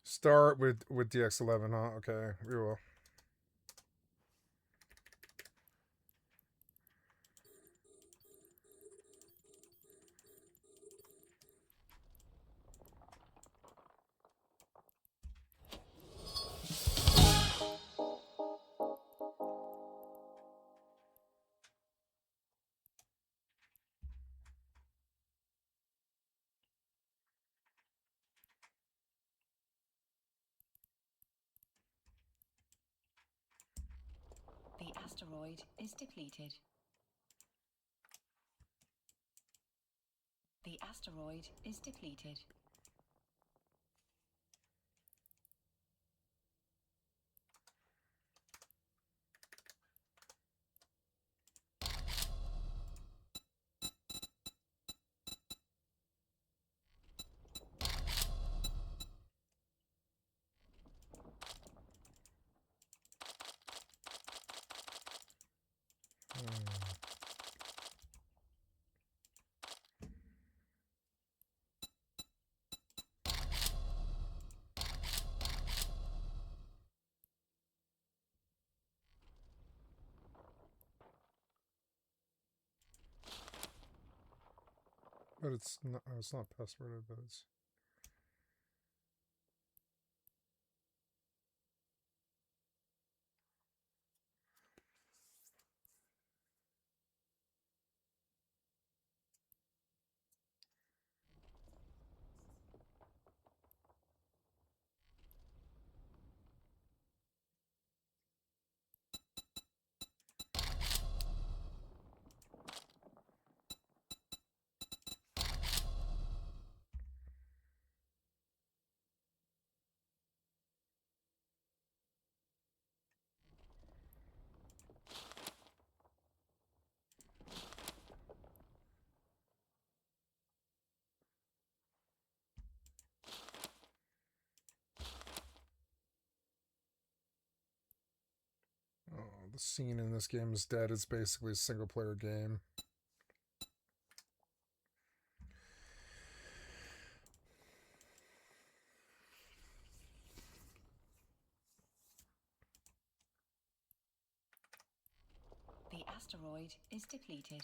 Start with DX11, huh? Okay, we will. The asteroid is depleted. The asteroid is depleted. But it's not passworded, but it's... Oh, the scene in this game is dead. It's basically a single player game. The asteroid is depleted.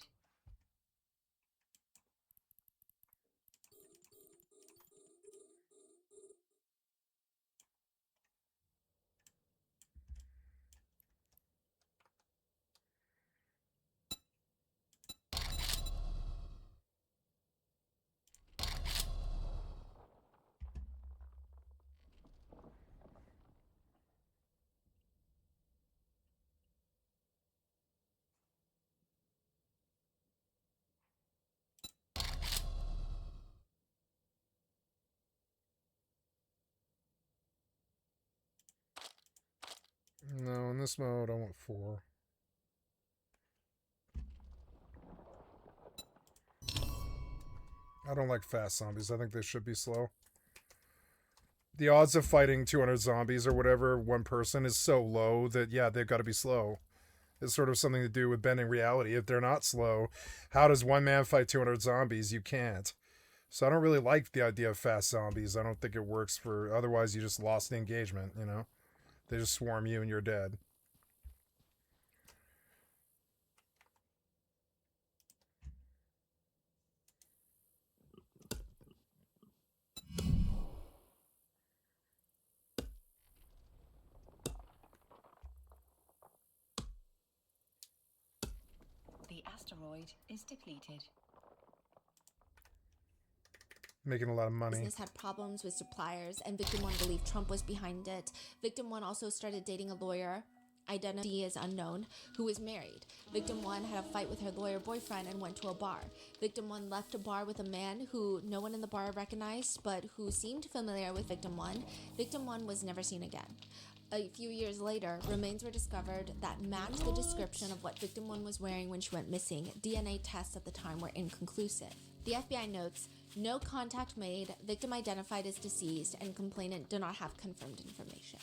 No, in this mode I want 4. I don't like fast zombies. I think they should be slow. The odds of fighting 200 zombies or whatever, one person, is so low that, yeah, they've got to be slow. It's sort of something to do with bending reality. If they're not slow, how does one man fight 200 zombies? You can't. So I don't really like the idea of fast zombies. I don't think it works for... Otherwise, you just lost the engagement, you know? They just swarm you and you're dead. The asteroid is depleted. Making a lot of money. Business had problems with suppliers, and Victim 1 believed Trump was behind it. Victim 1 also started dating a lawyer, identity is unknown, who was married. Victim 1 had a fight with her lawyer boyfriend and went to a bar. Victim 1 left a bar with a man who no one in the bar recognized, but who seemed familiar with Victim 1. Victim 1 was never seen again. A few years later, remains were discovered that matched the description of what Victim 1 was wearing when she went missing. DNA tests at the time were inconclusive. The FBI notes, no contact made, victim identified as deceased, and complainant do not have confirmed information.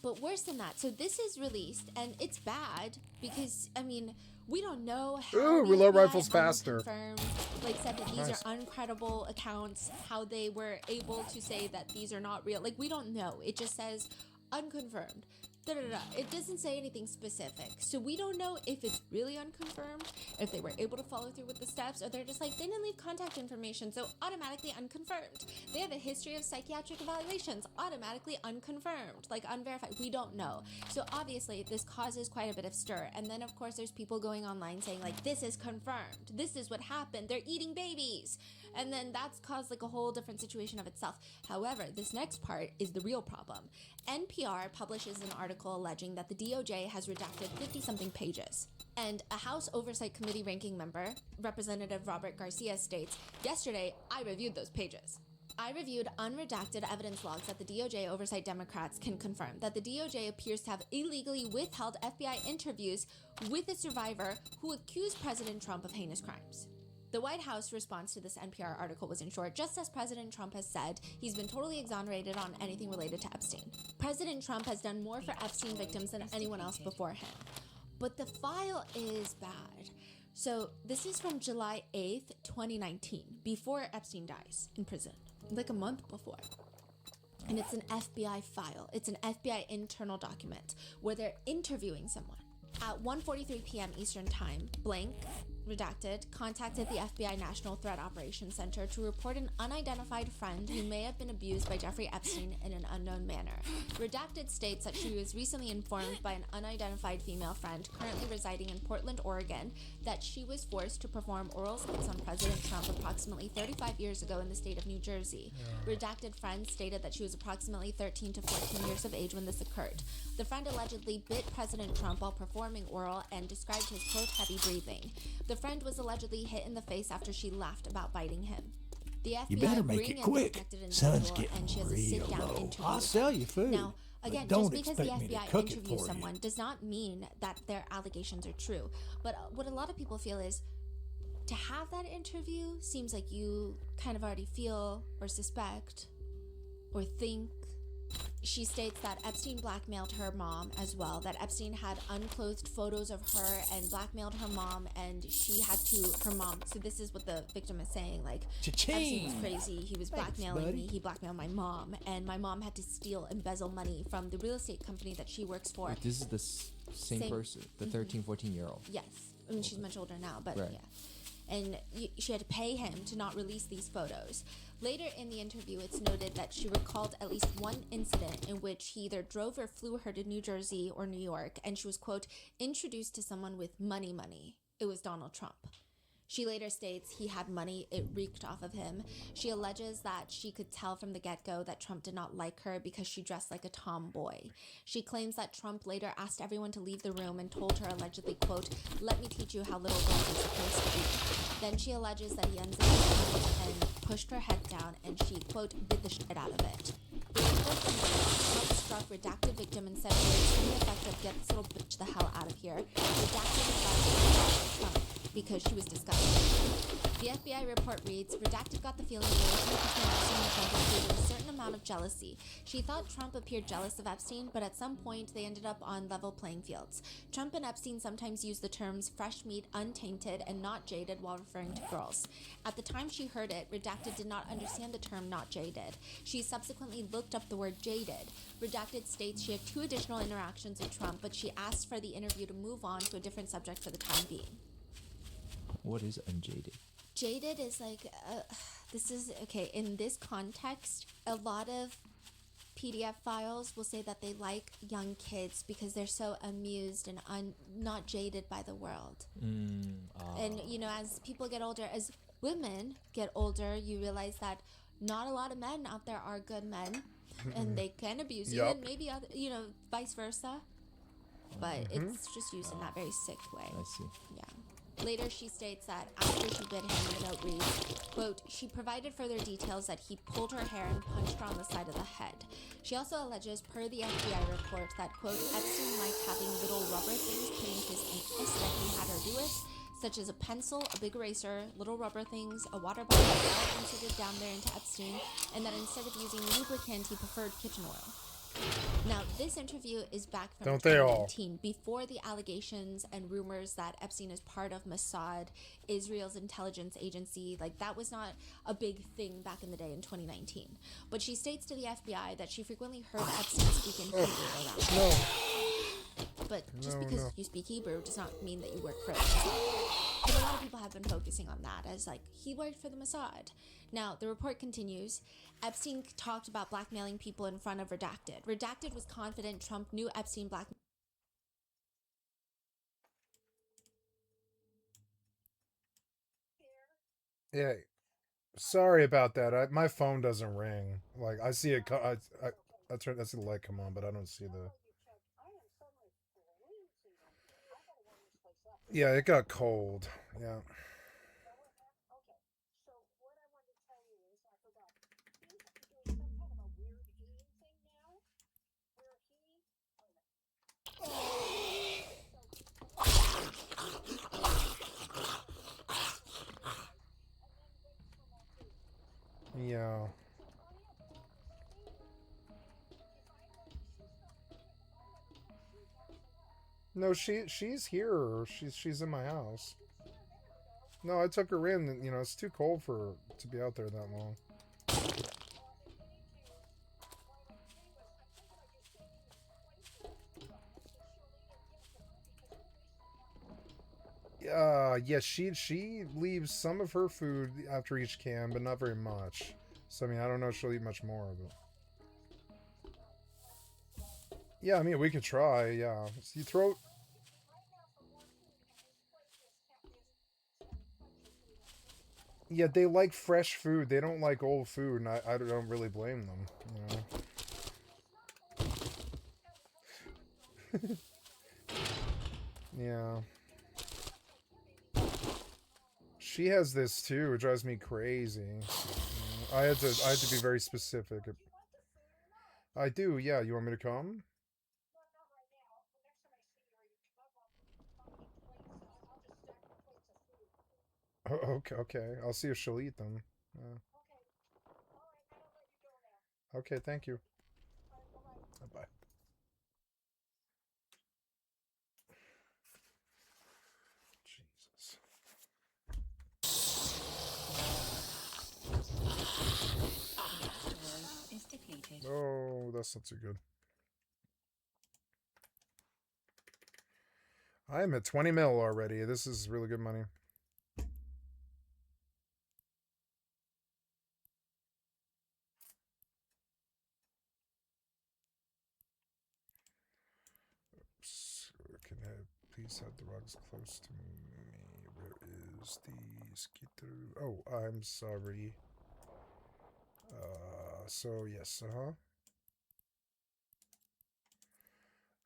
But worse than that, so this is released, and it's bad because, I mean, we don't know how Ooh, the reload FBI rifles faster. unconfirmed, like, said that these Nice. are uncredible accounts, how they were able to say that these are not real. Like, we don't know. It just says unconfirmed. Da-da-da. It doesn't say anything specific. So we don't know if it's really unconfirmed, if they were able to follow through with the steps, or they're just like, they didn't leave contact information, so automatically unconfirmed. They have a history of psychiatric evaluations, automatically unconfirmed, like unverified. We don't know. So obviously this causes quite a bit of stir. And then of course there's people going online saying like, this is confirmed. This is what happened. They're eating babies. And then that's caused like a whole different situation of itself. However, this next part is the real problem. NPR publishes an article alleging that the DOJ has redacted 50-something pages. And a House Oversight Committee ranking member, Representative Robert Garcia, states, "Yesterday, I reviewed those pages. I reviewed unredacted evidence logs that the DOJ oversight Democrats can confirm that the DOJ appears to have illegally withheld FBI interviews with a survivor who accused President Trump of heinous crimes." The White House response to this NPR article was in short, just as President Trump has said, he's been totally exonerated on anything related to Epstein. President Trump has done more for Epstein victims than anyone else before him. But the file is bad. So this is from July 8th, 2019, before Epstein dies in prison, like a month before. And it's an FBI file. It's an FBI internal document where they're interviewing someone. At 1:43 p.m. Eastern Time, blank, redacted, contacted the FBI National Threat Operations Center to report an unidentified friend who may have been abused by Jeffrey Epstein in an unknown manner. Redacted states that she was recently informed by an unidentified female friend currently residing in Portland, Oregon, that she was forced to perform oral sex on President Trump approximately 35 years ago in the state of New Jersey. Redacted friend stated that she was approximately 13 to 14 years of age when this occurred. The friend allegedly bit President Trump while performing oral and described his, quote, heavy breathing. The friend was allegedly hit in the face after she laughed about biting him. The FBI You better make bring it in quick. the suspected Sun's individual, getting and she has a real sit-down low. interview. I'll with sell her. you food. Now, but again, don't just because the expect me to FBI cook it interviews for someone you. does not mean that their allegations are true. But what a lot of people feel is, to have that interview seems like you kind of already feel or suspect or think. She states that Epstein blackmailed her mom as well, that Epstein had unclothed photos of her and blackmailed her mom, and she had to, her mom, so this is what the victim is saying, like, Epstein was Cha-ching! crazy, he was Thanks, blackmailing buddy. me, he blackmailed my mom, and my mom had to embezzle money from the real estate company that she works for. Wait, this is the same Same- person, the 13, 14-year-old. Yes, I mean, she's much older now, but Right. yeah. And she had to pay him to not release these photos. Later in the interview, it's noted that she recalled at least one incident in which he either drove or flew her to New Jersey or New York, and she was, quote, introduced to someone with money. It was Donald Trump. She later states he had money, it reeked off of him. She alleges that she could tell from the get-go that Trump did not like her because she dressed like a tomboy. She claims that Trump later asked everyone to leave the room and told her allegedly, quote, let me teach you how little girls are supposed to be. Then she alleges that he unzipped her pants and pushed her head down, and she, quote, bit the shit out of it. In a court interview, Trump struck redacted victim and said words to the effect of, get this little bitch the hell out of here. Redacted advised Trump because she was disgusting. The FBI report reads, Redacted got the feeling the relationship between Epstein and Trump was due to a certain amount of jealousy. She thought Trump appeared jealous of Epstein, but at some point they ended up on level playing fields. Trump and Epstein sometimes use the terms fresh meat, untainted, and not jaded while referring to girls. At the time she heard it, Redacted did not understand the term not jaded. She subsequently looked up the word jaded. Redacted states she had 2 additional interactions with Trump, but she asked for the interview to move on to a different subject for the time being. What is unjaded? Jaded is like, this is, okay, in this context, a lot of PDF files will say that they like young kids because they're so amused and not jaded by the world. And, you know, as people get older, as women get older, you realize that not a lot of men out there are good men and they can abuse you, Yup. and maybe, other, you know, vice versa. But it's just used in that very sick way. I see. Yeah. Later, she states that after she bit him, the note reads, quote, she provided further details that he pulled her hair and punched her on the side of the head. She also alleges, per the FBI report, that, quote, Epstein liked having little rubber things put in his anus that he had her do with, such as a pencil, a big eraser, little rubber things, a water bottle all inserted down there into Epstein, and that instead of using lubricant, he preferred kitchen oil. Now, this interview is back from Don't they all? 2019, before the allegations and rumors that Epstein is part of Mossad, Israel's intelligence agency. Like, that was not a big thing back in the day in 2019. But she states to the FBI that she frequently heard Epstein speak in Hebrew around. No. But just No, because no. you speak Hebrew does not mean that you work for Mossad. But a lot of people have been focusing on that as, like, he worked for the Mossad. Now, the report continues. Epstein talked about blackmailing people in front of Redacted. Redacted was confident Trump knew Epstein blackmailed. Yeah. Sorry about that. My phone doesn't ring. Like, I see it. I turn. I see the light come on, but I don't see the. Yeah, it got cold. Yeah. Yeah. No, she's here. She's in my house. No, I took her in. You know, it's too cold for to be out there that long. Yeah, she leaves some of her food after each can, but not very much. So I mean, I don't know if she'll eat much more, but yeah, I mean, we could try. Yeah, so you throw. Yeah, they like fresh food. They don't like old food, and I don't really blame them. You know. Yeah. She has this too. It drives me crazy. I had to be very specific. I do. Yeah. You want me to come? Okay. Okay. I'll see if she'll eat them. Okay. Thank you. Bye. Jesus. Asteroid is depleted. Oh, that's not too good. I am at 20 mil already. This is really good money. Oops. Can I please have the rugs close to me? Where is the skitter? Oh, I'm sorry. So yes,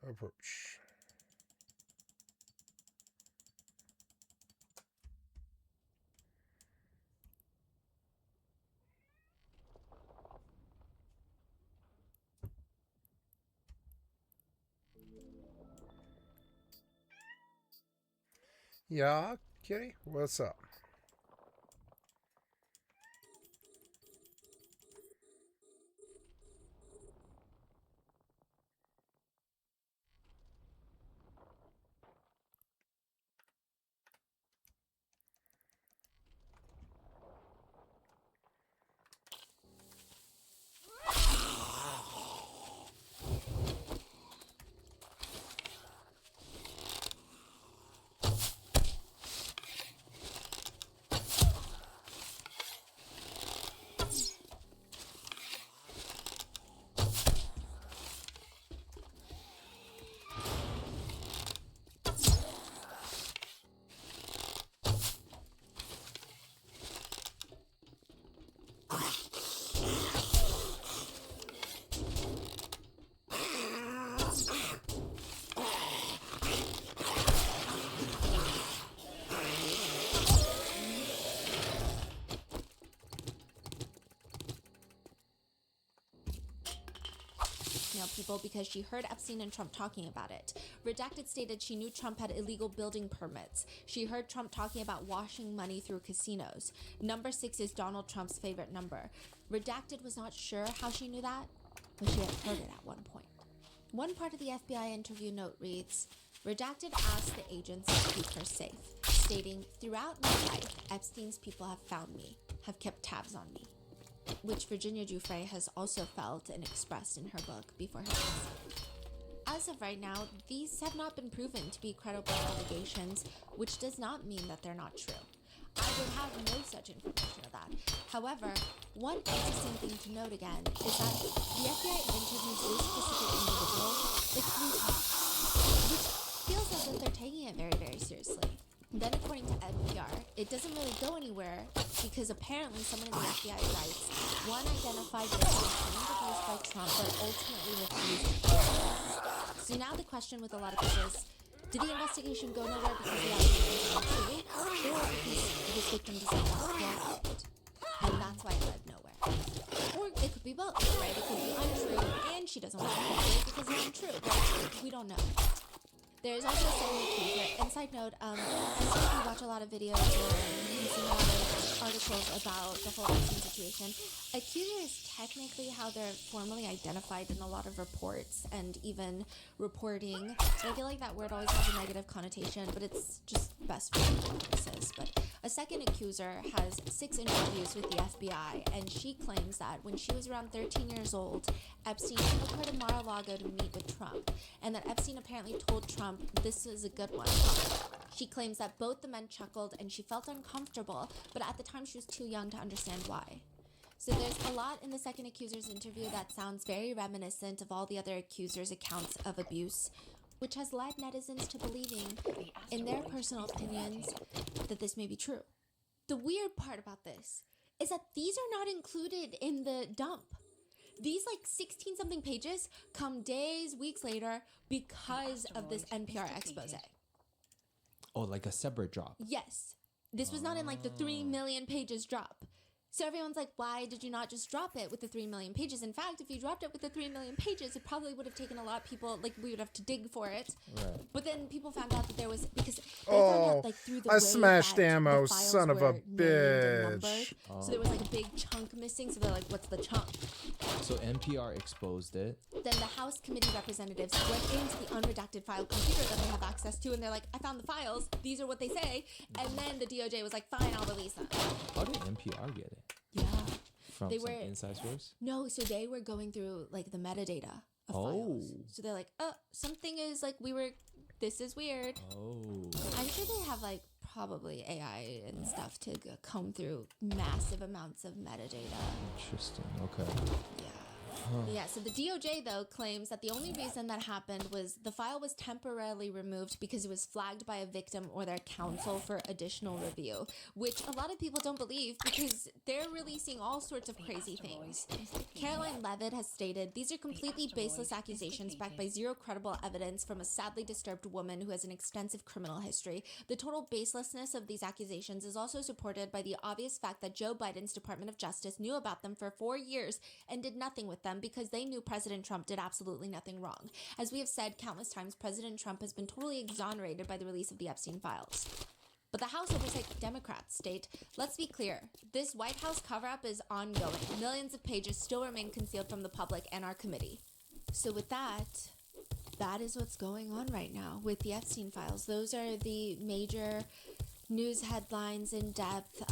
approach. Yeah, kitty, what's up? People because she heard Epstein and Trump talking about it. Redacted stated she knew Trump had illegal building permits. She heard Trump talking about washing money through casinos. Number 6 is Donald Trump's favorite number. Redacted was not sure how she knew that. but she had heard it at one point. One part of the FBI interview note reads, "Redacted asked the agents to keep her safe, stating, 'Throughout my life, Epstein's people have found me, have kept tabs on me,' which Virginia Giuffre has also felt and expressed in her book Before Her Death. As of right now, these have not been proven to be credible allegations, which does not mean that they're not true. I would have no such information of that. However, one interesting thing to note again is that the FBI interviews this specific individual like 3 times, which feels as if they're taking it very, very seriously. Then, according to NPR, it doesn't really go anywhere because apparently someone in the FBI writes, one identified victim claimed abuse by Trump but ultimately refused to. So now the question with a lot of people is, did the investigation go nowhere because the allegations aren't true, or because this victim doesn't want to cooperate? And that's why it led nowhere. Or it could be both, right? It could be untrue and she doesn't want to cooperate because it's untrue, but we don't know. There's also a second accuser, and side note, I'm sure if you watch a lot of videos or you've seen a lot of articles about the whole Epstein situation, accuser is technically how they're formally identified in a lot of reports and even reporting. So I feel like that word always has a negative connotation, but it's just best for legal purposes. But a second accuser has 6 interviews with the FBI, and she claims that when she was around 13 years old, Epstein took her to Mar-a-Lago to meet with Trump, and that Epstein apparently told Trump, "This is a good one." She claims that both the men chuckled and she felt uncomfortable, but at the time she was too young to understand why. So there's a lot in the second accuser's interview that sounds very reminiscent of all the other accusers' accounts of abuse, which has led netizens to believing, in their personal opinions, that this may be true. The weird part about this is that these are not included in the dump. These 16-something pages come days, weeks later because of this NPR expose. Oh, like a separate drop. Yes. This was not in the 3 million pages drop. So everyone's like, why did you not just drop it with the 3 million pages? In fact, if you dropped it with the 3 million pages, it probably would have taken a lot of people, we would have to dig for it. Right. But then people found out that there was, because they found out through the I way smashed that ammo, the files son of a were named and numbered. bitch. So there was a big chunk missing, so they're like, what's the chunk? So NPR exposed it. Then the House committee representatives went into the unredacted file computer that they have access to, and they're like, I found the files, these are what they say. And then the DOJ was like, fine, I'll release them. How did NPR get it? Yeah. From They some were- inside source? No, so they were going through the metadata of files. So they're like, something is this is weird. Oh. I'm sure they have probably AI and stuff to comb through massive amounts of metadata. Interesting. Okay. Yeah. Yeah, so the DOJ, though, claims that the only reason that happened was the file was temporarily removed because it was flagged by a victim or their counsel for additional review, which a lot of people don't believe because they're releasing all sorts of crazy things. Caroline Levitt has stated, these are completely baseless accusations backed by zero credible evidence from a sadly disturbed woman who has an extensive criminal history. The total baselessness of these accusations is also supported by the obvious fact that Joe Biden's Department of Justice knew about them for 4 years and did nothing with them because they knew President Trump did absolutely nothing wrong. As we have said countless times, President Trump has been totally exonerated by the release of the Epstein files. But the House Oversight Democrats state, let's be clear, this White House cover-up is ongoing. Millions of pages still remain concealed from the public and our committee. So with that is what's going on right now with the Epstein files. Those are the major news headlines in depth.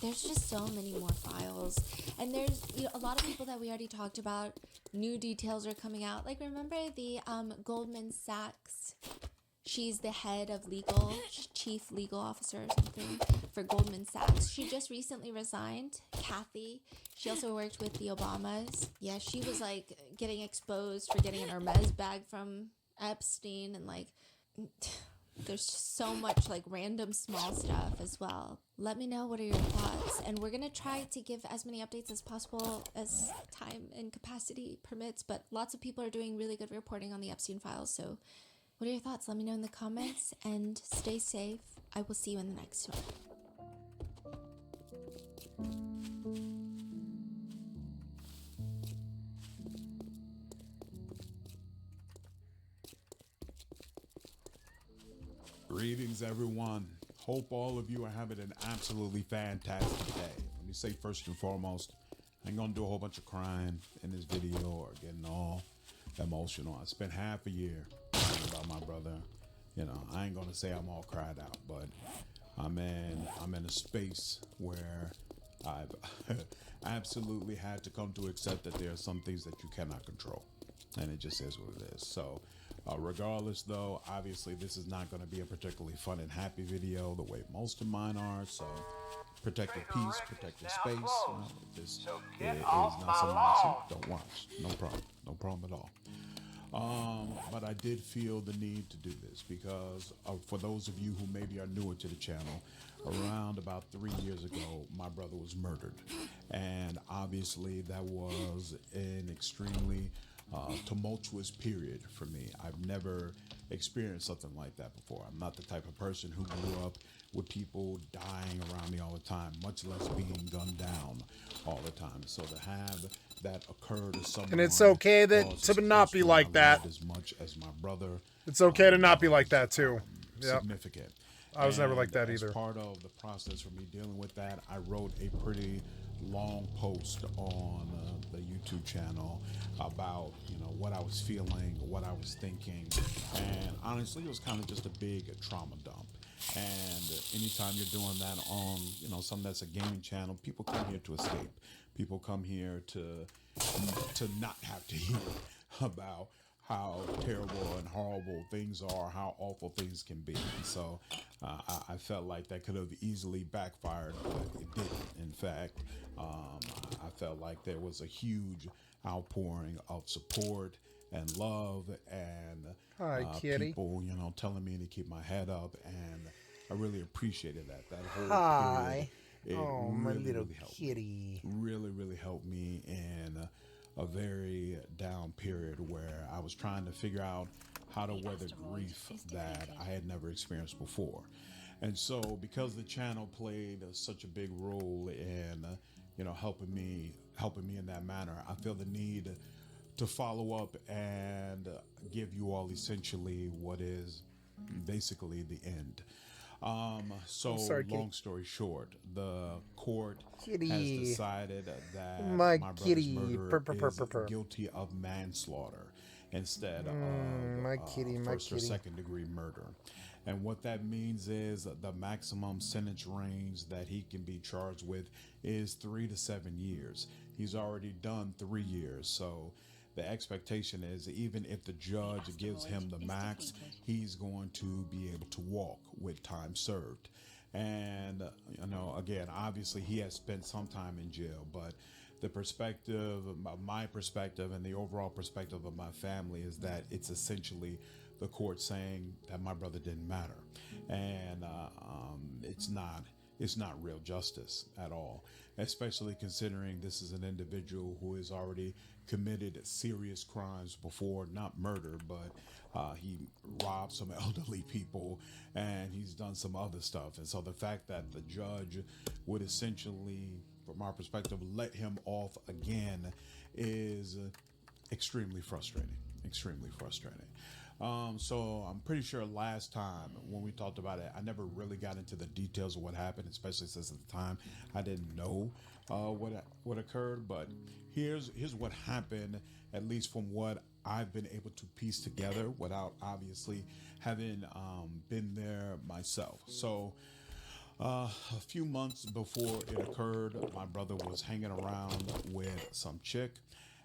There's just so many more files. And there's a lot of people that we already talked about. New details are coming out. Remember the Goldman Sachs? She's the head of legal, chief legal officer or something for Goldman Sachs. She just recently resigned. Kathy. She also worked with the Obamas. Yeah, she was getting exposed for getting an Hermes bag from Epstein and there's just so much random small stuff as well. Let me know what are your thoughts, and we're gonna try to give as many updates as possible as time and capacity permits, but lots of people are doing really good reporting on the Epstein files. So what are your thoughts? Let me know in the comments, and stay safe. I will see you in the next one. Greetings, everyone. Hope all of you are having an absolutely fantastic day. Let me say first and foremost, I ain't gonna do a whole bunch of crying in this video or getting all emotional. I spent half a year talking about my brother. You know, I ain't gonna say I'm all cried out, but I'm in a space where I've absolutely had to come to accept that there are some things that you cannot control, and it just is what it is. So regardless, though, obviously this is not going to be a particularly fun and happy video the way most of mine are. So protect your peace, protect your space. If this is not something you see, don't watch. No problem. No problem at all. But I did feel the need to do this because for those of you who maybe are newer to the channel, around about 3 years ago, my brother was murdered. And obviously that was an extremely tumultuous period for me. I've never experienced something like that before. I'm not the type of person who grew up with people dying around me all the time, much less being gunned down all the time. So to have that occur to someone, And it's okay to not be like that. As much as my brother, it's okay to not be like that too. Yeah, significant. I was never like that either. As part of the process for me dealing with that, I wrote a pretty long post on the YouTube channel about, you know, what I was feeling, what I was thinking, and honestly, it was kind of just a big trauma dump. And anytime you're doing that on, you know, something that's a gaming channel, people come here to escape. People come here to not have to hear about how terrible and horrible things are, how awful things can be. And so I felt like that could have easily backfired, but it didn't. In fact, I felt like there was a huge outpouring of support and love and people, you know, telling me to keep my head up, and I really appreciated that. That whole period, it my really, little really helped kitty. really helped me in a very down period where I was trying to figure out how to weather grief that I had never experienced before. And so because the channel played such a big role in, you know, helping me in that manner, I feel the need to follow up and give you all essentially what is basically the end. So long story short, the court has decided that my brother's murderer is guilty of manslaughter instead of first or second degree murder. And what that means is the maximum sentence range that he can be charged with is 3 to 7 years. He's already done 3 years, so the expectation is even if the judge gives him the max, he's going to be able to walk with time served. And, you know, again, obviously he has spent some time in jail, but the perspective, my perspective and the overall perspective of my family is that it's essentially the court saying that my brother didn't matter. And it's not real justice at all, especially considering this is an individual who has already committed serious crimes before, not murder, but he robbed some elderly people and he's done some other stuff. And so the fact that the judge would essentially, from our perspective, let him off again is extremely frustrating, So I'm pretty sure last time when we talked about it, I never really got into the details of what happened, especially since at the time I didn't know what occurred. But here's what happened, at least from what I've been able to piece together without obviously having been there myself. So a few months before it occurred, my brother was hanging around with some chick,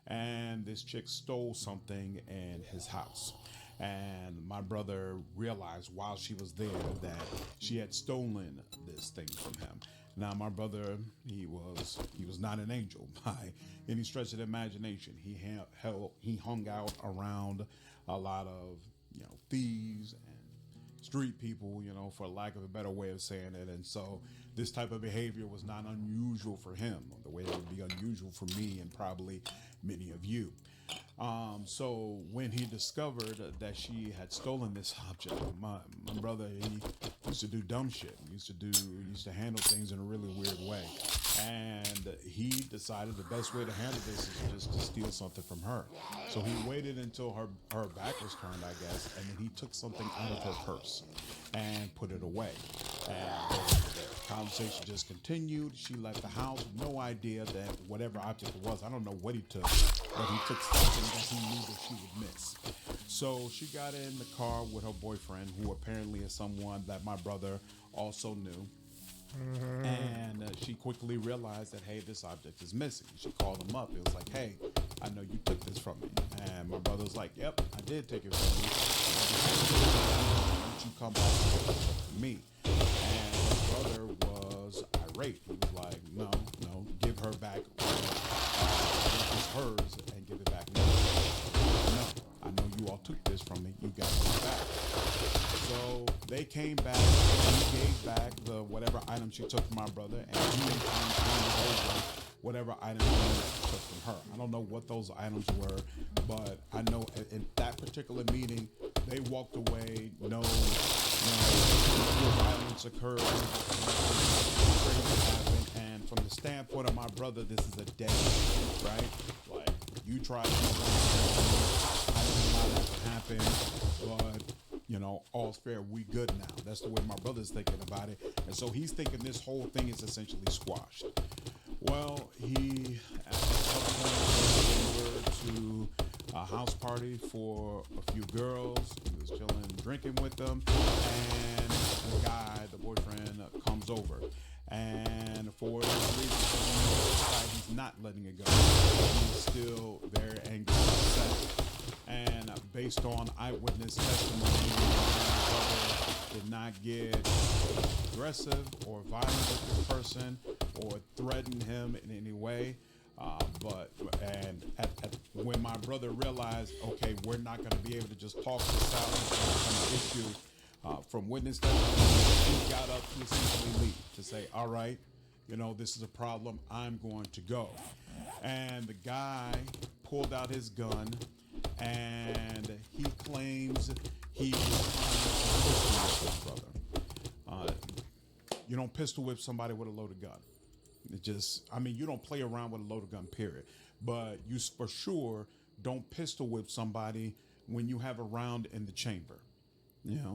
and this chick stole something in his house. And my brother realized while she was there that she had stolen this thing from him. Now, my brother, he was not an angel by any stretch of the imagination. He hung out around a lot of, you know, thieves and street people, you know, for lack of a better way of saying it. And so this type of behavior was not unusual for him, the way it would be unusual for me and probably many of you. So when he discovered that she had stolen this object, my brother, he used to do dumb shit. He used to handle things in a really weird way. And he decided the best way to handle this is just to steal something from her. So he waited until her back was turned, I guess, and then he took something out of her purse and put it away. And Conversation just continued. She left the house, no idea that whatever object it was, I don't know what he took, but he took something that he knew that she would miss. So she got in the car with her boyfriend, who apparently is someone that my brother also knew. And she quickly realized that, hey, this object is missing. She called him up. It was like, hey, I know you took this from me. And my brother was like, yep, I did take it from you. Why don't you come back to me? And my brother was irate. He was like, no, give her back. It's hers and give it back. No, I know you all took this from me. You got it back. So they came back. He gave back the whatever item she took from my brother, and he handed over whatever item he took from her. I don't know what those items were, but I know in that particular meeting, they walked away. No violence occurred. Nothing happened. And from the standpoint of my brother, this is a dead end, right? Like, you tried to do I didn't allow that to happen, but all's fair. We good now. That's the way my brother's thinking about it. And so he's thinking this whole thing is essentially squashed. Well, he at some point went to a house party for a few girls. He was chilling, drinking with them, and the guy, the boyfriend, comes over. And for whatever reason, he's not letting it go. He's still very angry and upset. And based on eyewitness testimony, my brother did not get aggressive or violent with this person or threaten him in any way. When my brother realized, okay, we're not going to be able to just talk this out and issue from witness testimony, he got up to essentially leave to say, all right, this is a problem. I'm going to go. And the guy pulled out his gun, and he claims he was trying to pistol whip his brother. You don't pistol whip somebody with a loaded gun. You don't play around with a loaded gun, period. But you for sure don't pistol whip somebody when you have a round in the chamber.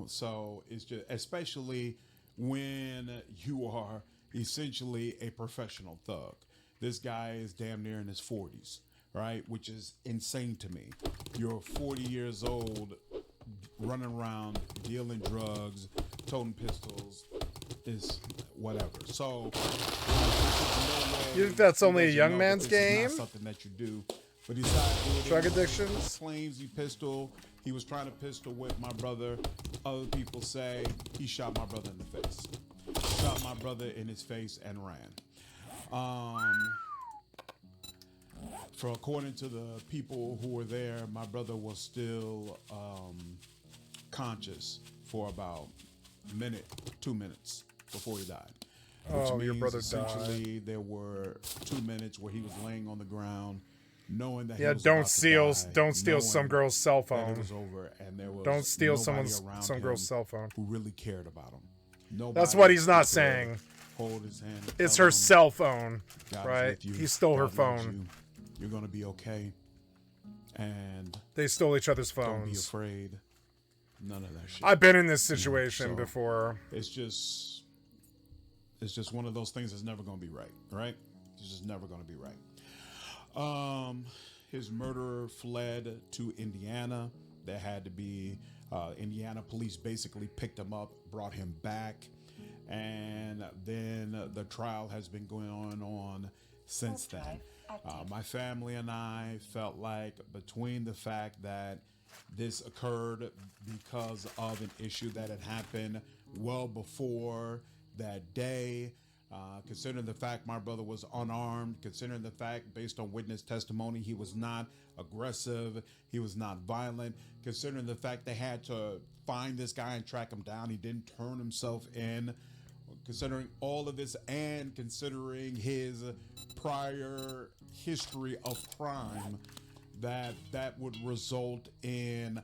So it's just, especially when you are essentially a professional thug. This guy is damn near in his 40s, right? Which is insane to me. You're 40 years old, running around, dealing drugs, toting pistols, is whatever. So, You think that's only a young man's it's game? not something that you do. But he decided Drug addictions? Claims he was trying to pistol whip my brother. Other people say he shot my brother in the face. Shot my brother in his face and ran. According to the people who were there, my brother was still conscious for about a minute, 2 minutes before he died. Oh, your brother essentially died. there were 2 minutes where he was laying on the ground, knowing that Yeah, he was don't about to steal die, don't steal some knowing girl's cell that it phone. was over, and there was Don't steal nobody some around girl's him cell phone. who really cared about him. That's Nobody what he's not could saying. Hold his hand. and It's tell her him, cell phone, God is right? with you. He stole her God loves phone. you. You're gonna be okay, and They stole each other's don't be phones. afraid. None of that shit. I've been in this situation so- before. It's just one of those things that's never going to be right? It's just never going to be right. His murderer fled to Indiana. There had to be Indiana police basically picked him up, brought him back, and then the trial has been going on since then. My family and I felt like between the fact that this occurred because of an issue that had happened well before that day, considering the fact my brother was unarmed, considering the fact based on witness testimony he was not aggressive, he was not violent, considering the fact they had to find this guy and track him down, he didn't turn himself in, considering all of this and considering his prior history of crime, that would result in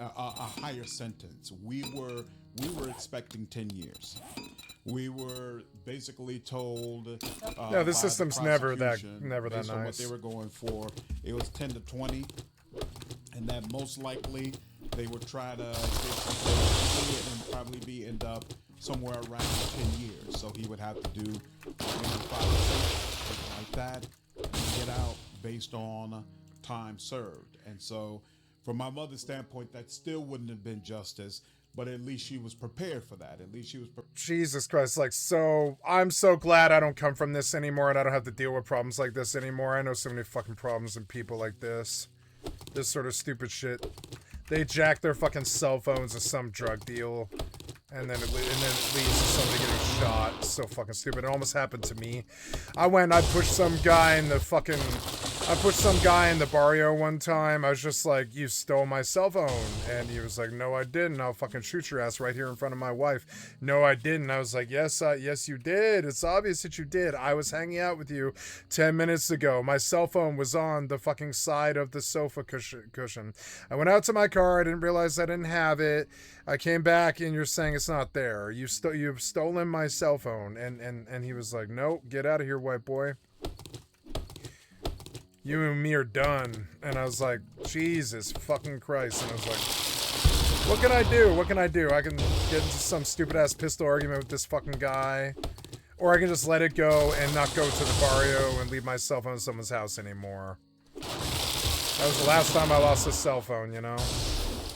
a higher sentence. We were expecting 10 years. We were basically told Yeah, the by system's never that prosecution, nice. based on what they were going for, it was 10 to 20, and that most likely they would try to get some and probably end up somewhere around 10 years. So he would have to do maybe 5 or 6, something like that, and get out based on time served. And so from my mother's standpoint, that still wouldn't have been justice, but at least she was prepared for that. At least she was Jesus Christ, like, so I'm so glad I don't come from this anymore and I don't have to deal with problems like this anymore. I know so many fucking problems and people like this sort of stupid shit. They jack their fucking cell phones to some drug deal, and then it leads to somebody getting shot. It's so fucking stupid. It almost happened to me. I pushed some guy in the barrio one time. I was just like, you stole my cell phone. And he was like, no, I didn't. I'll fucking shoot your ass right here in front of my wife. No, I didn't. I was like, yes, you did. It's obvious that you did. I was hanging out with you 10 minutes ago. My cell phone was on the fucking side of the sofa cushion. I went out to my car. I didn't realize I didn't have it. I came back and you're saying it's not there. You've stolen my cell phone. And he was like, nope, get out of here, white boy. You and me are done. And I was like, Jesus fucking Christ. And I was like, what can I do? What can I do? I can get into some stupid ass pistol argument with this fucking guy. Or I can just let it go and not go to the barrio and leave my cell phone in someone's house anymore. That was the last time I lost a cell phone, you know?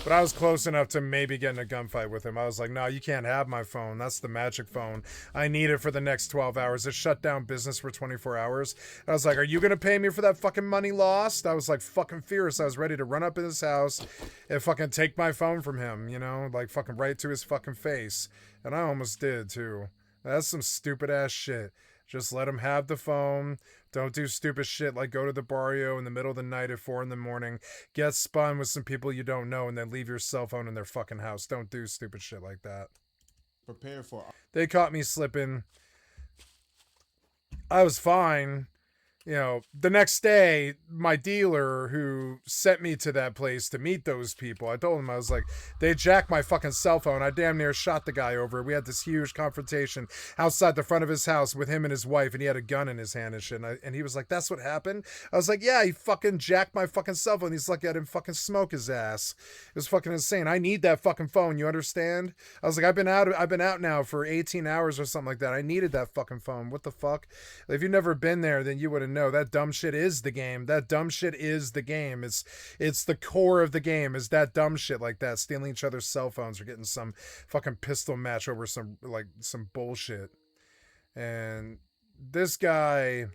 But I was close enough to maybe getting a gunfight with him. I was like, no, you can't have my phone. That's the magic phone. I need it for the next 12 hours. It shut down business for 24 hours. I was like, are you going to pay me for that fucking money lost? I was like fucking fierce. I was ready to run up in his house and fucking take my phone from him, you know? Like fucking right to his fucking face. And I almost did too. That's some stupid ass shit. Just let him have the phone. Don't do stupid shit like go to the barrio in the middle of the night at 4 a.m, get spun with some people you don't know, and then leave your cell phone in their fucking house. Don't do stupid shit like that. prepare for. They caught me slipping. I was fine. You know, the next day, my dealer who sent me to that place to meet those people, I told him, I was like, they jacked my fucking cell phone. I damn near shot the guy over. We had this huge confrontation outside the front of his house with him and his wife, and he had a gun in his hand and shit. And he was like, that's what happened? I was like, yeah, he fucking jacked my fucking cell phone. He's lucky I didn't fucking smoke his ass. It was fucking insane. I need that fucking phone. You understand? I was like, I've been out now for 18 hours or something like that. I needed that fucking phone. What the fuck? If you've never been there, then you wouldn't know. That dumb shit is the game. That dumb shit is the game. It's the core of the game, is that dumb shit like that. Stealing each other's cell phones or getting some fucking pistol match over some bullshit. And this guy,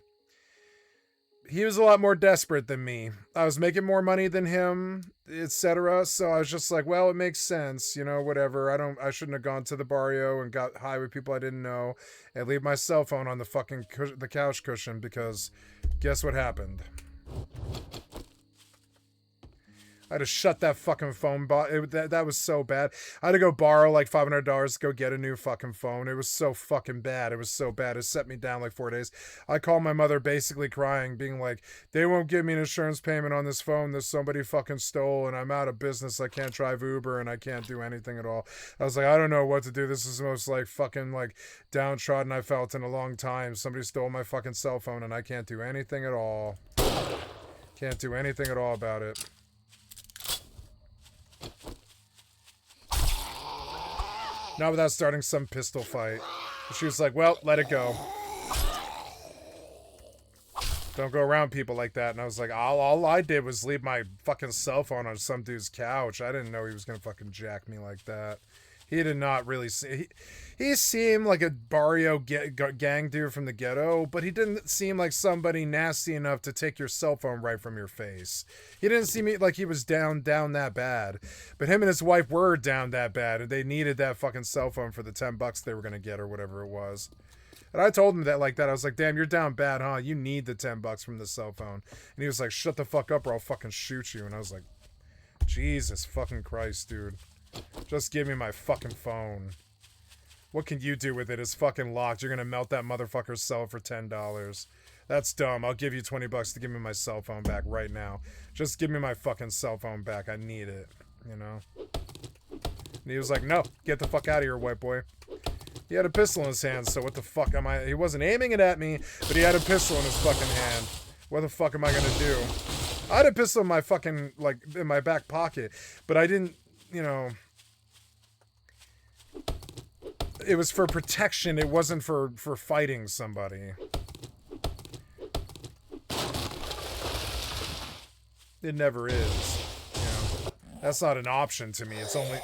he was a lot more desperate than me. I was making more money than him, etc. So I was just like, well, it makes sense, you know, whatever. I shouldn't have gone to the barrio and got high with people I didn't know and leave my cell phone on the fucking the couch cushion, because guess what happened? I had to shut that fucking phone. That was so bad. I had to go borrow like $500 to go get a new fucking phone. It was so fucking bad. It was so bad. It set me down like 4 days. I called my mother basically crying, being like, they won't give me an insurance payment on this phone that somebody fucking stole, and I'm out of business. I can't drive Uber and I can't do anything at all. I was like, I don't know what to do. This is the most like fucking like downtrodden I felt in a long time. Somebody stole my fucking cell phone and I can't do anything at all. Can't do anything at all about it. Not without starting some pistol fight. She was like, well, let it go. Don't go around people like that. And I was like, all I did was leave my fucking cell phone on some dude's couch. I didn't know he was going to fucking jack me like that. He did not really see... He seemed like a barrio gang dude from the ghetto, but he didn't seem like somebody nasty enough to take your cell phone right from your face. He didn't seem like he was down that bad. But him and his wife were down that bad, and they needed that fucking cell phone for the $10 they were going to get or whatever it was. And I told him that like that. I was like, damn, you're down bad, huh? You need the $10 from the cell phone. And he was like, shut the fuck up or I'll fucking shoot you. And I was like, Jesus fucking Christ, dude. Just give me my fucking phone. What can you do with it? It's fucking locked. You're gonna melt that motherfucker's cell for $10. That's dumb. I'll give you $20 to give me my cell phone back right now. Just give me my fucking cell phone back. I need it, you know? And he was like, no, get the fuck out of here, white boy. He had a pistol in his hand, so what the fuck am I... He wasn't aiming it at me, but he had a pistol in his fucking hand. What the fuck am I gonna do? I had a pistol in my fucking, like, in my back pocket, but I didn't, you know... it was for protection. It wasn't for fighting somebody. It never is. You know, that's not an option to me. It's only.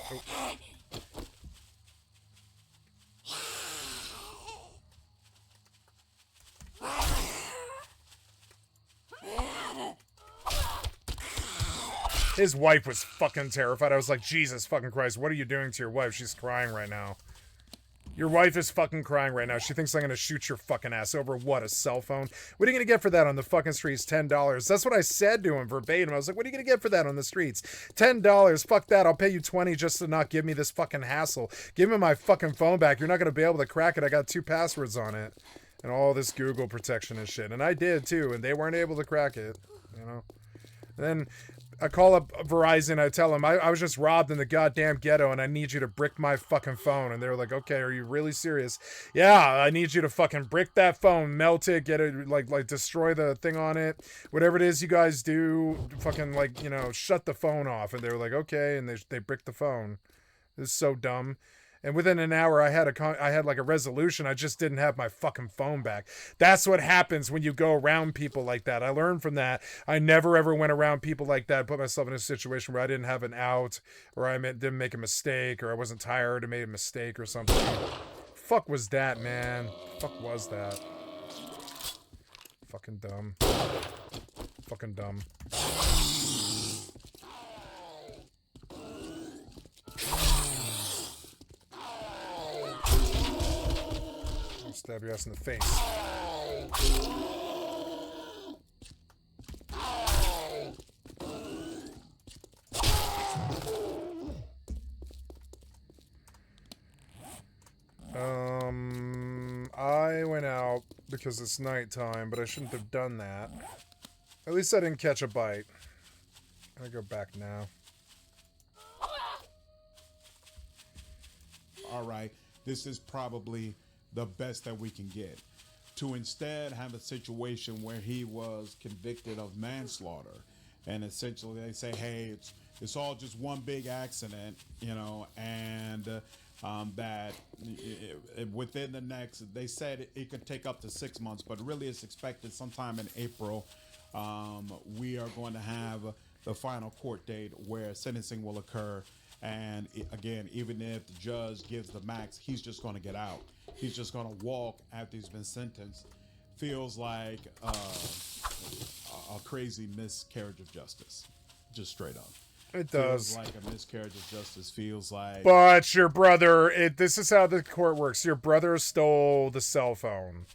His wife was fucking terrified. I was like, Jesus fucking Christ, what are you doing to your wife? She's crying right now. Your wife is fucking crying right now. She thinks I'm gonna shoot your fucking ass over what, a cell phone? What are you gonna get for that on the fucking streets? $10. That's what I said to him verbatim. I was like, what are you gonna get for that on the streets? $10. Fuck that. I'll pay you $20 just to not give me this fucking hassle. Give me my fucking phone back. You're not gonna be able to crack it. I got 2 passwords on it. And all this Google protection and shit. And I did too, and they weren't able to crack it. You know? And then I call up Verizon, I tell them, I was just robbed in the goddamn ghetto and I need you to brick my fucking phone. And they're like, okay, are you really serious? Yeah, I need you to fucking brick that phone, melt it, get it, like destroy the thing on it. Whatever it is you guys do, fucking like, you know, shut the phone off. And they were like, okay, and they bricked the phone. This is so dumb. And within an hour, I had like a resolution. I just didn't have my fucking phone back. That's what happens when you go around people like that. I learned from that. I never ever went around people like that. Put myself in a situation where I didn't have an out, or I didn't make a mistake, or I wasn't tired and made a mistake or something. Fuck was that, man? Fuck was that? Fucking dumb. Fucking dumb. Stab your ass in the face. I went out because it's nighttime, but I shouldn't have done that. At least I didn't catch a bite. I go back now. All right, this is probably the best that we can get. To instead have a situation where he was convicted of manslaughter, and essentially they say, hey, it's all just one big accident, you know, and that within the next, they said it could take up to 6 months, but really it's expected sometime in April. We are going to have the final court date where sentencing will occur. And again, even if the judge gives the max, he's just going to get out. He's just going to walk after he's been sentenced. Feels like a crazy miscarriage of justice. Just straight up. It does. Feels like a miscarriage of justice. Feels like... But your brother... this is how the court works. Your brother stole the cell phone.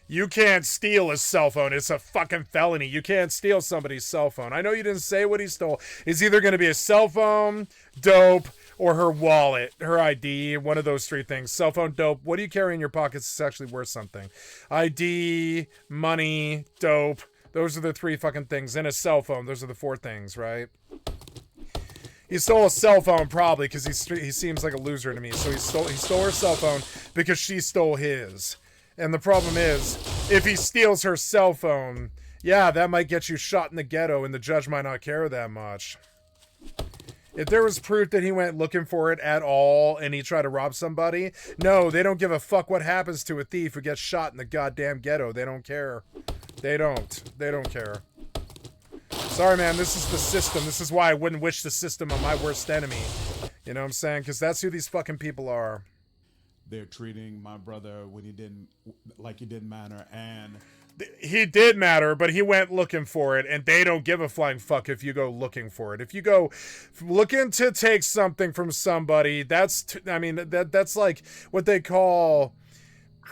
You can't steal his cell phone. It's a fucking felony. You can't steal somebody's cell phone. I know you didn't say what he stole. It's either going to be a cell phone, dope, or her wallet, her ID, one of those 3 things. Cell phone, dope. What do you carry in your pockets that's actually worth something? ID, money, dope. Those are the 3 fucking things. And a cell phone. Those are the 4 things, right? He stole a cell phone probably because he seems like a loser to me. So he stole her cell phone because she stole his. And the problem is, if he steals her cell phone, yeah, that might get you shot in the ghetto and the judge might not care that much. If there was proof that he went looking for it at all and he tried to rob somebody, no, they don't give a fuck what happens to a thief who gets shot in the goddamn ghetto. They don't care. They don't care. Sorry, man, this is the system. This is why I wouldn't wish the system on my worst enemy. You know what I'm saying? Because that's who these fucking people are. They're treating my brother when he didn't matter, and he did matter, but he went looking for it, and they don't give a flying fuck if you go looking for it. If you go looking to take something from somebody, that's like what they call...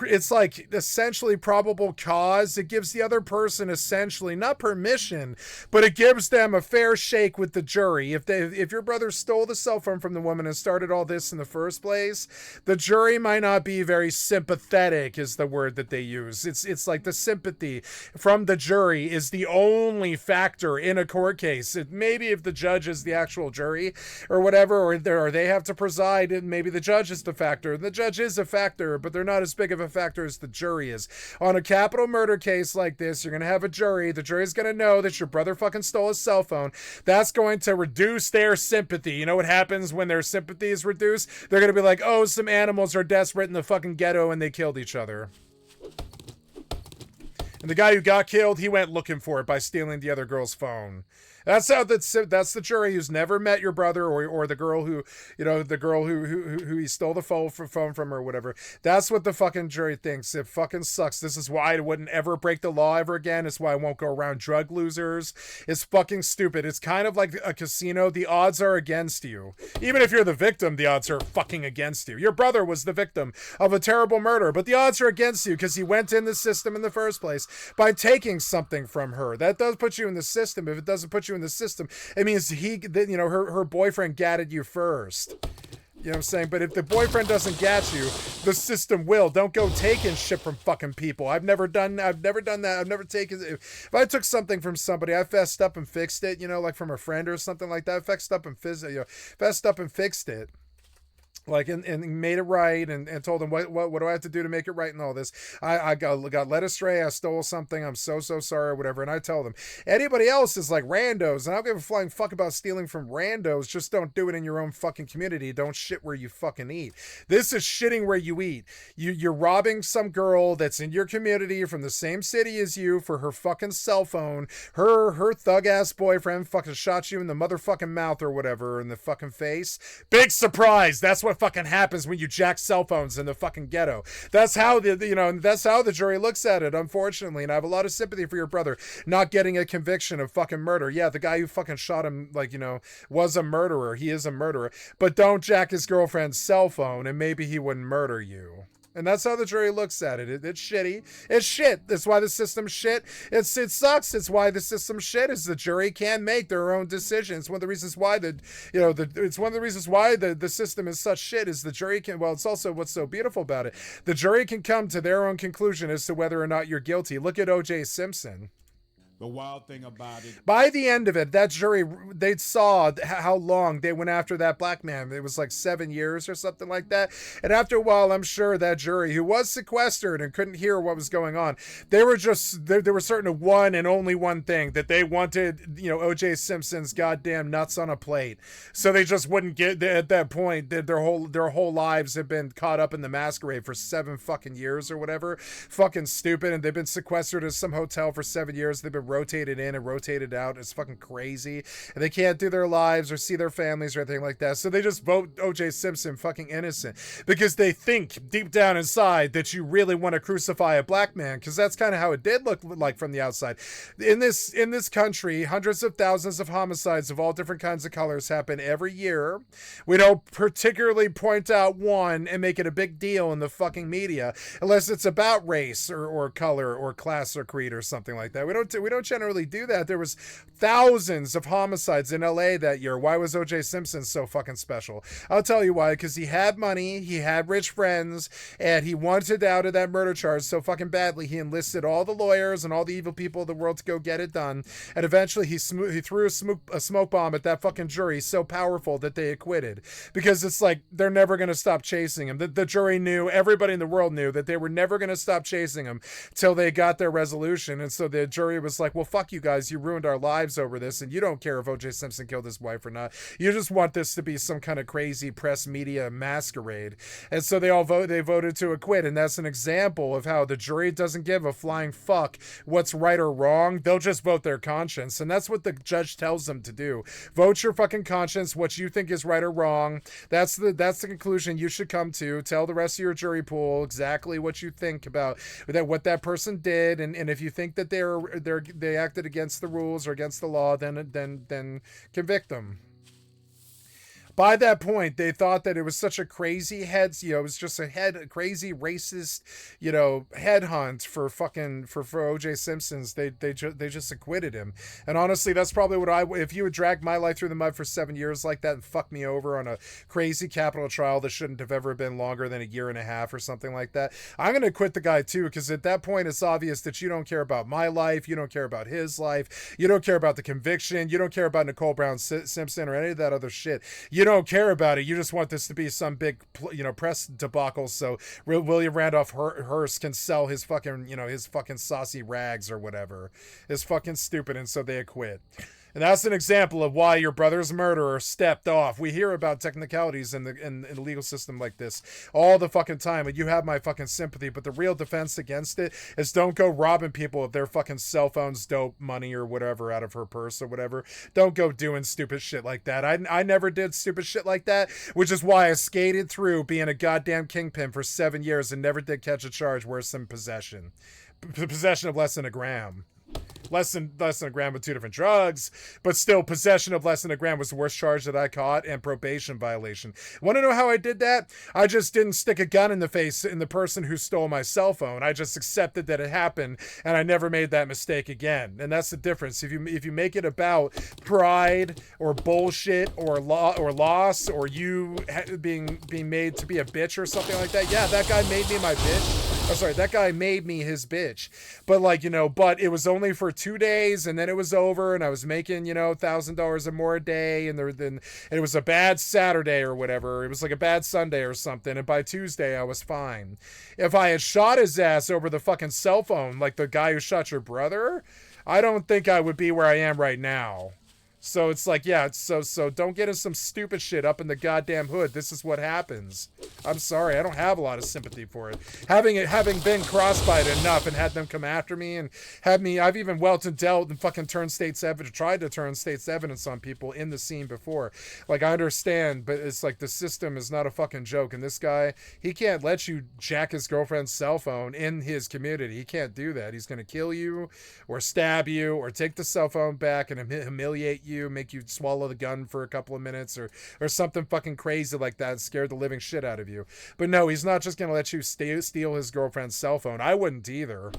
It's like essentially probable cause. It gives the other person essentially not permission, but it gives them a fair shake with the jury. If your brother stole the cell phone from the woman and started all this in the first place, the jury might not be very sympathetic is the word that they use. It's like the sympathy from the jury is the only factor in a court case. Maybe if the judge is the actual jury or whatever, or they have to preside, and maybe the judge is the factor. The judge is a factor, but they're not as big of a a factor as the jury is. On a capital murder case like this, you're going to have a jury. The jury's going to know that your brother fucking stole his cell phone. That's going to reduce their sympathy. You know what happens when their sympathy is reduced? They're going to be like, oh, some animals are desperate in the fucking ghetto and they killed each other. And the guy who got killed, he went looking for it by stealing the other girl's phone. That's the jury who's never met your brother or the girl who, you know, the girl who he stole the phone from or whatever. That's what the fucking jury thinks. It fucking sucks. This is why I wouldn't ever break the law ever again. It's why I won't go around drug losers. It's fucking stupid. It's kind of like a casino. The odds are against you. Even if you're the victim, the odds are fucking against you. Your brother was the victim of a terrible murder, but the odds are against you because he went in the system in the first place by taking something from her. That does put you in the system. If it doesn't put you in the system, it means her boyfriend gatted you first. You know what I'm saying? But if the boyfriend doesn't gat you, the system will. Don't go taking shit from fucking people. I've never done that. I've never taken. If I took something from somebody, I fessed up and fixed it. You know, like from a friend or something like that. Fessed up and fixed it. Like and made it right and told them what do I have to do to make it right and all this. I got led astray. I stole something. I'm so sorry or whatever. And I tell them anybody else is like randos, and I don't give a flying fuck about stealing from randos. Just don't do it in your own fucking community. Don't shit where you fucking eat. This is shitting where you eat. You're robbing some girl that's in your community from the same city as you for her fucking cell phone. Her thug ass boyfriend fucking shot you in the motherfucking mouth or whatever, in the fucking face. Big surprise. That's what fucking happens when you jack cell phones in the fucking ghetto. That's how that's how the jury looks at it, unfortunately. And I have a lot of sympathy for your brother not getting a conviction of fucking murder. Yeah, the guy who fucking shot him, like, you know, was a murderer. He is a murderer. But don't jack his girlfriend's cell phone and maybe he wouldn't murder you. And that's how the jury looks at it. It's shitty. It's shit. That's why the system's shit. It sucks. It's why the system's shit is the jury can make their own decisions. One of the reasons why it's one of the reasons why the system is such shit is the jury can, well, it's also what's so beautiful about it. The jury can come to their own conclusion as to whether or not you're guilty. Look at O.J. Simpson. The wild thing about it, by the end of it, that jury, they saw how long they went after that black man. It was like 7 years or something like that. And after a while, I'm sure that jury, who was sequestered and couldn't hear what was going on, they were certain of one and only one thing, that they wanted, you know, O.J. Simpson's goddamn nuts on a plate. So they just wouldn't get, at that point, their whole lives have been caught up in the masquerade for 7 fucking years or whatever. Fucking stupid. And they've been sequestered at some hotel for 7 years. They've been rotated in and rotated out. It's fucking crazy. And they can't do their lives or see their families or anything like that. So they just vote O.J. Simpson fucking innocent because they think deep down inside that you really want to crucify a black man, because that's kind of how it did look like from the outside. In this country, hundreds of thousands of homicides of all different kinds of colors happen every year. We don't particularly point out one and make it a big deal in the fucking media unless it's about race or color or class or creed or something like that. We don't generally do that. There was thousands of homicides in LA that year. Why was O.J. Simpson so fucking special? I'll tell you why. Because he had money, he had rich friends, and he wanted out of that murder charge so fucking badly. He enlisted all the lawyers and all the evil people of the world to go get it done. And eventually he threw a smoke bomb at that fucking jury so powerful that they acquitted. Because it's like they're never going to stop chasing him. The jury knew, everybody in the world knew that they were never going to stop chasing him till they got their resolution. And so the jury was like, well, fuck you guys, you ruined our lives over this, and you don't care if O.J. Simpson killed his wife or not. You just want this to be some kind of crazy press media masquerade. And so they voted to acquit, and that's an example of how the jury doesn't give a flying fuck what's right or wrong. They'll just vote their conscience, and that's what the judge tells them to do. Vote your fucking conscience, what you think is right or wrong. That's the conclusion you should come to. Tell the rest of your jury pool exactly what you think about what that person did, and if you think that they acted against the rules or against the law, then convict them. By that point, they thought that it was such a crazy it was just a crazy racist, headhunt for O.J. Simpson's. They just acquitted him. And honestly, that's probably what if you would drag my life through the mud for 7 years like that and fuck me over on a crazy capital trial that shouldn't have ever been longer than a year and a half or something like that, I'm going to acquit the guy too, because at that point, it's obvious that you don't care about my life, you don't care about his life, you don't care about the conviction, you don't care about Nicole Brown Simpson or any of that other shit. You don't care about it. You just want this to be some big, press debacle so William Randolph Hearst can sell his fucking, his fucking saucy rags or whatever. It's fucking stupid, and so they acquit. And that's an example of why your brother's murderer stepped off. We hear about technicalities in the legal system like this all the fucking time, and you have my fucking sympathy, but the real defense against it is don't go robbing people with their fucking cell phones, dope, money, or whatever out of her purse or whatever. Don't go doing stupid shit like that. I never did stupid shit like that, which is why I skated through being a goddamn kingpin for 7 years and never did catch a charge worse than possession. Possession of less than a gram. Less than a gram with 2 different drugs, but still possession of less than a gram was the worst charge that I caught, and probation violation. Want to know how I did that? I just didn't stick a gun in the face in the person who stole my cell phone. I just accepted that it happened, and I never made that mistake again. And that's the difference. If you make it about pride or bullshit or loss or you being made to be a bitch or something like that, yeah, that guy made me my bitch. Oh, sorry, that guy made me his bitch. But but it was only for 2 days, and then it was over, and I was making, $1,000 or more a day, and it was a bad Saturday or whatever. It was like a bad Sunday or something, and by Tuesday I was fine. If I had shot his ass over the fucking cell phone, like the guy who shot your brother, I don't think I would be where I am right now. So it's like, yeah, so don't get in some stupid shit up in the goddamn hood. This is what happens. I'm sorry, I don't have a lot of sympathy for it. Having been crossbite enough and had them come after me and I've even welted and dealt and fucking tried to turn state's evidence on people in the scene before. Like, I understand, but it's like the system is not a fucking joke. And this guy, he can't let you jack his girlfriend's cell phone in his community. He can't do that. He's going to kill you or stab you or take the cell phone back and humiliate you. Make you swallow the gun for a couple of minutes or something fucking crazy like that and scare the living shit out of you. But no, he's not just gonna let you steal his girlfriend's cell phone. I wouldn't either.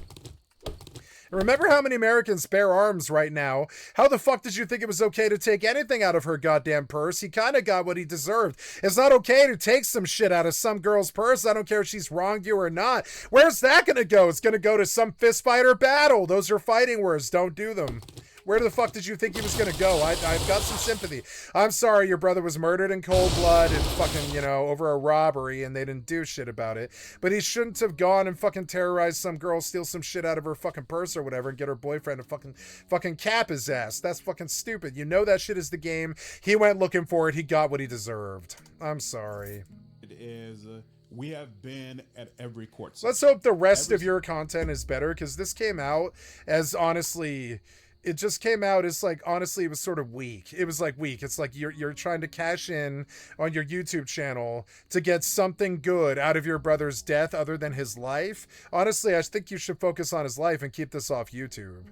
Remember how many Americans bear arms right now? How the fuck did you think it was okay to take anything out of her goddamn purse? He kind of got what he deserved. It's not okay to take some shit out of some girl's purse. I don't care if she's wronged you or not. Where's that gonna go? It's gonna go to some fist fight or battle. Those are fighting words. Don't do them. Where the fuck did you think he was going to go? I've got some sympathy. I'm sorry your brother was murdered in cold blood and fucking, over a robbery and they didn't do shit about it. But he shouldn't have gone and fucking terrorized some girl, steal some shit out of her fucking purse or whatever and get her boyfriend to fucking cap his ass. That's fucking stupid. You know that shit is the game. He went looking for it. He got what he deserved. I'm sorry. It is... we have been at every court session. Let's hope the rest of your content is better, because this came out as honestly... It just came out as like, honestly, it was sort of weak. It was like weak. It's like you're trying to cash in on your YouTube channel to get something good out of your brother's death other than his life. Honestly, I think you should focus on his life and keep this off YouTube.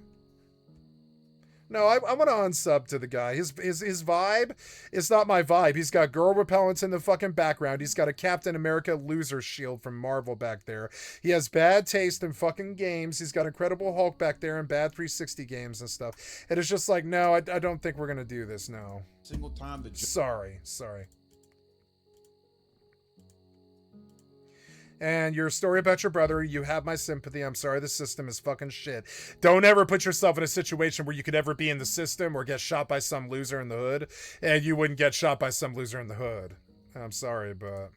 No, I want to unsub to the guy. His vibe is not my vibe. He's got girl repellents in the fucking background. He's got a Captain America loser shield from Marvel back there. He has bad taste in fucking games. He's got Incredible Hulk back there and bad 360 games and stuff. And it's just like, no, I don't think we're going to do this, no. Single time the Sorry. And your story about your brother, you have my sympathy. I'm sorry the system is fucking shit. Don't ever put yourself in a situation where you could ever be in the system or get shot by some loser in the hood. And you wouldn't get shot by some loser in the hood. I'm sorry, but...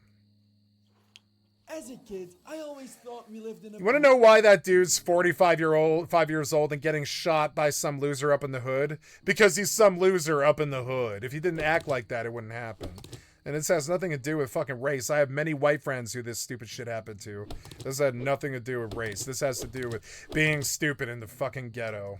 As a kid, I always thought we lived in a... You want to know why that dude's 5 years old and getting shot by some loser up in the hood? Because he's some loser up in the hood. If he didn't act like that, it wouldn't happen. And this has nothing to do with fucking race. I have many white friends who this stupid shit happened to. This had nothing to do with race. This has to do with being stupid in the fucking ghetto.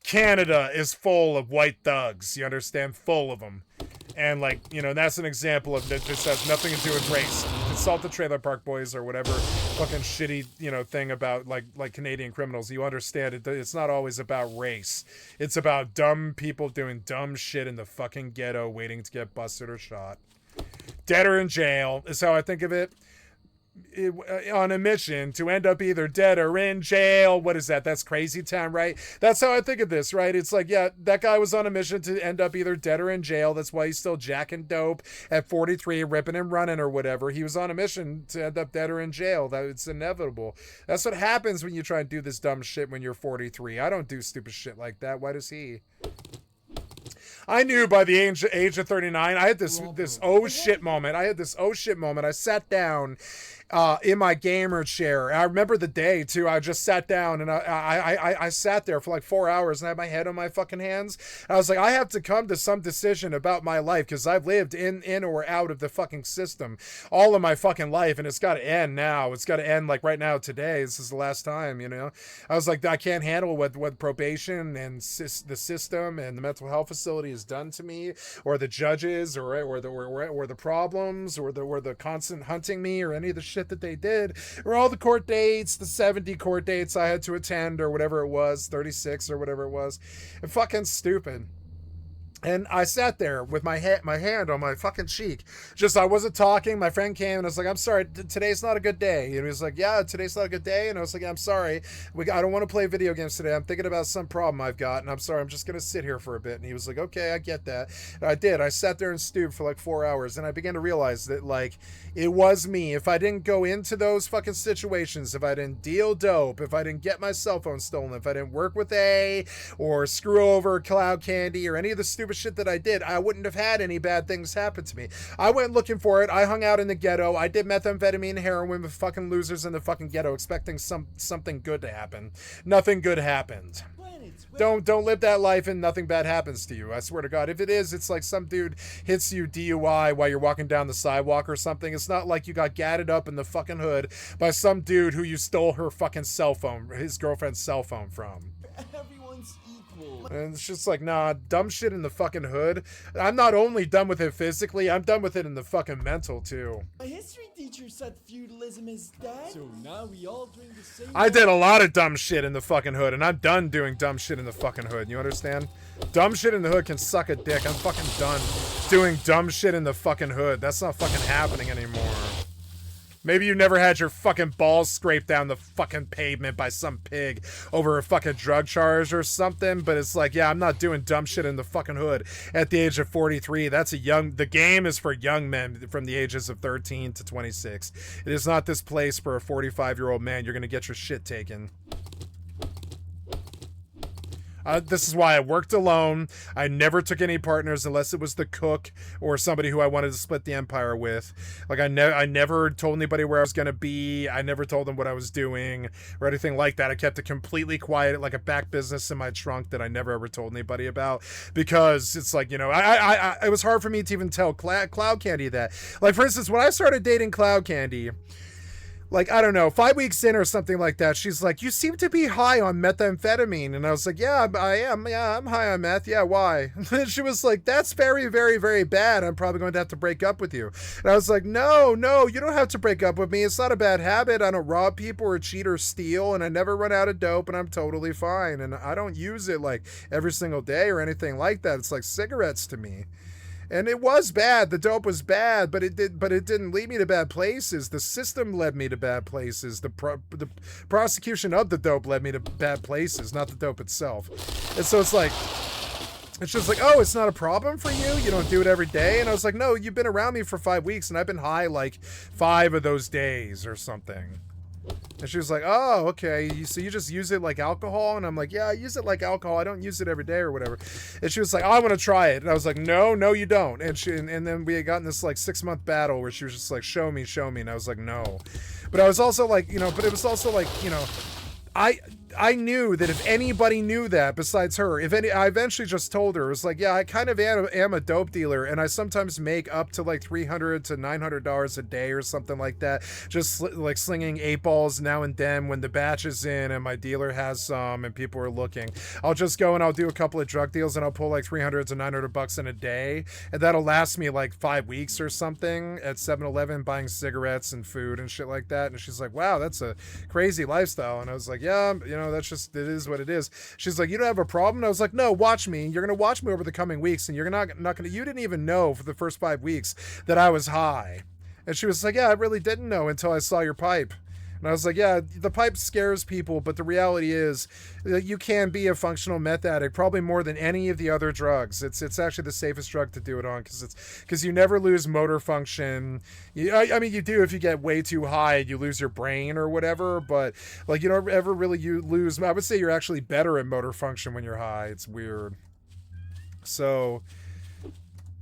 Canada is full of white thugs. You understand? Full of them. And, like, that's an example of that. This has nothing to do with race. Consult the Trailer Park Boys or whatever fucking shitty, thing about, like Canadian criminals. You understand it. It's not always about race. It's about dumb people doing dumb shit in the fucking ghetto waiting to get busted or shot. Dead or in jail is how I think of it. on a mission to end up either dead or in jail. What is that? That's crazy town, right? That's how I think of this, right? It's like, yeah, that guy was on a mission to end up either dead or in jail. That's why he's still jacking dope at 43, ripping and running or whatever. He was on a mission to end up dead or in jail. That it's inevitable. That's what happens when you try and do this dumb shit when you're 43. I don't do stupid shit like that. Why does he? I knew by the age of 39, I had this oh shit moment. I sat down in my gamer chair. I remember the day too. I just sat down and I sat there for like 4 hours and I had my head on my fucking hands. I was like, I have to come to some decision about my life because I've lived in or out of the fucking system all of my fucking life, and it's got to end now. It's got to end like right now today. This is the last time, you know. I was like, I can't handle what probation and the system and the mental health facility has done to me, or the judges, or the problems, or the constant hunting me, or any of the shit that they did, or all the court dates, the 70 court dates I had to attend, or whatever it was, 36 or whatever it was. And fucking stupid. And I sat there with my hand on my fucking cheek. Just, I wasn't talking. My friend came and I was like, I'm sorry, today's not a good day. And he was like, yeah, today's not a good day. And I was like, I'm sorry. I don't want to play video games today. I'm thinking about some problem I've got. And I'm sorry, I'm just going to sit here for a bit. And he was like, okay, I get that. And I did. I sat there and stewed for like 4 hours. And I began to realize that, like, it was me. If I didn't go into those fucking situations, if I didn't deal dope, if I didn't get my cell phone stolen, if I didn't work with A, or screw over Cloud Candy, or any of the stupid shit that I did, I wouldn't have had any bad things happen to me. I went looking for it. I hung out in the ghetto. I did methamphetamine and heroin with fucking losers in the fucking ghetto, expecting something good to happen. Nothing good happened. Don't live that life and nothing bad happens to you. I swear to God. If it is, it's like some dude hits you DUI while you're walking down the sidewalk or something. It's not like you got gadded up in the fucking hood by some dude who you stole her fucking cell phone, his girlfriend's cell phone from. Everyone's equal. And it's just like, nah, dumb shit in the fucking hood. I'm not only done with it physically, I'm done with it in the fucking mental too. My history teacher said feudalism is dead. So now we all drink the same. I did a lot of dumb shit in the fucking hood, and I'm done doing dumb shit in the fucking hood. You understand? Dumb shit in the hood can suck a dick. I'm fucking done doing dumb shit in the fucking hood. That's not fucking happening anymore. Maybe you never had your fucking balls scraped down the fucking pavement by some pig over a fucking drug charge or something, but it's like, yeah, I'm not doing dumb shit in the fucking hood at the age of 43. The game is for young men from the ages of 13 to 26. It is not this place for a 45-year-old man. You're going to get your shit taken. This is why I worked alone. I never took any partners unless it was the cook or somebody who I wanted to split the empire with. Like, I never told anybody where I was going to be. I never told them what I was doing or anything like that. I kept it completely quiet, like a back business in my trunk that I never ever told anybody about, because it's like, you know, it was hard for me to even tell Cloud Candy that. Like, for instance, when I started dating Cloud Candy, like, I don't know, 5 weeks in or something like that, she's like, you seem to be high on methamphetamine. And I was like, yeah, I am. Yeah, I'm high on meth. Yeah, why? And she was like, that's very, very, very bad. I'm probably going to have to break up with you. And I was like, no, you don't have to break up with me. It's not a bad habit. I don't rob people or cheat or steal, and I never run out of dope, and I'm totally fine. And I don't use it like every single day or anything like that. It's like cigarettes to me. And it was bad. The dope was bad, but it didn't lead me to bad places. The system led me to bad places. The prosecution of the dope led me to bad places, not the dope itself. And so it's just like, oh, it's not a problem for you? You don't do it every day? And I was like, no, you've been around me for 5 weeks, and I've been high like 5 of those days or something. And she was like, oh, okay, so you just use it like alcohol? And I'm like, yeah, I use it like alcohol. I don't use it every day or whatever. And she was like, oh, I want to try it. And I was like, no, you don't. And then we had gotten this like 6-month battle where she was just like, show me. And I was like, no. But I was also like, you know, I knew that if anybody knew that besides her, I eventually just told her, it was like, yeah, I kind of am a dope dealer, and I sometimes make up to like $300 to $900 a day or something like that, just like slinging 8 balls now and then when the batch is in and my dealer has some and people are looking. I'll just go and I'll do a couple of drug deals and I'll pull like $300 to $900 in a day, and that'll last me like 5 weeks or something at 7-Eleven buying cigarettes and food and shit like that. And she's like, wow, that's a crazy lifestyle. And I was like, yeah, you know, that's just, it is what it is. She's like, you don't have a problem? And I was like, no, watch me. You're going to watch me over the coming weeks, and you're not going to, you didn't even know for the first 5 weeks that I was high. And she was like, yeah, I really didn't know until I saw your pipe. And I was like, yeah, the pipe scares people, but the reality is that you can be a functional meth addict, probably more than any of the other drugs. It's actually the safest drug to do it on because you never lose motor function. I mean, you do if you get way too high and you lose your brain or whatever, but like you don't ever really lose. I would say you're actually better at motor function when you're high. It's weird. So,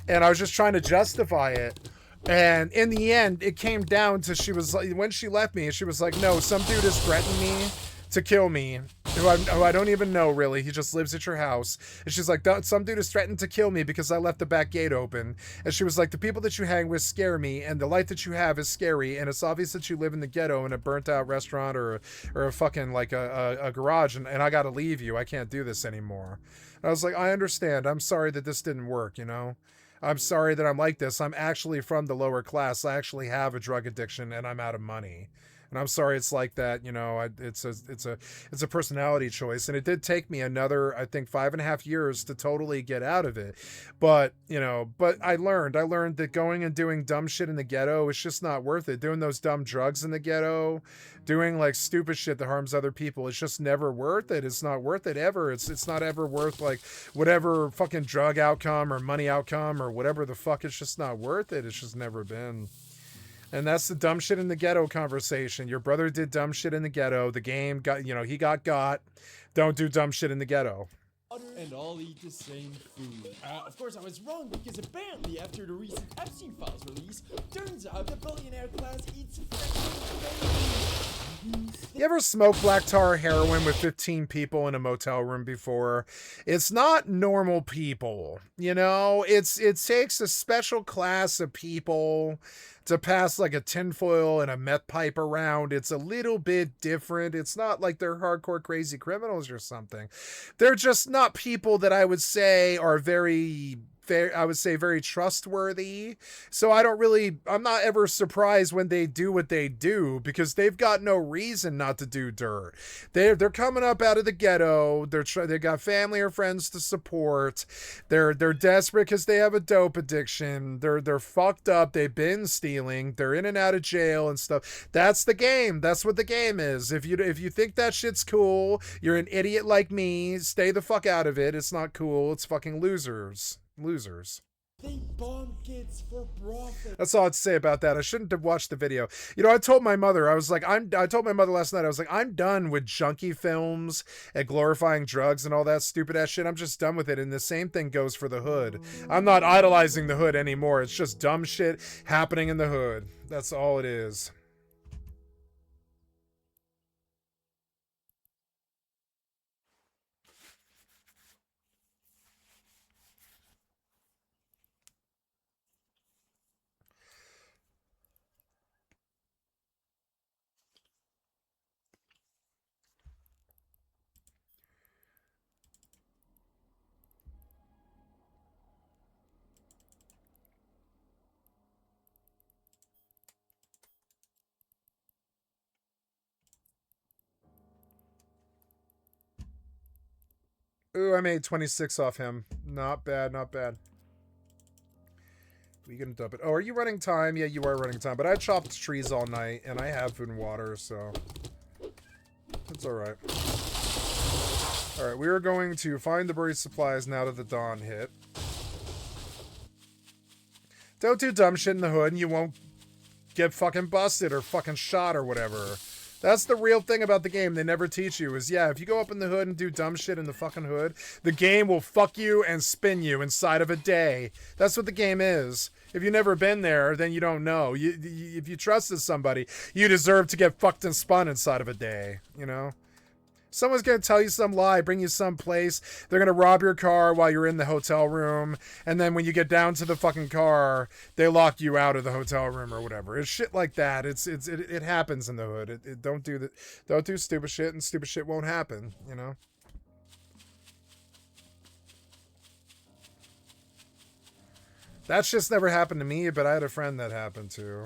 and I was just trying to justify it. And in the end, it came down to she was like, when she left me, she was like, no, some dude has threatened me to kill me, who I don't even know really. He just lives at your house. And she's like, some dude has threatened to kill me because I left the back gate open. And she was like, the people that you hang with scare me, and the life that you have is scary, and it's obvious that you live in the ghetto in a burnt out restaurant or a fucking like a garage, and I gotta leave you. I can't do this anymore. And I was like, I understand. I'm sorry that this didn't work, you know? I'm sorry that I'm like this. I'm actually from the lower class. I actually have a drug addiction and I'm out of money. And I'm sorry it's like that, you know. It's a personality choice, and it did take me another, I think, 5.5 years to totally get out of it. But you know, I learned that going and doing dumb shit in the ghetto is just not worth it. Doing those dumb drugs in the ghetto, doing like stupid shit that harms other people, it's just never worth it. It's not worth it ever. It's not ever worth like whatever fucking drug outcome or money outcome or whatever the fuck. It's just not worth it. It's just never been. And that's the dumb shit in the ghetto conversation. Your brother did dumb shit in the ghetto. The game got, you know, he got. Don't do dumb shit in the ghetto. And all eat the same food. Of course, I was wrong because apparently, after the recent Epstein Files release, turns out the billionaire class eats babies. You ever smoke black tar heroin with 15 people in a motel room before? It's not normal people, you know? It takes a special class of people to pass like a tinfoil and a meth pipe around. It's a little bit different. It's not like they're hardcore crazy criminals or something. They're just not people that I would say are very trustworthy. So I'm not ever surprised when they do what they do, because they've got no reason not to do dirt. They're coming up out of the ghetto. They got family or friends to support. They're desperate because they have a dope addiction. They're fucked up. They've been stealing. They're in and out of jail and stuff. That's the game. That's what the game is. If you think that shit's cool, you're an idiot like me. Stay the fuck out of it. It's not cool. It's fucking losers. They bomb kids for profit. That's all I'd say about that. I shouldn't have watched the video. You know, I told my mother, I told my mother last night, I was like, I'm done with junkie films and glorifying drugs and all that stupid ass shit. I'm just done with it. And the same thing goes for the hood. I'm not idolizing the hood anymore. It's just dumb shit happening in the hood. That's all it is. Ooh, I made 26 off him. Not bad, not bad. We gonna dump it. Oh, are you running time? Yeah, you are running time. But I chopped trees all night, and I have food and water, so it's all right. All right, we are going to find the buried supplies now that the dawn hit. Don't do dumb shit in the hood, and you won't get fucking busted or fucking shot or whatever. That's the real thing about the game they never teach you is, yeah, if you go up in the hood and do dumb shit in the fucking hood, the game will fuck you and spin you inside of a day. That's what the game is. If you've never been there, then you don't know. If you trusted somebody, you deserve to get fucked and spun inside of a day, you know? Someone's going to tell you some lie, bring you some place. They're going to rob your car while you're in the hotel room. And then when you get down to the fucking car, they lock you out of the hotel room or whatever. It's shit like that. It happens in the hood. Don't do stupid shit, and stupid shit won't happen, you know? That shit's never happened to me, but I had a friend that happened to.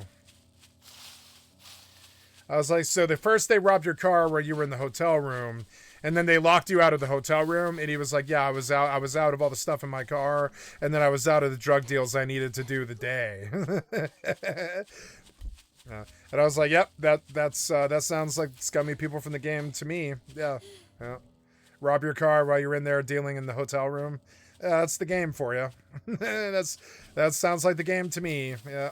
I was like, so first they robbed your car where you were in the hotel room, and then they locked you out of the hotel room. And he was like, yeah, I was out of all the stuff in my car, and then I was out of the drug deals I needed to do the day. And I was like, yep, that sounds like scummy people from the game to me. Yeah. Rob your car while you're in there dealing in the hotel room. That's the game for you. That sounds like the game to me. Yeah.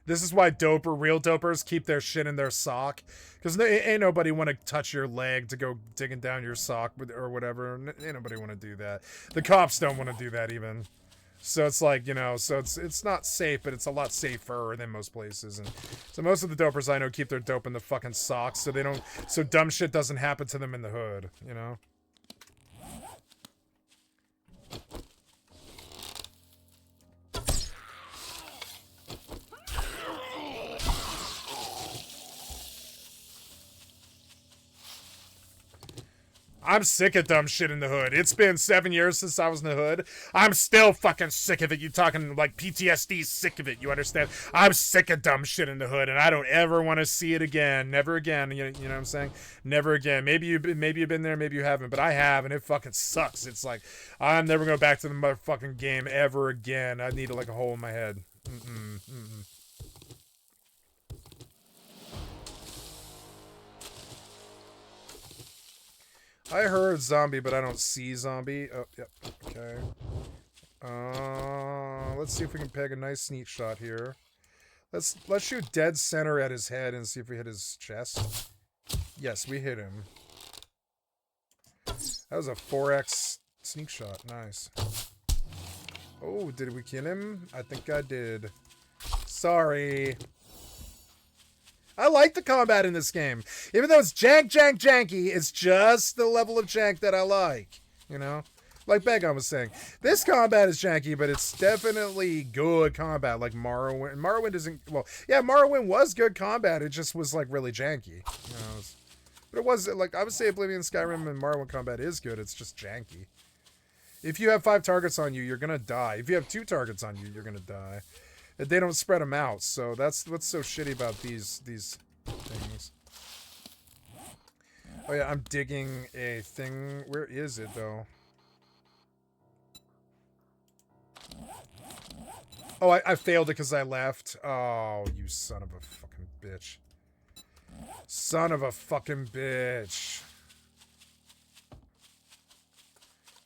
This is why real dopers keep their shit in their sock. Because ain't nobody want to touch your leg to go digging down your sock or whatever. Ain't nobody want to do that. The cops don't want to do that even. So it's like, you know, so it's not safe, but it's a lot safer than most places. And so most of the dopers I know keep their dope in the fucking socks so dumb shit doesn't happen to them in the hood, you know? I'm sick of dumb shit in the hood. It's been 7 years since I was in the hood. I'm still fucking sick of it. You talking like PTSD, sick of it. You understand? I'm sick of dumb shit in the hood, and I don't ever want to see it again. Never again. You know what I'm saying? Never again. Maybe you've been there, maybe you haven't, but I have, and it fucking sucks. It's like I'm never going back to the motherfucking game ever again. I need like a hole in my head. I heard zombie, but I don't see zombie. Oh, yep. Okay. Let's see if we can peg a nice sneak shot here. Let's shoot dead center at his head and see if we hit his chest. Yes, we hit him. That was a 4x sneak shot. Nice. Oh, did we kill him? I think I did. Sorry. I like the combat in this game. Even though it's janky, it's just the level of jank that I like. You know? Like Begon was saying. This combat is janky, but it's definitely good combat. Like Morrowind. Morrowind isn't... Well, yeah, Morrowind was good combat. It just was, like, really janky. You know? But it was, like, I would say Oblivion, Skyrim, and Morrowind combat is good. It's just janky. If you have 5 targets on you, you're gonna die. If you have 2 targets on you, you're gonna die. They don't spread them out, so that's what's so shitty about these things. Oh yeah, I'm digging a thing. Where is it, though? Oh, I failed it because I left. Oh, you son of a fucking bitch. Son of a fucking bitch.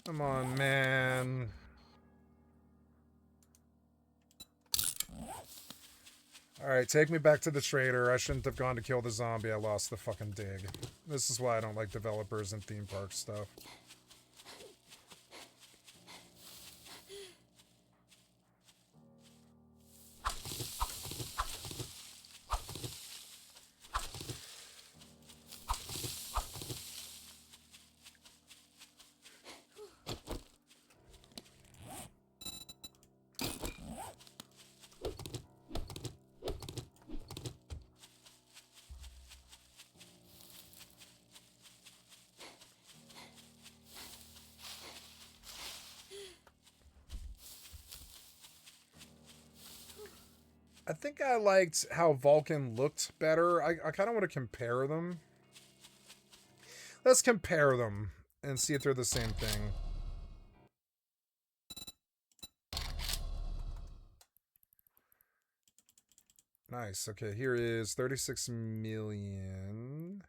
Come on, man. Alright, take me back to the trader. I shouldn't have gone to kill the zombie. I lost the fucking dig. This is why I don't like developers and theme park stuff. I think I liked how Vulcan looked better. I kind of want to compare them. Let's compare them and see if they're the same thing. Nice. Okay, here is 36 million.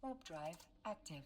Warp drive active.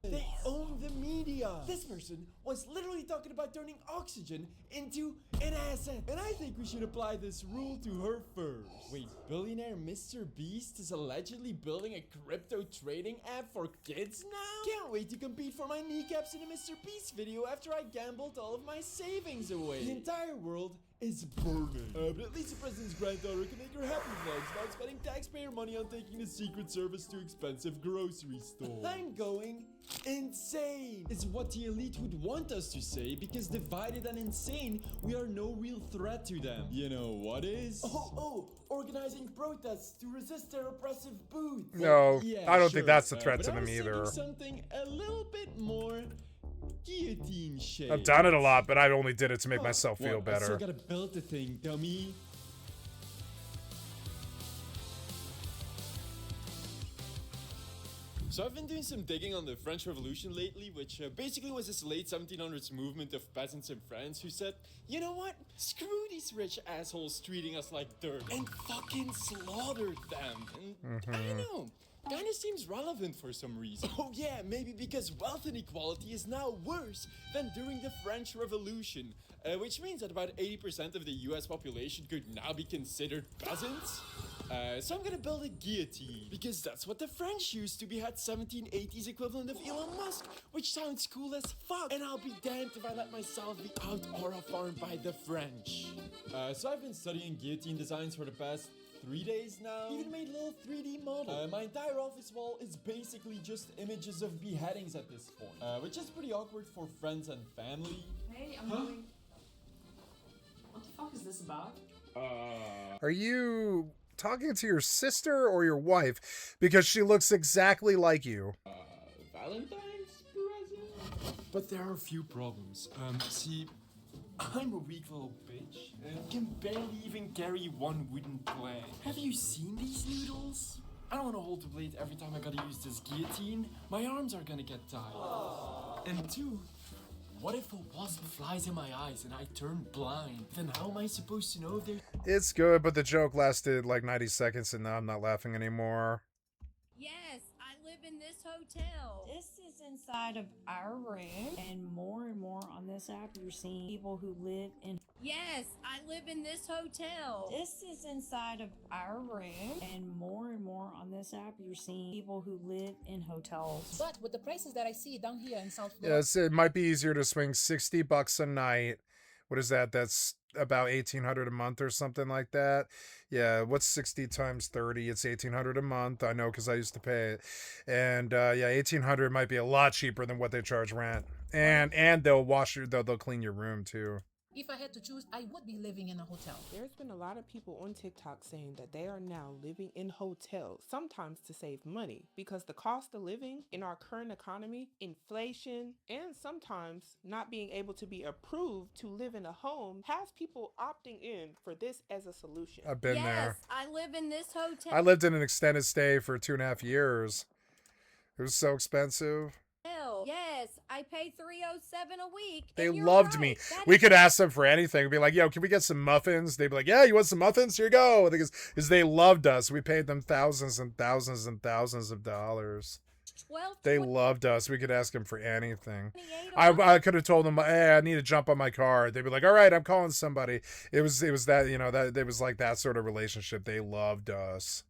They own the media. This person was literally talking about turning oxygen into an asset. And I think we should apply this rule to her first. Wait, billionaire Mr. Beast is allegedly building a crypto trading app for kids now? Can't wait to compete for my kneecaps in a Mr. Beast video after I gambled all of my savings away. The entire world is burning. But at least the president's granddaughter can make her happy vlogs about spending taxpayer money on taking the Secret Service to expensive grocery stores. I'm going insane is what the elite would want us to say, because divided and insane, we are no real threat to them. You know what is? Organizing protests to resist their oppressive boots. No, Yeah, I don't sure. think that's a threat But to I them was thinking either. something a little bit more guillotine shaped. I've done it a lot, but I only did it to make myself feel What? I still better. gotta build the thing, dummy. So I've been doing some digging on the French Revolution lately, which basically was this late 1700s movement of peasants in France who said, you know what? Screw these rich assholes treating us like dirt, and fucking slaughtered them. And I don't know. Kinda seems relevant for some reason. Oh yeah, maybe because wealth inequality is now worse than during the French Revolution, which means that about 80% of the US population could now be considered peasants. So I'm gonna build a guillotine, because that's what the French used to be had 1780s equivalent of Elon Musk, which sounds cool as fuck. And I'll be damned if I let myself be out-aura farmed by the French. So I've been studying guillotine designs for the past 3 days now. Even made a little 3D model. My entire office wall is basically just images of beheadings at this point, which is pretty awkward for friends and family. Hey, I'm going. What the fuck is this about? Are you talking to your sister or your wife? Because she looks exactly like you. Valentine's present? But there are a few problems. See, I'm a weak little bitch and can barely even carry one wooden plank. Have you seen these noodles? I don't want to hold the blade every time I gotta use this guillotine. My arms are gonna get tired. And two, what if a wasp flies in my eyes and I turn blind? Then how am I supposed to know if there's... It's good, but the joke lasted like 90 seconds and now I'm not laughing anymore. Yes, I live in this hotel. This is inside of our room, and more on this app you're seeing people who live in. Yes, I live in this hotel. This is inside of our room, and more on this app you're seeing people who live in hotels. But with the prices that I see down here in South Florida, Yes, it might be easier to swing $60 a night. What is that? That's about $1,800 a month or something like that. Yeah, what's 60 times 30? It's $1,800 a month. I know because I used to pay it. And yeah, $1,800 might be a lot cheaper than what they charge rent. And they'll they'll clean your room too. if I had to choose, I would be living in a hotel. There's been a lot of people on TikTok saying that they are now living in hotels, sometimes to save money, because the cost of living in our current economy, inflation, and sometimes not being able to be approved to live in a home has people opting in for this as a solution. I've been there. Yes, I live in this hotel. I lived in an extended stay for 2.5 years. It was so expensive. Yes, I pay $307 a week. They and you're loved right. me. That We is- could ask them for anything. We'd be like, yo, can we get some muffins? They'd be like, yeah, you want some muffins? Here you go. Because they loved us. We paid them thousands and thousands and thousands of dollars. 12 They loved us. We could ask them for anything. 28 a month. I could have told them, hey, I need to jump on my car. They'd be like, all right, I'm calling somebody. It was that, you know, that it was like that sort of relationship. They loved us.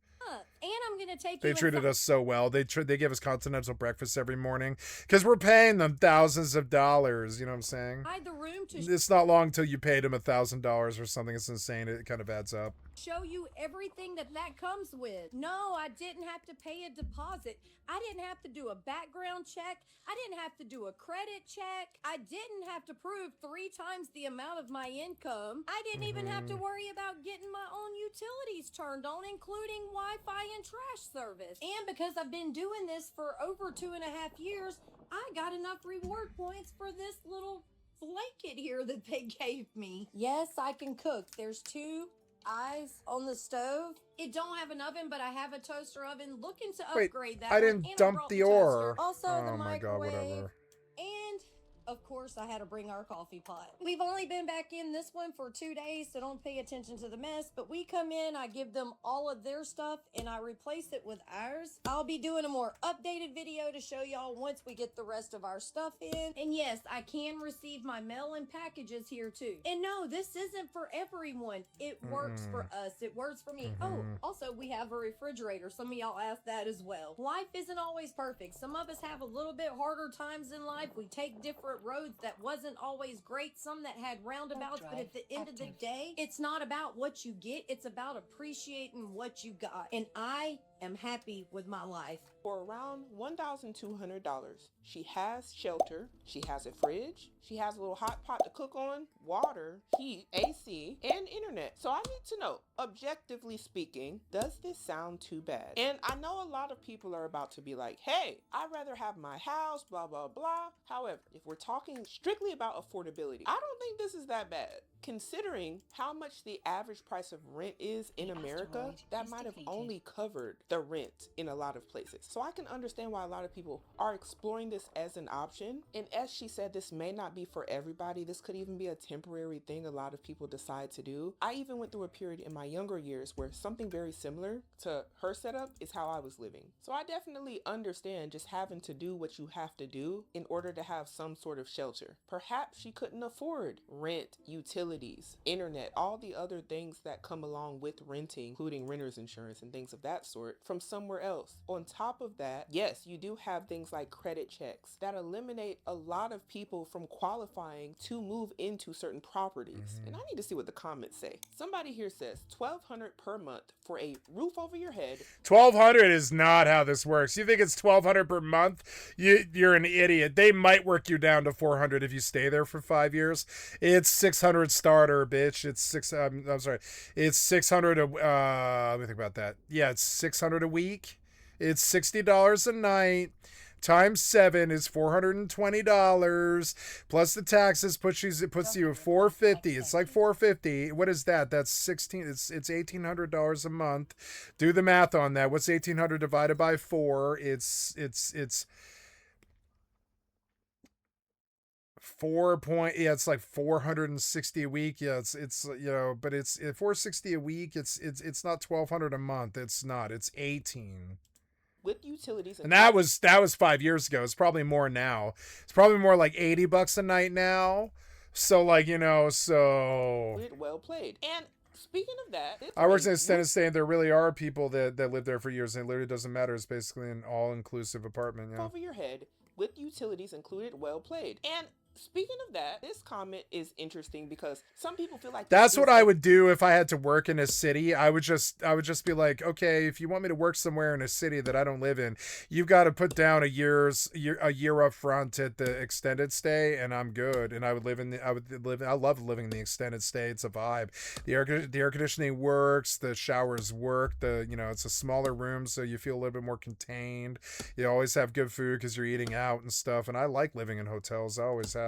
And I'm going to take They you treated inside- us so well. They give us continental breakfast every morning because we're paying them thousands of dollars. You know what I'm saying? the room to It's not long till you paid them $1,000 or something. It's insane. It kind of adds up. show you everything that comes with. No, I didn't have to pay a deposit. I didn't have to do a background check. I didn't have to do a credit check. I didn't have to prove 3 times the amount of my income. I didn't even have to worry about getting my own utilities turned on, including Wi-Fi and trash service. And because I've been doing this for over 2.5 years, I got enough reward points for this little blanket here that they gave me. Yes, I can cook. There's 2 eyes on the stove. It don't have an oven, but I have a toaster oven. Looking to Wait, upgrade that. I one, didn't and I dump brought the toaster. ore. Also, Oh the my God, microwave. whatever. And Of course, I had to bring our coffee pot. We've only been back in this one for 2 days, so don't pay attention to the mess. But we come in, I give them all of their stuff, and I replace it with ours. I'll be doing a more updated video to show y'all once we get the rest of our stuff in. And yes, I can receive my mail and packages here too. And no, this isn't for everyone. It works for us. It works for me. Oh, also, we have a refrigerator. Some of y'all asked that as well. Life isn't always perfect. Some of us have a little bit harder times in life. We take different roads that wasn't always great, some that had roundabouts, but at the end of the day, it's not about what you get, it's about appreciating what you got. And I am happy with my life. For around $1,200, she has shelter, she has a fridge, she has a little hot pot to cook on, water, heat, AC, and internet. So I need to know, objectively speaking, does this sound too bad? And I know a lot of people are about to be like, hey, I'd rather have my house, blah, blah, blah. However, if we're talking strictly about affordability, I don't think this is that bad. Considering how much the average price of rent is in America, that might have only covered the rent in a lot of places. So I can understand why a lot of people are exploring this as an option. And as she said, this may not be for everybody. This could even be a temporary thing a lot of people decide to do. I even went through a period in my younger years where something very similar to her setup is how I was living. So I definitely understand just having to do what you have to do in order to have some sort of shelter. Perhaps she couldn't afford rent, utilities, internet, all the other things that come along with renting, including renter's insurance and things of that sort, from somewhere else. On top of that, yes, you do have things like credit checks that eliminate a lot of people from qualifying to move into certain properties. And I need to see what the comments say. Somebody here says $1,200 per month for a roof over your head. $1,200 is not how this works. You think it's $1,200 per month? You're an idiot. They might work you down to $400 if you stay there for 5 years. It's $600 starter, bitch. It's I'm sorry. It's $600. Let me think about that. Yeah, it's $600 a week. It's $60 a night. Times 7 is $420 plus the taxes puts you at $450. It's like $450. What is that? That's it's $1,800 a month. Do the math on that. What's 1,800 divided by 4? It's it's like 460 a week. Yeah, it's but it's 460 a week. It's not $1,200 a month. It's not. It's 18. With utilities and that was 5 years ago. It's probably more now. It's probably more like $80 a night now. So well played. And speaking of that, I worked in a extended stay, and there really are people that live there for years, and it literally doesn't matter. It's basically an all-inclusive apartment. Yeah. Over your head with utilities included. Well played. And speaking of that, this comment is interesting because some people feel like that's what I would do if I had to work in a city. I would just be like, okay, if you want me to work somewhere in a city that I don't live in, you've got to put down a year up front at the extended stay, and I'm good. And I love living in the extended stay. It's a vibe. The air conditioning works, the showers work, it's a smaller room, so you feel a little bit more contained. You always have good food because you're eating out and stuff. And I like living in hotels. I always have.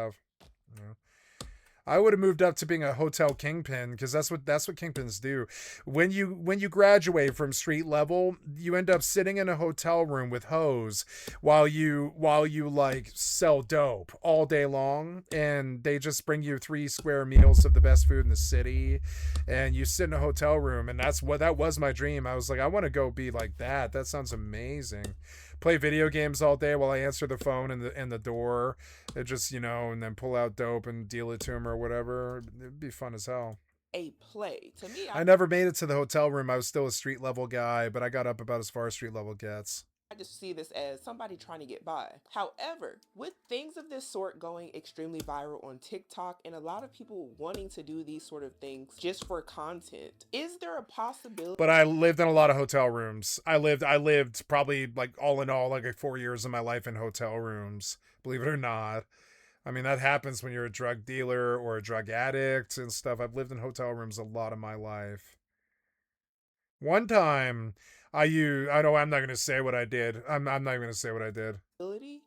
I would have moved up to being a hotel kingpin because that's what kingpins do. When you graduate from street level, you end up sitting in a hotel room with hoes while you like sell dope all day long, and they just bring you 3 square meals of the best food in the city, and you sit in a hotel room, and that was my dream. I was like, I want to go be like that. That sounds amazing. Play video games all day while I answer the phone and the door. It just, and then pull out dope and deal it to him or whatever. It'd be fun as hell. A play. To me, I never made it to the hotel room. I was still a street level guy, but I got up about as far as street level gets. I just see this as somebody trying to get by. However, with things of this sort going extremely viral on TikTok and a lot of people wanting to do these sort of things just for content, is there a possibility? But I lived in a lot of hotel rooms. I lived probably like all in all like 4 years of my life in hotel rooms, believe it or not. I mean, that happens when you're a drug dealer or a drug addict and stuff. I've lived in hotel rooms a lot of my life. One time, I know I'm not going to say what I did. I'm not even going to say what I did.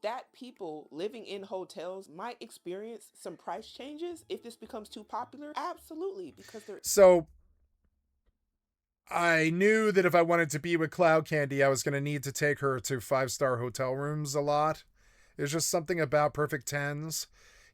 That people living in hotels might experience some price changes if this becomes too popular? Absolutely, because So, I knew that if I wanted to be with Cloud Candy, I was going to need to take her to 5-star hotel rooms a lot. There's just something about Perfect 10s.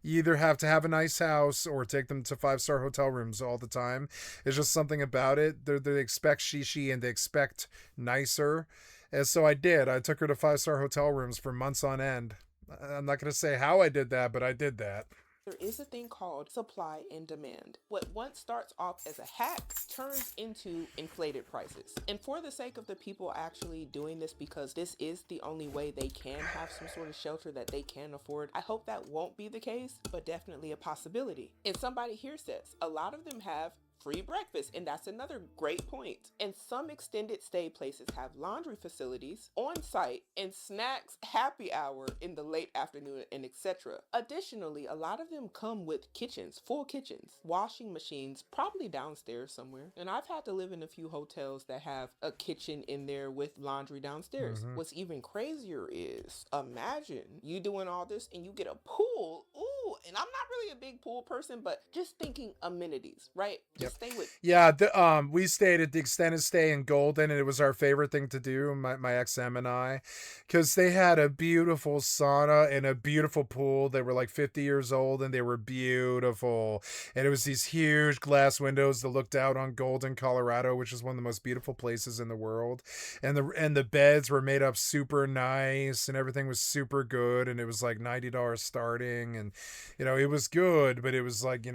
You either have to have a nice house or take them to 5-star hotel rooms all the time. It's just something about it. They expect shishi and they expect nicer. And so I did. I took her to 5-star hotel rooms for months on end. I'm not going to say how I did that, but I did that. There is a thing called supply and demand. What once starts off as a hack turns into inflated prices. And for the sake of the people actually doing this, because this is the only way they can have some sort of shelter that they can afford, I hope that won't be the case, but definitely a possibility. And somebody here says a lot of them have free breakfast, and that's another great point. And some extended stay places have laundry facilities on site and snacks, happy hour in the late afternoon, and etc. Additionally, a lot of them come with kitchens, full kitchens, washing machines, probably downstairs somewhere. And I've had to live in a few hotels that have a kitchen in there with laundry downstairs. What's even crazier is, imagine you doing all this and you get a pool. Ooh, and I'm not really a big pool person, but just thinking amenities, right? Just stay with. Yeah, we stayed at the extended stay in Golden, and it was our favorite thing to do, my ex-em and I, because they had a beautiful sauna and a beautiful pool. They were like 50 years old, and they were beautiful. And it was these huge glass windows that looked out on Golden, Colorado, which is one of the most beautiful places in the world. And the beds were made up super nice, and everything was super good, and it was like $90 starting, and it was good, but it was like,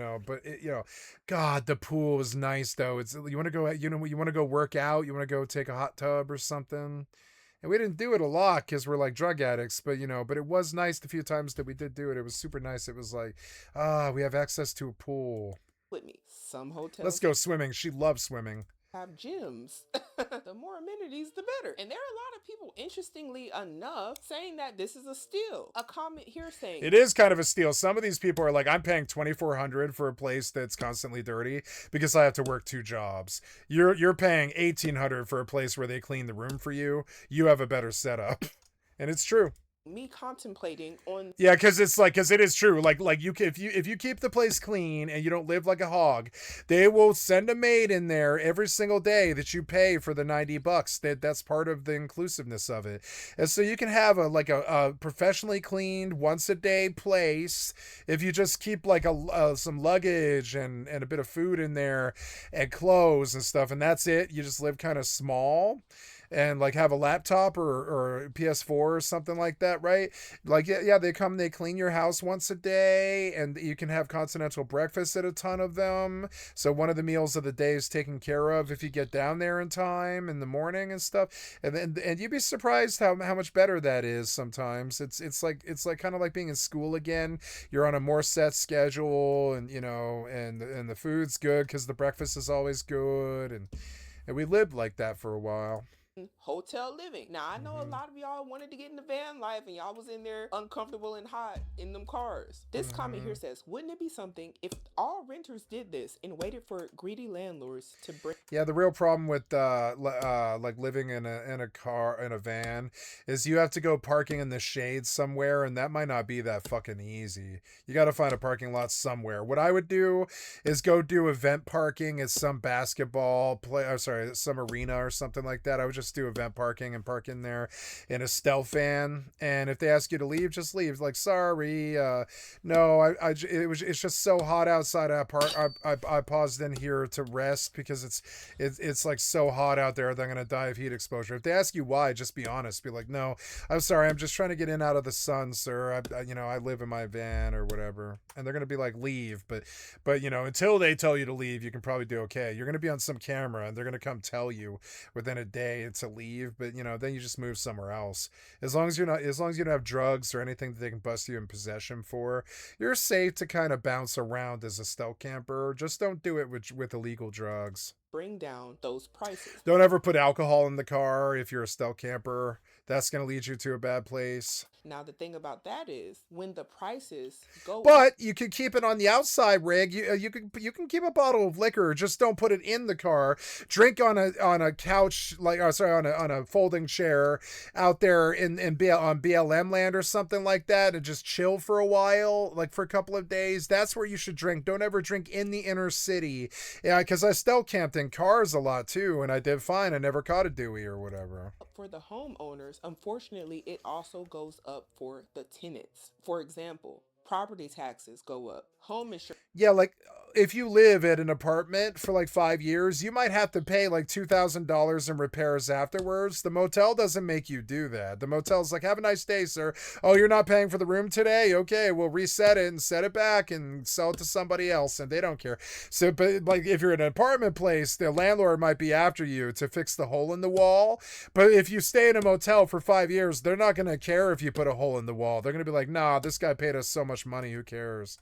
God, the pool was nice though. You want to go, you want to go work out, you want to go take a hot tub or something. And we didn't do it a lot because we're like drug addicts, but but it was nice the few times that we did do it. It was super nice. It was like, we have access to a pool. With me. Some hotels. Let's go swimming. She loves swimming. Have gyms. The more amenities, the better. And there are a lot of people, interestingly enough, saying that this is a steal. A comment here saying it is kind of a steal. Some of these people are like, I'm paying $2,400 for a place that's constantly dirty because I have to work 2 jobs. You're paying $1,800 for a place where they clean the room for you. You have a better setup, and it's true. Me contemplating on because it is true, like if you keep the place clean and you don't live like a hog, they will send a maid in there every single day that you pay for the $90. That's part of the inclusiveness of it. And so you can have a professionally cleaned once a day place if you just keep like some luggage and a bit of food in there and clothes and stuff, and that's it. You just live kind of small and like have a laptop or PS4 or something like that, right? Like, yeah, they come, they clean your house once a day, and you can have continental breakfast at a ton of them. So one of the meals of the day is taken care of if you get down there in time in the morning and stuff. And you'd be surprised how much better that is sometimes. It's like kind of like being in school again. You're on a more set schedule, and and the food's good because the breakfast is always good, and we lived like that for a while. Hotel living. Now, I know a lot of y'all wanted to get in the van life and y'all was in there uncomfortable and hot in them cars. This comment here says, wouldn't it be something if all renters did this and waited for greedy landlords to bring... Yeah, the real problem with like living in a car, in a van, is you have to go parking in the shade somewhere, and that might not be that fucking easy. You got to find a parking lot somewhere. What I would do is go do event parking at some some arena or something like that. I would just do event parking and park in there in a stealth van, and if they ask you to leave, just leave. Like, sorry, no, it's just so hot outside. I paused in here to rest because it's like so hot out there that I'm gonna die of heat exposure. If they ask you why, just be honest. Be like, no, I'm sorry, I'm just trying to get in out of the sun, sir. I live in my van or whatever. And they're gonna be like, leave, but until they tell you to leave, you can probably do okay. You're gonna be on some camera, and they're gonna come tell you within a day to leave, but then you just move somewhere else. As long as you don't have drugs or anything that they can bust you in possession for, you're safe to kind of bounce around as a stealth camper. Just don't do it with illegal drugs. Bring down those prices. Don't ever put alcohol in the car if you're a stealth camper. That's going to lead you to a bad place. Now, the thing about that is when the prices go But you can keep it on the outside rig. You can keep a bottle of liquor. Just don't put it in the car. Drink on a couch, on a folding chair out there on BLM land or something like that, and just chill for a while, like for a couple of days. That's where you should drink. Don't ever drink in the inner city. Yeah, because I stealth camped in cars a lot too, and I did fine. I never caught a Dewey or whatever. For the homeowners, unfortunately, it also goes up for the tenants. For example, property taxes go up, home insurance. Yeah, like if you live at an apartment for like 5 years, you might have to pay like $2,000 in repairs afterwards. The motel doesn't make you do that. The motel's like, have a nice day, sir. Oh, you're not paying for the room today? Okay, we'll reset it and set it back and sell it to somebody else, and they don't care. So, but like if you're in an apartment place, the landlord might be after you to fix the hole in the wall. But if you stay in a motel for 5 years, they're not going to care if you put a hole in the wall. They're going to be like, nah, this guy paid us so much money. Who cares?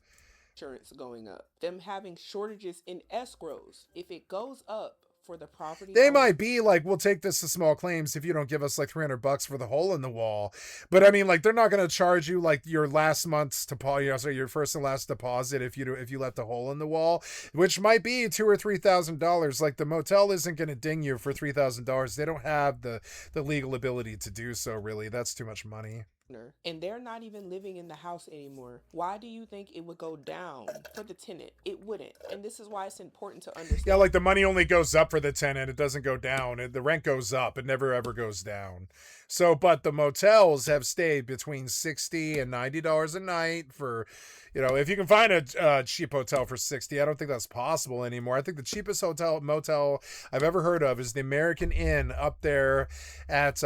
Insurance going up, them having shortages in escrows. If it goes up for the property, They owner, might be like, we'll take this to small claims if you don't give us like $300 for the hole in the wall. But I mean, like, they're not going to charge you like your last month's deposit, you know, so your first and last deposit if you left a hole in the wall, which might be $2,000 or $3,000. Like the motel isn't going to ding you for $3,000. They don't have the legal ability to do so. Really, that's too much money. and they're not even living in the house anymore. Why do you think it would go down for the tenant? It wouldn't. And this is why it's important to understand. Yeah, like the money only goes up for the tenant. It doesn't go down. The rent goes up. It never ever goes down. So, but the motels have stayed between $60 and $90 a night for, you know, if you can find a cheap hotel for $60. I don't think that's possible anymore. I think the cheapest motel I've ever heard of is the American Inn up there at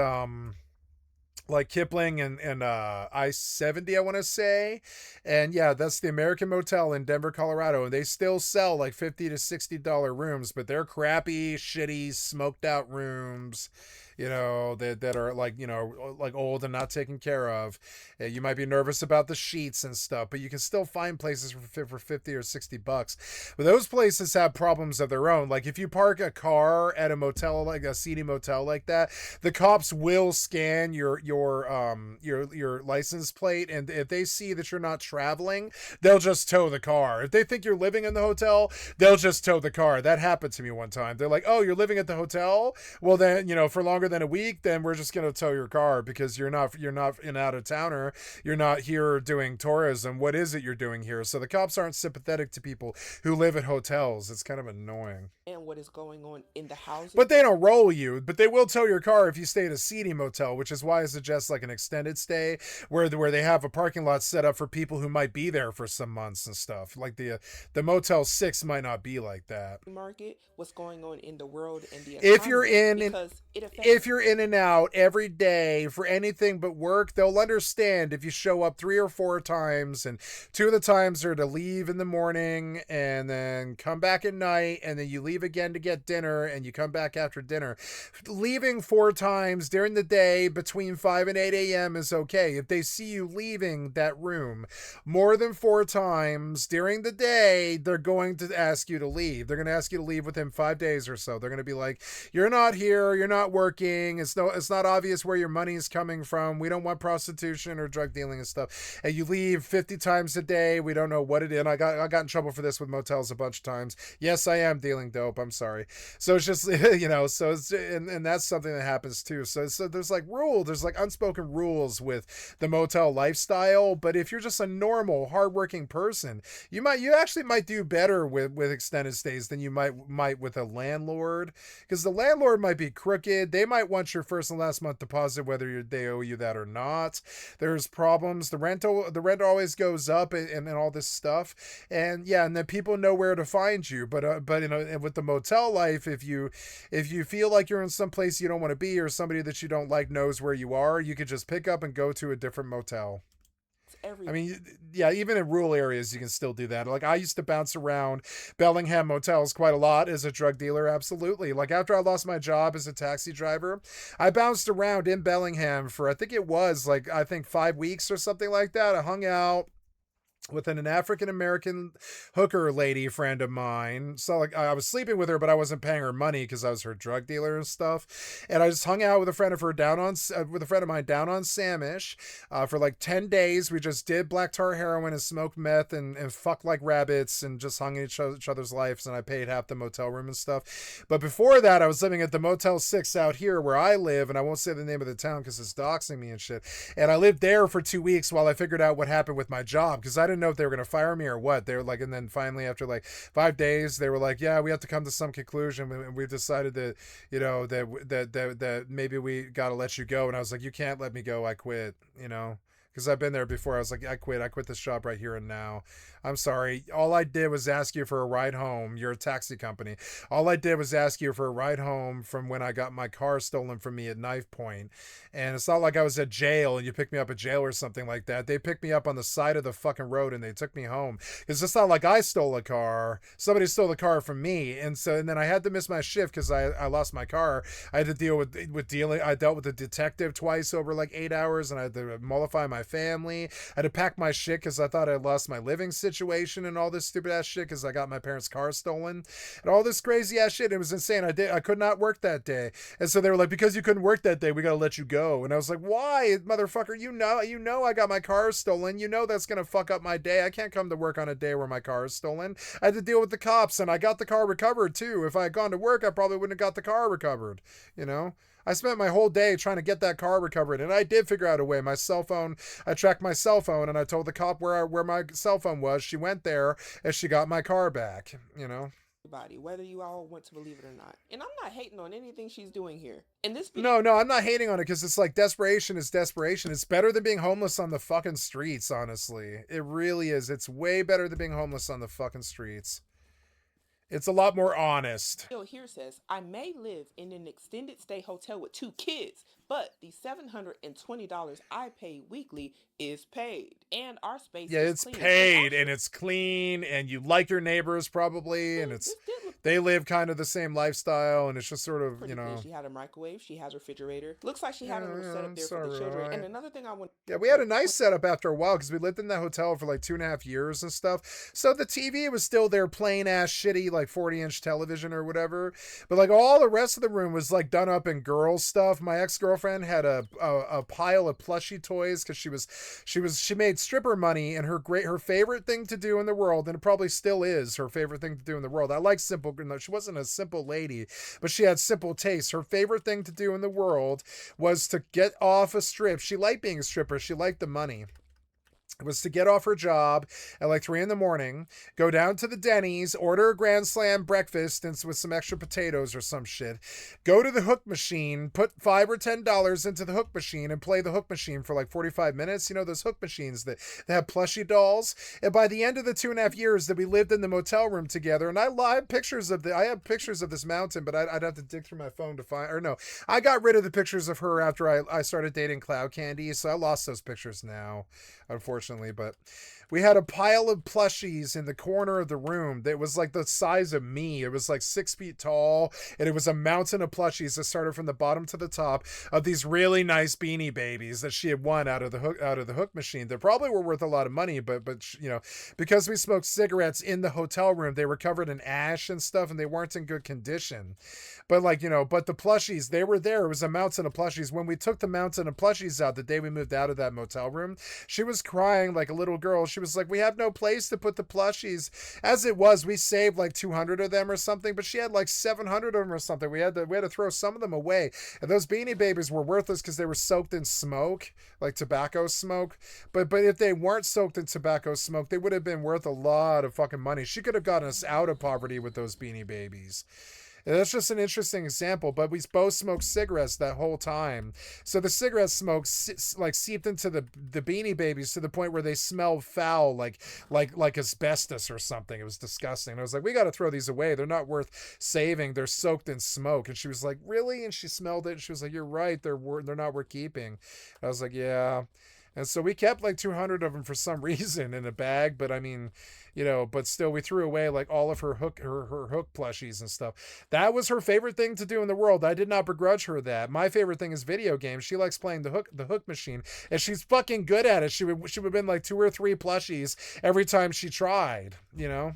like Kipling and I-70, I want to say. And yeah, that's the American Motel in Denver, Colorado. And they still sell like $50 to $60 rooms, but they're crappy, shitty, smoked out rooms, you know, that are like, you know, like old and not taken care of. You might be nervous about the sheets and stuff, but you can still find places for $50 or $60. But those places have problems of their own. Like if you park a car at a motel, like a seedy motel like that, the cops will scan your license plate, and if they see that you're not traveling, they'll just tow the car. If they think you're living in the hotel, they'll just tow the car. That happened to me one time. They're like, "Oh, you're living at the hotel? Well, then, you know, for longer than a week, then we're just going to tow your car because you're not an out-of-towner. You're not here doing tourism. What is it you're doing here?" So the cops aren't sympathetic to people who live at hotels. It's kind of annoying. And what is going on in the housing. But they don't roll you, but they will tow your car if you stay at a seedy motel, which is why I suggest like an extended stay where they have a parking lot set up for people who might be there for some months and stuff. Like the Motel 6 might not be like that. Market, what's going on in the world and the economy, if you're in and out every day for anything but work, they'll understand if you show up 3 or 4 times, and 2 of the times are to leave in the morning and then come back at night, and then you leave again to get dinner and you come back after dinner. Leaving 4 times during the day between 5 and 8 a.m. is okay. If they see you leaving that room more than 4 times during the day, they're going to ask you to leave. They're going to ask you to leave within 5 days or so. They're going to be like, "You're not here. You're not working. It's not obvious where your money is coming from. We don't want prostitution or drug dealing and stuff." And you leave 50 times a day. We don't know what it is. I got in trouble for this with motels a bunch of times. Yes, I am dealing dope. I'm sorry. So it's just, you know, so it's, and that's something that happens too. So there's like there's like unspoken rules with the motel lifestyle. But if you're just a normal, hardworking person, you actually might do better with extended stays than you might with a landlord, because the landlord might be crooked. They might want your first and last month deposit, whether they owe you that or not. There's problems. The rent always goes up and all this stuff. And yeah, and then people know where to find you. But you know, and with the motel life, if you feel like you're in some place you don't want to be, or somebody that you don't like knows where you are, you could just pick up and go to a different motel. I mean, yeah, even in rural areas, you can still do that. Like I used to bounce around Bellingham motels quite a lot as a drug dealer. Absolutely. Like after I lost my job as a taxi driver, I bounced around in Bellingham for, I think 5 weeks or something like that. I hung out with an African-American hooker lady friend of mine. So like I was sleeping with her, but I wasn't paying her money because I was her drug dealer and stuff. And I just hung out with a friend of mine down on Samish for like 10 days. We just did black tar heroin and smoked meth and fucked like rabbits and just hung in each other's lives. And I paid half the motel room and stuff. But before that, I was living at the Motel 6 out here where I live. And I won't say the name of the town because it's doxing me and shit. And I lived there for 2 weeks while I figured out what happened with my job, because I didn't know if they were going to fire me or what. They were like, and then finally after like 5 days, they were like, "Yeah, we have to come to some conclusion, and we've decided that, you know, that maybe we got to let you go." And I was like, "You can't let me go. I quit," you know. because I've been there before. I was like, I quit this job right here and now. I'm sorry. All I did was ask you for a ride home. You're a taxi company. All I did was ask you for a ride home from when I got my car stolen from me at knife point. And it's not like I was at jail and you picked me up at jail or something like that. They picked me up on the side of the fucking road and they took me home. It's just not like I stole a car. Somebody stole the car from me. And then I had to miss my shift because I lost my car. I had to deal with dealing. I dealt with a detective twice over like 8 hours, and I had to mollify my family. I had to pack my shit because I thought I lost my living situation and all this stupid ass shit because I got my parents' car stolen and all this crazy ass shit. It was insane. I could not work that day, and so they were like, because you couldn't work that day, we gotta let you go. And I was like, why, motherfucker? You know I got my car stolen. You know that's gonna fuck up my day. I can't come to work on a day where my car is stolen. I had to deal with the cops, and I got the car recovered too. If I had gone to work, I probably wouldn't have got the car recovered. You know, I spent my whole day trying to get that car recovered, and I did figure out a way. My cell phone, I tracked my cell phone, and I told the cop where my cell phone was. She went there, and she got my car back, you know? Whether you all want to believe it or not. And I'm not hating on anything she's doing here. And this No, I'm not hating on it because it's like desperation is desperation. It's better than being homeless on the fucking streets, honestly. It really is. It's way better than being homeless on the fucking streets. It's a lot more honest. Bill here says, I may live in an extended stay hotel with 2 kids, but the $720 I pay weekly is paid. And our space is clean. Yeah, it's paid and it's clean and you like your neighbors probably, and they live kind of the same lifestyle, and it's just sort of, you know. Clean. She had a microwave, she has her refrigerator. Looks like she had a little setup there for the children. Right. And another thing I want. Yeah, we had a nice setup after a while because we lived in that hotel for like 2.5 years and stuff. So the TV was still there, plain ass shitty like 40-inch television or whatever. But like all the rest of the room was like done up in girl stuff. My ex-girlfriend had a pile of plushie toys because she made stripper money, and her favorite thing to do in the world, and it probably still is her favorite thing to do in the world. I like simple. No, she wasn't a simple lady, but she had simple tastes. Her favorite thing to do in the world was to get off a strip. She liked being a stripper. She liked the money. It was to get off her job at like 3 a.m, go down to the Denny's, order a Grand Slam breakfast and with some extra potatoes or some shit, go to the hook machine, put $5 or $10 into the hook machine and play the hook machine for like 45 minutes. You know, those hook machines that have plushie dolls. And by the end of the 2.5 years that we lived in the motel room together, and I have pictures of this mountain, but I'd have to dig through my phone to find, or no, I got rid of the pictures of her after I started dating Cloud Candy. So I lost those pictures now, unfortunately. But we had a pile of plushies in the corner of the room that was like the size of me. It was like 6 feet tall, and it was a mountain of plushies that started from the bottom to the top of these really nice Beanie Babies that she had won out of the hook machine. They probably were worth a lot of money, but you know, because we smoked cigarettes in the hotel room, they were covered in ash and stuff, and they weren't in good condition. But like, you know, but the plushies, they were there. It was a mountain of plushies. When we took the mountain of plushies out the day we moved out of that motel room, she was crying like a little girl. She was like, we have no place to put the plushies. As it was, we saved like 200 of them or something, but she had like 700 of them or something. We had to throw some of them away. And those Beanie Babies were worthless because they were soaked in smoke, like tobacco smoke. But if they weren't soaked in tobacco smoke, they would have been worth a lot of fucking money. She could have gotten us out of poverty with those Beanie Babies. And that's just an interesting example, but we both smoked cigarettes that whole time. So the cigarette smoke like seeped into the Beanie Babies to the point where they smelled foul, like asbestos or something. It was disgusting. And I was like, we got to throw these away. They're not worth saving. They're soaked in smoke. And she was like, really? And she smelled it. And she was like, you're right. They're not worth keeping. And I was like, yeah. And so we kept like 200 of them for some reason in a bag, but I mean, you know, but still we threw away like all of her hook plushies and stuff. That was her favorite thing to do in the world. I did not begrudge her that. My favorite thing is video games. She likes playing the hook machine, and she's fucking good at it. She would have been like 2 or 3 plushies every time she tried, you know.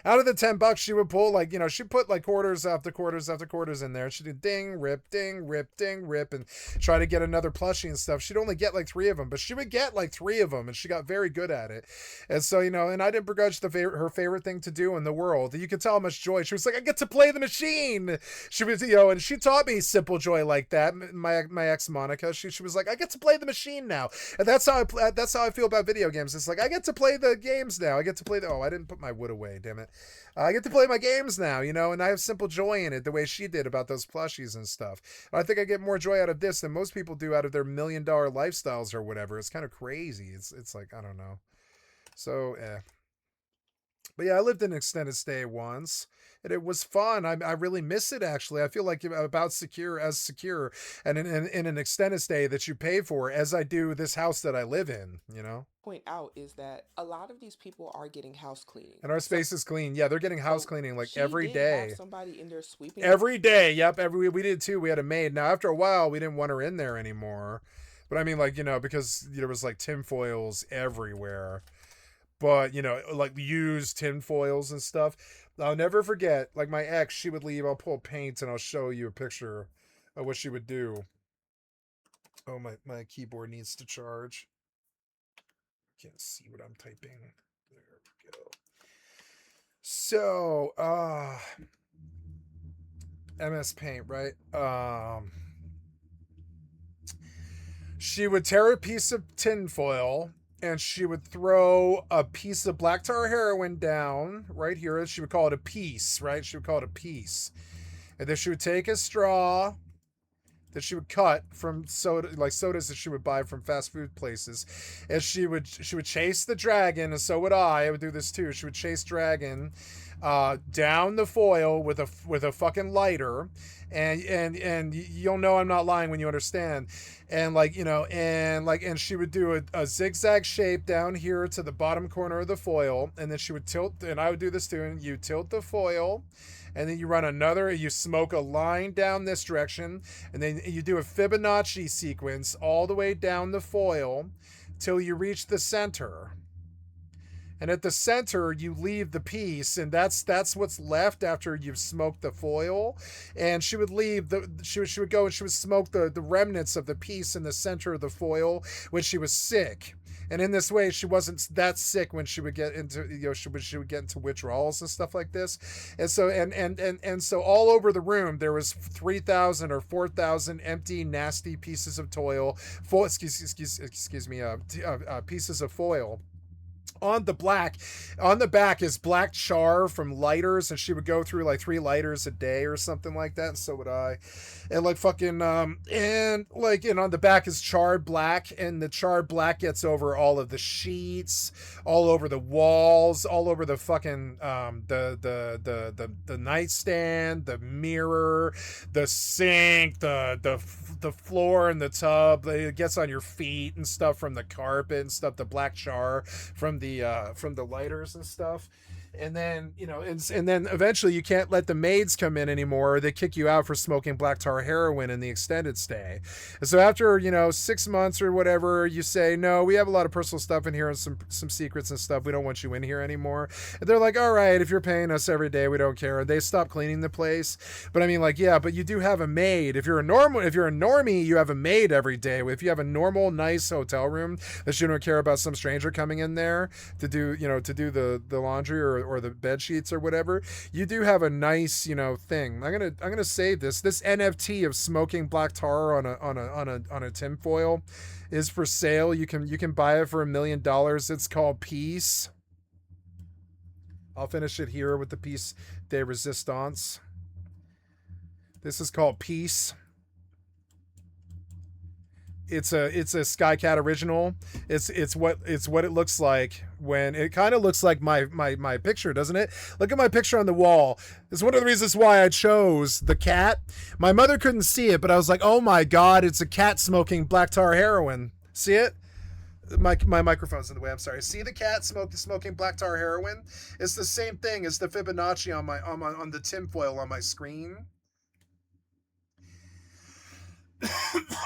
Out of the $10, she would pull like, you know, she put like quarters after quarters after quarters in there. She'd do ding, rip, and try to get another plushie and stuff. She'd only get like 3 of them, but she would get like 3 of them, and she got very good at it. And so, you know, and I didn't begrudge her favorite thing to do in the world. You could tell how much joy. She was like, I get to play the machine. She was, you know, and she taught me simple joy like that. My ex Monica, she was like, I get to play the machine now. And that's how I feel about video games. It's like, I get to play the games now. I get to play I didn't put my wood away. damn it. I get to play my games now, you know, and I have simple joy in it the way she did about those plushies and stuff. I think I get more joy out of this than most people do out of their $1 million lifestyles or whatever. It's kind of crazy. It's like, I don't know. So, But yeah, I lived in an extended stay once, and it was fun. I really miss it, actually. I feel like about secure and in an extended stay that you pay for, as I do this house that I live in, you know? Point out is that a lot of these people are getting house cleaning. And our space is clean. Yeah, they're getting house cleaning like every She did day. have somebody in there sweeping. Every day. Yep. We did too. We had a maid. Now, after a while, we didn't want her in there anymore. But I mean, like, you know, because there was like tinfoils everywhere. But, you know, like used tinfoils and stuff. I'll never forget, like my ex, she would leave. I'll pull paint and I'll show you a picture of what she would do. Oh, my keyboard needs to charge. Can't see what I'm typing. There we go. So, MS Paint, right? She would tear a piece of tinfoil and she would throw a piece of black tar heroin down right here. She would call it a piece, right? She would call it a piece. And then she would take a straw that she would cut from sodas that she would buy from fast food places, and she would chase the dragon, and so would I would do this too. She would chase dragon down the foil with a fucking lighter, and you'll know I'm not lying when you understand. And like, you know, and she would do a zigzag shape down here to the bottom corner of the foil, and then she would tilt, and I would do this too, and you tilt the foil, and then you smoke a line down this direction, and then you do a Fibonacci sequence all the way down the foil till you reach the center. And at the center, you leave the piece, and that's what's left after you've smoked the foil. And she would leave she would go and she would smoke the remnants of the piece in the center of the foil when she was sick. And in this way, she wasn't that sick when she would get into, you know, she would get into withdrawals and stuff like this. And so, and so all over the room, there was 3,000 or 4,000 empty, nasty pieces of pieces of foil. On the back is black char from lighters, and she would go through like 3 lighters a day or something like that, and so would I. And like fucking and on the back is charred black, and the charred black gets over all of the sheets, all over the walls, all over the fucking the nightstand, the mirror, the sink, the floor and the tub. It gets on your feet and stuff from the carpet and stuff, the black char from the lighters and stuff. And then, you know, and then eventually you can't let the maids come in anymore, or they kick you out for smoking black tar heroin in the extended stay. And so after, you know, 6 months or whatever, you say, no, we have a lot of personal stuff in here and some secrets and stuff. We don't want you in here anymore. And they're like, all right, if you're paying us every day, we don't care. And they stop cleaning the place. But I mean, like, yeah, but you do have a maid. If you're a normie, you have a maid every day. If you have a normal, nice hotel room that you don't care about some stranger coming in there to do the laundry or the bed sheets or whatever, you do have a nice, you know, thing. I'm gonna save this NFT of smoking black tar on a tinfoil is for sale. You can buy it for $1 million. It's called Peace. I'll finish it here with the piece de resistance. This is called Peace. It's a Skycat original. It's what it looks like when it kind of looks like my picture, doesn't it? Look at my picture on the wall. It's one of the reasons why I chose the cat. My mother couldn't see it, but I was like, oh my God, it's a cat smoking black tar heroin. See it? My microphone's in the way. I'm sorry. See the cat smoking black tar heroin? It's the same thing as the Fibonacci on the tinfoil on my screen.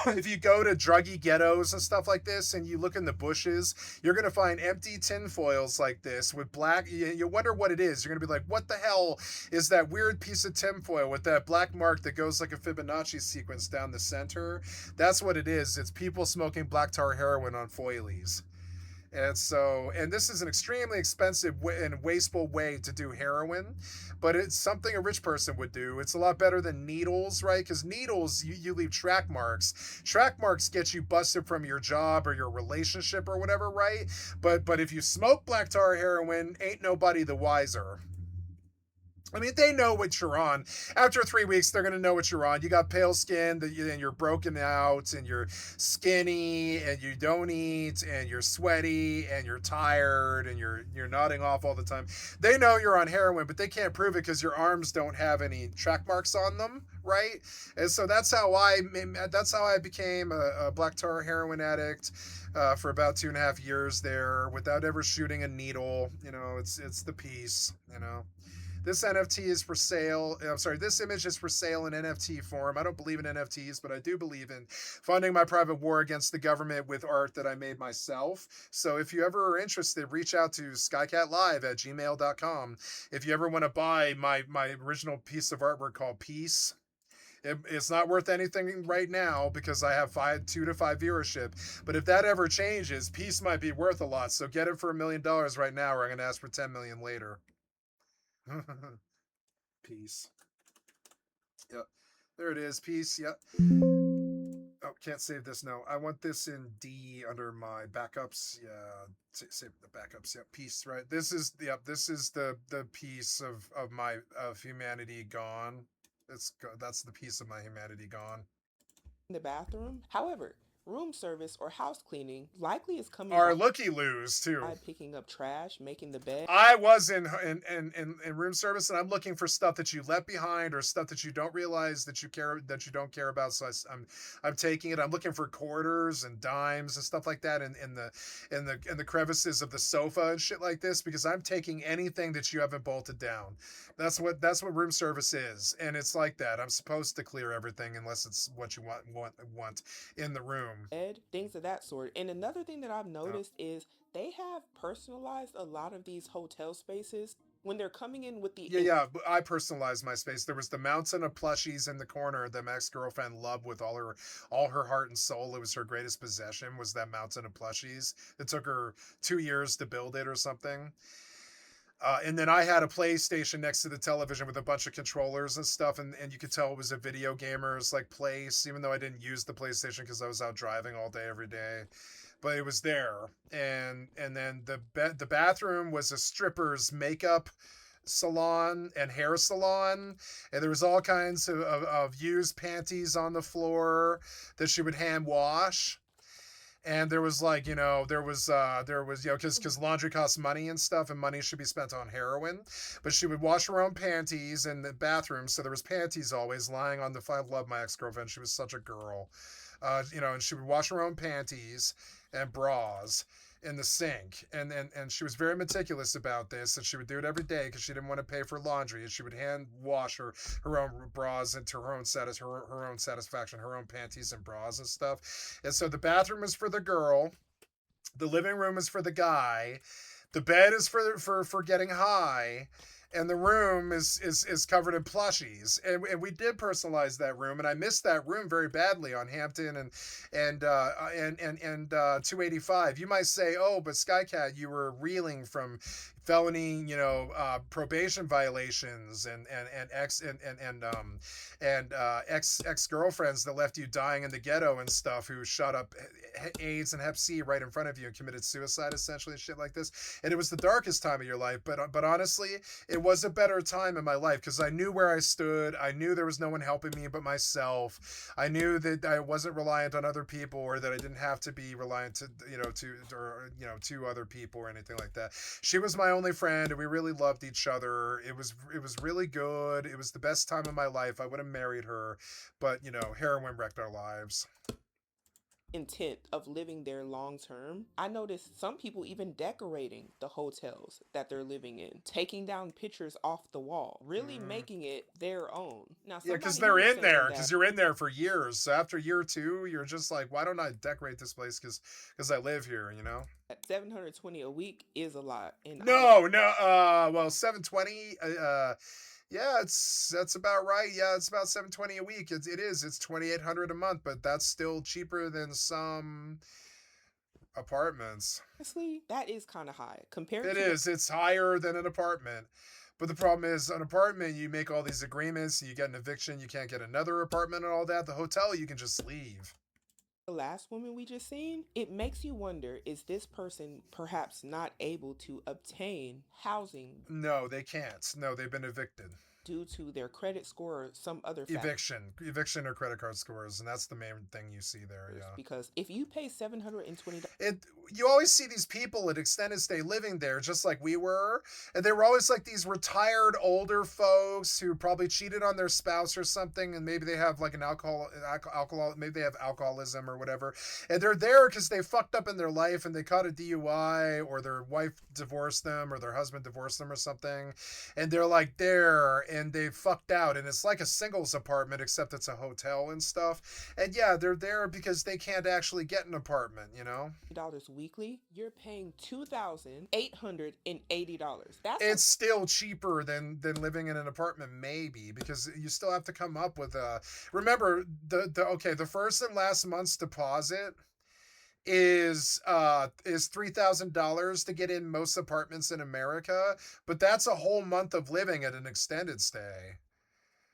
If you go to druggy ghettos and stuff like this and you look in the bushes, you're going to find empty tinfoils like this with black. You wonder what it is. You're going to be like, what the hell is that weird piece of tinfoil with that black mark that goes like a Fibonacci sequence down the center? That's what it is. It's people smoking black tar heroin on foilies. And this is an extremely expensive and wasteful way to do heroin, but it's something a rich person would do. It's a lot better than needles, right? Because needles, you leave track marks. Track marks get you busted from your job or your relationship or whatever, right? But if you smoke black tar heroin, ain't nobody the wiser. I mean, they know what you're on. After 3 weeks, they're going to know what you're on. You got pale skin, and you're broken out, and you're skinny, and you don't eat, and you're sweaty, and you're tired, and you're nodding off all the time. They know you're on heroin, but they can't prove it because your arms don't have any track marks on them, right? And so that's how I became a black tar heroin addict. For about 2.5 years there, without ever shooting a needle. It's the piece. This NFT is for sale. I'm sorry, this image is for sale in NFT form. I don't believe in NFTs, but I do believe in funding my private war against the government with art that I made myself. So if you ever are interested, reach out to skycatlive@gmail.com. If you ever want to buy my original piece of artwork called Peace, it's not worth anything right now because I have 2 to 5 viewership. But if that ever changes, Peace might be worth a lot. So get it for $1 million right now, or I'm going to ask for 10 million later. Peace. Yep. There it is. Peace. Yep. Oh, can't save this. No, I want this in D under my backups. Yeah. Save the backups. Yep. Peace. Right. This is the piece of humanity gone. That's the piece of my humanity gone. In the bathroom. However, room service or house cleaning likely is coming. Or looky-loos too. By picking up trash, making the bed. I was in room service, and I'm looking for stuff that you left behind or stuff that you don't realize that you don't care about. So I'm taking it. I'm looking for quarters and dimes and stuff like that in the crevices of the sofa and shit like this, because I'm taking anything that you haven't bolted down. That's what room service is, and it's like that. I'm supposed to clear everything unless it's what you want in the room. Ed, things of that sort. And another thing that I've noticed is they have personalized a lot of these hotel spaces when they're coming in with the... Yeah, I personalized my space. There was the mountain of plushies in the corner that my ex-girlfriend loved with all her heart and soul. It was her greatest possession, was that mountain of plushies. It took her 2 years to build it or something. And then I had a PlayStation next to the television with a bunch of controllers and stuff, and you could tell it was a video gamer's like place, even though I didn't use the PlayStation because I was out driving all day every day. But it was there. And then the bathroom was a stripper's makeup salon and hair salon, and there was all kinds of used panties on the floor that she would hand wash. And there was because laundry costs money and stuff, and money should be spent on heroin. But she would wash her own panties in the bathroom, so there was panties always lying on the... I love my ex-girlfriend. She was such a girl. And she would wash her own panties and bras in the sink, and she was very meticulous about this, and she would do it every day because she didn't want to pay for laundry, and she would hand wash her own bras into her own satisfaction, her own panties and bras and stuff. And so the bathroom is for the girl, the living room is for the guy, the bed is for getting high, and the room is covered in plushies. And we did personalize that room, and I missed that room very badly on Hampton and 285. You might say, oh, but Skycat, you were reeling from felony, probation violations and ex-girlfriends that left you dying in the ghetto and stuff, who shot up AIDS and Hep C right in front of you and committed suicide essentially and shit like this. And it was the darkest time of your life, but honestly, it was a better time in my life because I knew where I stood. I knew there was no one helping me but myself. I knew that I wasn't reliant on other people, or that I didn't have to be reliant to other people or anything like that. She was my only friend, and we really loved each other. It was really good. It was the best time of my life. I would have married her, but heroin wrecked our lives. Intent of living there long term. I noticed some people even decorating the hotels that they're living in, taking down pictures off the wall, really making it their own. Now, yeah, because they're in there, because you're in there for years. So after year 2, you're just like, why don't I decorate this place? Because I live here, At $720 a week is a lot. Well, 720. Yeah, that's about right. Yeah, it's about $720 a week. It is. It's $2,800 a month, but that's still cheaper than some apartments. Honestly, that is kind of high compared. It is. It's higher than an apartment. But the problem is, an apartment, you make all these agreements, you get an eviction, you can't get another apartment and all that. The hotel, you can just leave. the last woman we just seen, it makes you wonder, is this person perhaps not able to obtain housing No, they can't. No, they've been evicted. due to their credit score or some other factor? Eviction or credit card scores, and that's the main thing you see there. Yeah, Because if you pay $720, you always see these people at extended stay living there, just like we were, and they were always like these retired older folks who probably cheated on their spouse or something, and maybe they have like an alcohol, maybe they have alcoholism or whatever, and they're there because they fucked up in their life and they caught a DUI, or their wife divorced them, or their husband divorced them or something, and they're like there and they fucked out, and it's like a singles apartment except it's a hotel and stuff, and yeah, they're there because they can't actually get an apartment, you know. weekly, you're paying $2,880. It's still cheaper than living in an apartment, maybe, because you still have to come up with a. Remember the first and last month's deposit is $3,000 to get in most apartments in America, but that's a whole month of living at an extended stay.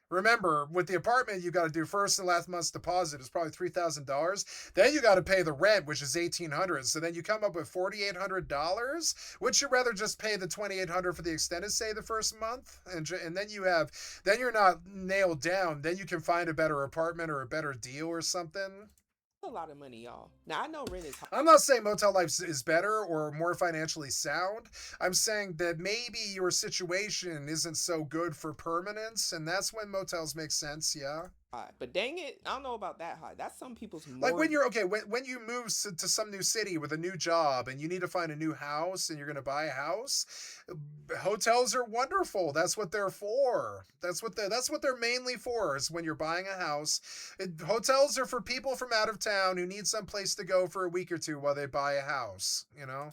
Remember, with the apartment, you got to do first and last month's deposit is probably $3,000. Then you got to pay the rent, which is $1,800. So then you come up with $4,800. Would you rather just pay the $2,800 for the extended stay the first month, and then you're not nailed down. Then you can find a better apartment or a better deal or something. A lot of money, y'all. Now I know rent is high. I'm not saying motel life is better or more financially sound. I'm saying that maybe your situation isn't so good for permanence, and that's when motels make sense. Yeah. But dang it, I don't know about that high. That's some people's like when you're when you move to some new city with a new job and you need to find a new house and you're going to buy a house. Hotels are wonderful. That's what they're for. That's what they're mainly for, is when you're buying a house. Hotels are for people from out of town who need some place to go for a week or two while they buy a house, you know?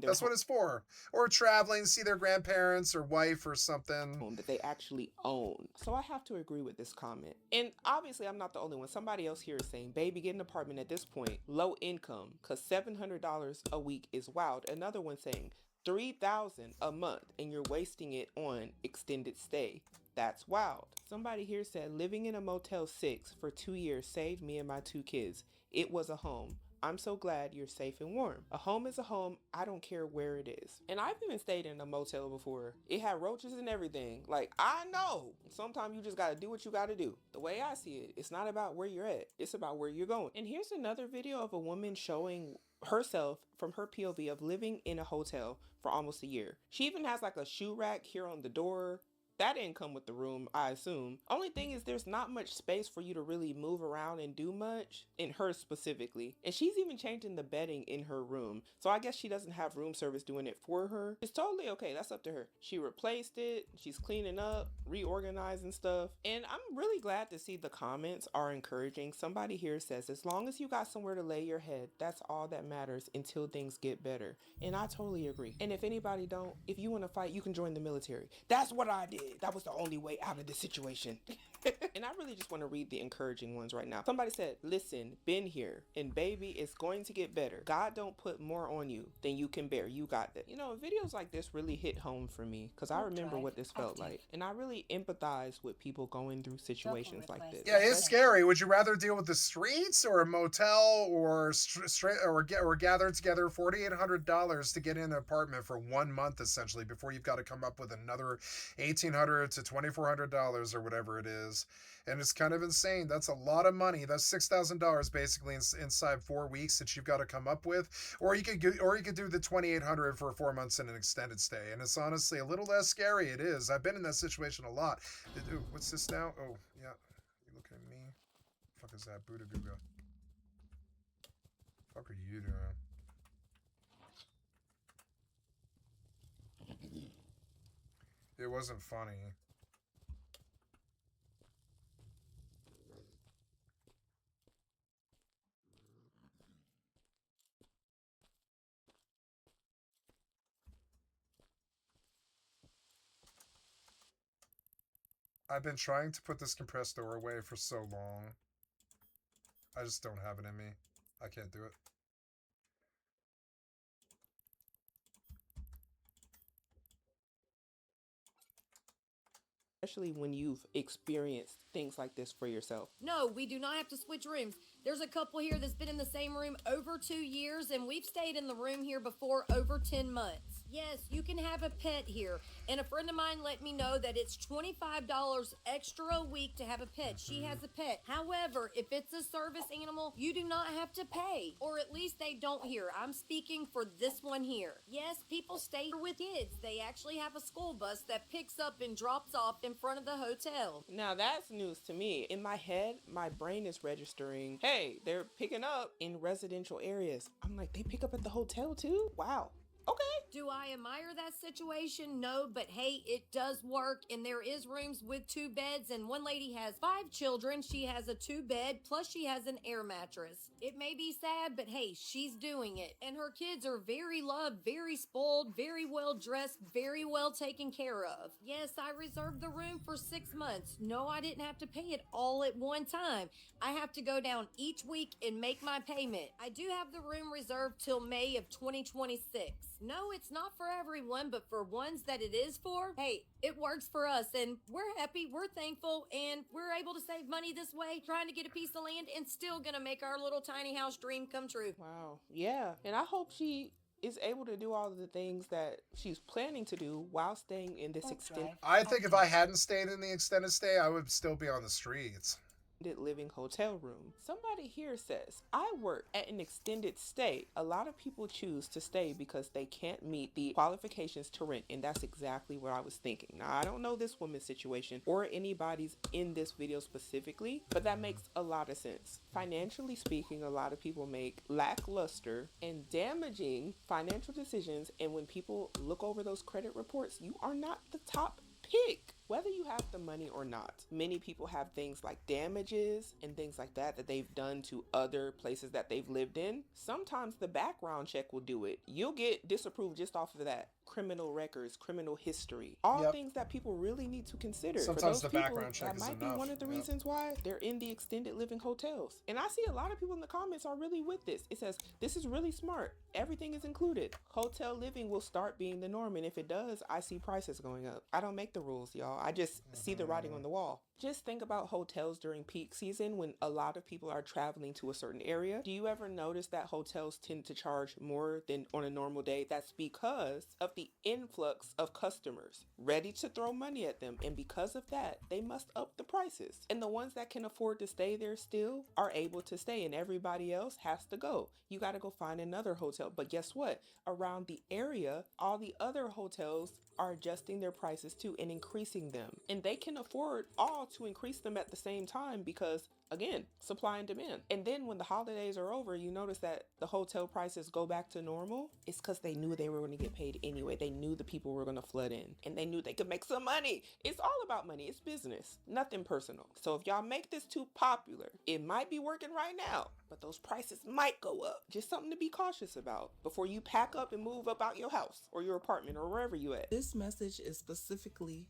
That's what it's for. Or traveling, see their grandparents or wife or something that they actually own. So I have to agree with this comment. And obviously I'm not the only one. Somebody else here is saying, baby, get an apartment at this point. Low income, because $700 a week is wild. Another one saying $3,000 a month and you're wasting it on extended stay. That's wild. Somebody here said, living in a Motel 6 for 2 years saved me and my 2 kids. It was a home. I'm so glad you're safe and warm. A home is a home. I don't care where it is. And I've even stayed in a motel before. It had roaches and everything. Like, I know. Sometimes you just got to do what you got to do. The way I see it, it's not about where you're at. It's about where you're going. And here's another video of a woman showing herself from her POV of living in a hotel for almost a year. She even has like a shoe rack here on the door. That didn't come with the room, I assume. Only thing is there's not much space for you to really move around and do much, in hers specifically. And she's even changing the bedding in her room. So I guess she doesn't have room service doing it for her. It's totally okay, that's up to her. She replaced it, she's cleaning up, reorganizing stuff. And I'm really glad to see the comments are encouraging. Somebody here says, as long as you got somewhere to lay your head, that's all that matters until things get better. And I totally agree. And if anybody don't, if you want to fight, you can join the military. That's what I did. That was the only way out of the situation. And I really just want to read the encouraging ones right now. Somebody said, listen, been here, and baby, it's going to get better. God don't put more on you than you can bear. You got that. You know, videos like this really hit home for me because I remember what this felt like. And I really empathize with people going through situations like this. Yeah, it's scary. Would you rather deal with the streets or a motel or gather together $4,800 to get in an apartment for 1 month, essentially, before you've got to come up with another $1,800 to $2,400 or whatever it is? And it's kind of insane. That's a lot of money. That's $6,000 basically inside 4 weeks that you've got to come up with. Or you could do the $2,800 for 4 months in an extended stay. And it's honestly a little less scary. It is. I've been in that situation a lot. Ooh, what's this now? Oh, yeah. You looking at me? Fuck is that? Buddha Guga. Fuck are you doing? It wasn't funny. I've been trying to put this compressed door away for so long. I just don't have it in me. I can't do it. Especially when you've experienced things like this for yourself. No, we do not have to switch rooms. There's a couple here that's been in the same room over 2 years, and we've stayed in the room here before over 10 months. Yes, you can have a pet here. And a friend of mine let me know that it's $25 extra a week to have a pet. She has a pet. However, if it's a service animal, you do not have to pay. Or at least they don't here. I'm speaking for this one here. Yes, people stay here with kids. They actually have a school bus that picks up and drops off in front of the hotel. Now that's news to me. In my head, my brain is registering, hey, they're picking up in residential areas. I'm like, they pick up at the hotel too? Wow. Okay. Do I admire that situation? No, but hey, it does work, and there is rooms with 2 beds, and one lady has 5 children. She has a 2-bed, plus she has an air mattress. It may be sad, but hey, she's doing it. And her kids are very loved, very spoiled, very well dressed, very well taken care of. Yes, I reserved the room for 6 months. No, I didn't have to pay it all at one time. I have to go down each week and make my payment. I do have the room reserved till May of 2026. No, it's not for everyone, but for ones that it is for, hey, it works for us, and we're happy, we're thankful, and we're able to save money this way, trying to get a piece of land and still gonna make our little tiny house dream come true. Wow. Yeah. And I hope she is able to do all of the things that she's planning to do while staying in this extended I think if I hadn't stayed in the extended stay, I would still be on the streets. living hotel room. Somebody here says, I work at an extended stay. A lot of people choose to stay because they can't meet the qualifications to rent, and that's exactly what I was thinking. Now, I don't know this woman's situation or anybody's in this video specifically, but that makes a lot of sense. Financially speaking, a lot of people make lackluster and damaging financial decisions, and when people look over those credit reports, you are not the top pick. Whether you have the money or not, many people have things like damages and things like that that they've done to other places that they've lived in. Sometimes the background check will do it. You'll get disapproved just off of that. Criminal records, criminal history, all things that people really need to consider. Sometimes for those the background check that is might enough. be one of the reasons why they're in the extended living hotels. And I see a lot of people in the comments are really with this. It says, this is really smart. Everything is included. Hotel living will start being the norm. And if it does, I see prices going up. I don't make the rules, y'all. I just see the writing on the wall. Just think about hotels during peak season when a lot of people are traveling to a certain area. Do you ever notice that hotels tend to charge more than on a normal day? That's because of the influx of customers ready to throw money at them. And because of that, they must up the prices. And the ones that can afford to stay there still are able to stay, and everybody else has to go. You got to go find another hotel. But guess what? Around the area, all the other hotels are adjusting their prices too and increasing them. And they can afford all to increase them at the same time because, again, supply and demand. And then when the holidays are over, you notice that the hotel prices go back to normal. It's because they knew they were going to get paid anyway. They knew the people were going to flood in, and they knew they could make some money. It's all about money. It's business, nothing personal. So if y'all make this too popular, it might be working right now, but those prices might go up. Just something to be cautious about before you pack up and move up out your house or your apartment or wherever you at. This message is specifically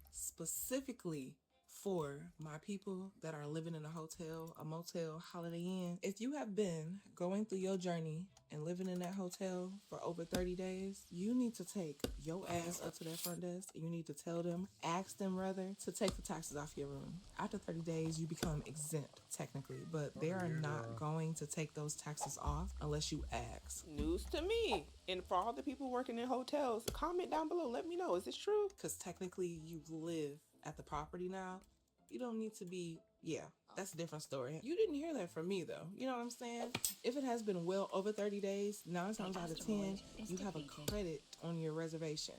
for my people that are living in a hotel, a motel, Holiday Inn. If you have been going through your journey and living in that hotel for over 30 days, you need to take your ass up to that front desk and you need to tell them, ask them rather, to take the taxes off your room. After 30 days, you become exempt technically, but they are not going to take those taxes off unless you ask. News to me. And for all the people working in hotels, comment down below. Let me know. Is this true? Because technically you live at the property now. You don't need to be, that's a different story. You didn't hear that from me though. You know what I'm saying? If it has been well over 30 days, 9 times out of 10, you have a credit on your reservation.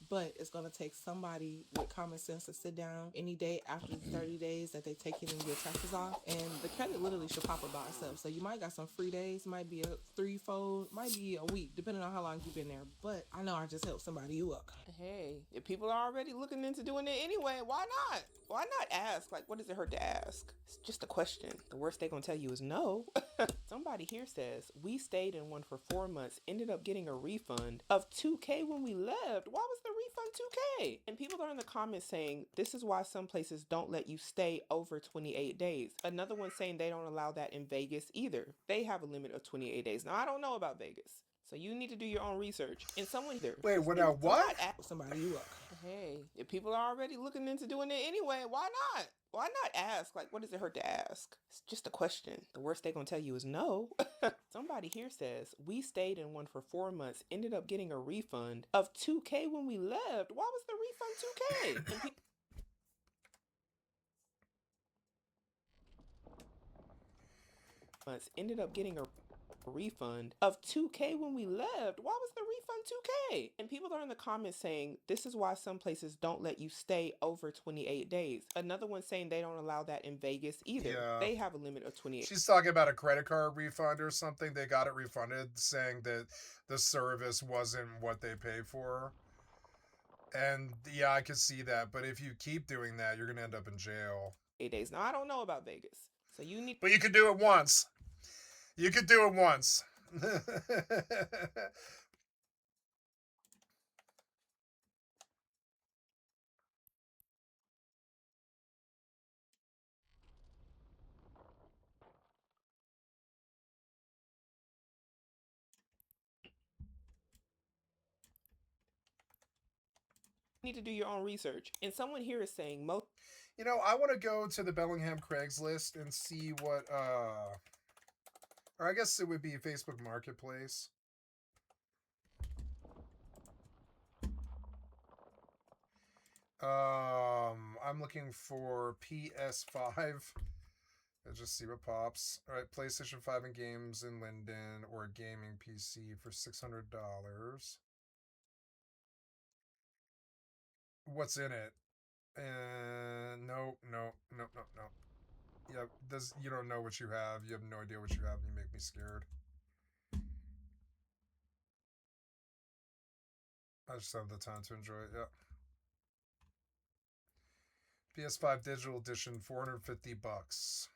But it's going to take somebody with common sense to sit down any day after the 30 days that they take it and your taxes off. And the credit literally should pop up by itself. So you might got some free days, might be a threefold, might be a week, depending on how long you've been there. But I know I just helped somebody you up. Hey, if people are already looking into doing it anyway, why not? Why not ask? Like, what does it hurt to ask? It's just a question. The worst they're going to tell you is no. Somebody here says, we stayed in one for 4 months, ended up getting a refund of $2K when we left. Why was the refund $2K? And people are in the comments saying, this is why some places don't let you stay over 28 days. Another one saying they don't allow that in Vegas either. They have a limit of 28 days. Now, I don't know about Vegas, so you need to do your own research. And someone there. Wait, what? Somebody you up. Hey, if people are already looking into doing it anyway, why not? Why not ask? Like, what does it hurt to ask? It's just a question. The worst they're gonna tell you is no. Somebody here says, we stayed in one for 4 months, ended up getting a refund of $2K when we left. Why was the refund $2K? And months ended up getting a refund of $2K when we left. Why was the refund $2K? And people are in the comments saying this is why some places don't let you stay over 28 days. Another one saying they don't allow that in Vegas either. Yeah. They have a limit of 28. She's talking about a credit card refund or something. They got it refunded, saying that the service wasn't what they paid for. And yeah, I could see that. But if you keep doing that, you're gonna end up in jail. 8 days. Now I don't know about Vegas, so you need. But you could do it once. You could do it once. Need to do your own research. And someone here is saying most. You know, I want to go to the Bellingham Craigslist and see what or I guess it would be Facebook Marketplace. I'm looking for PS5. Let's just see what pops. All right, PlayStation 5 and games in Linden, or a gaming PC for $600. What's in it? No. Yeah, you don't know what you have. You have no idea what you have, and you make me scared. I just have the time to enjoy it, yeah. PS5 Digital Edition, $450.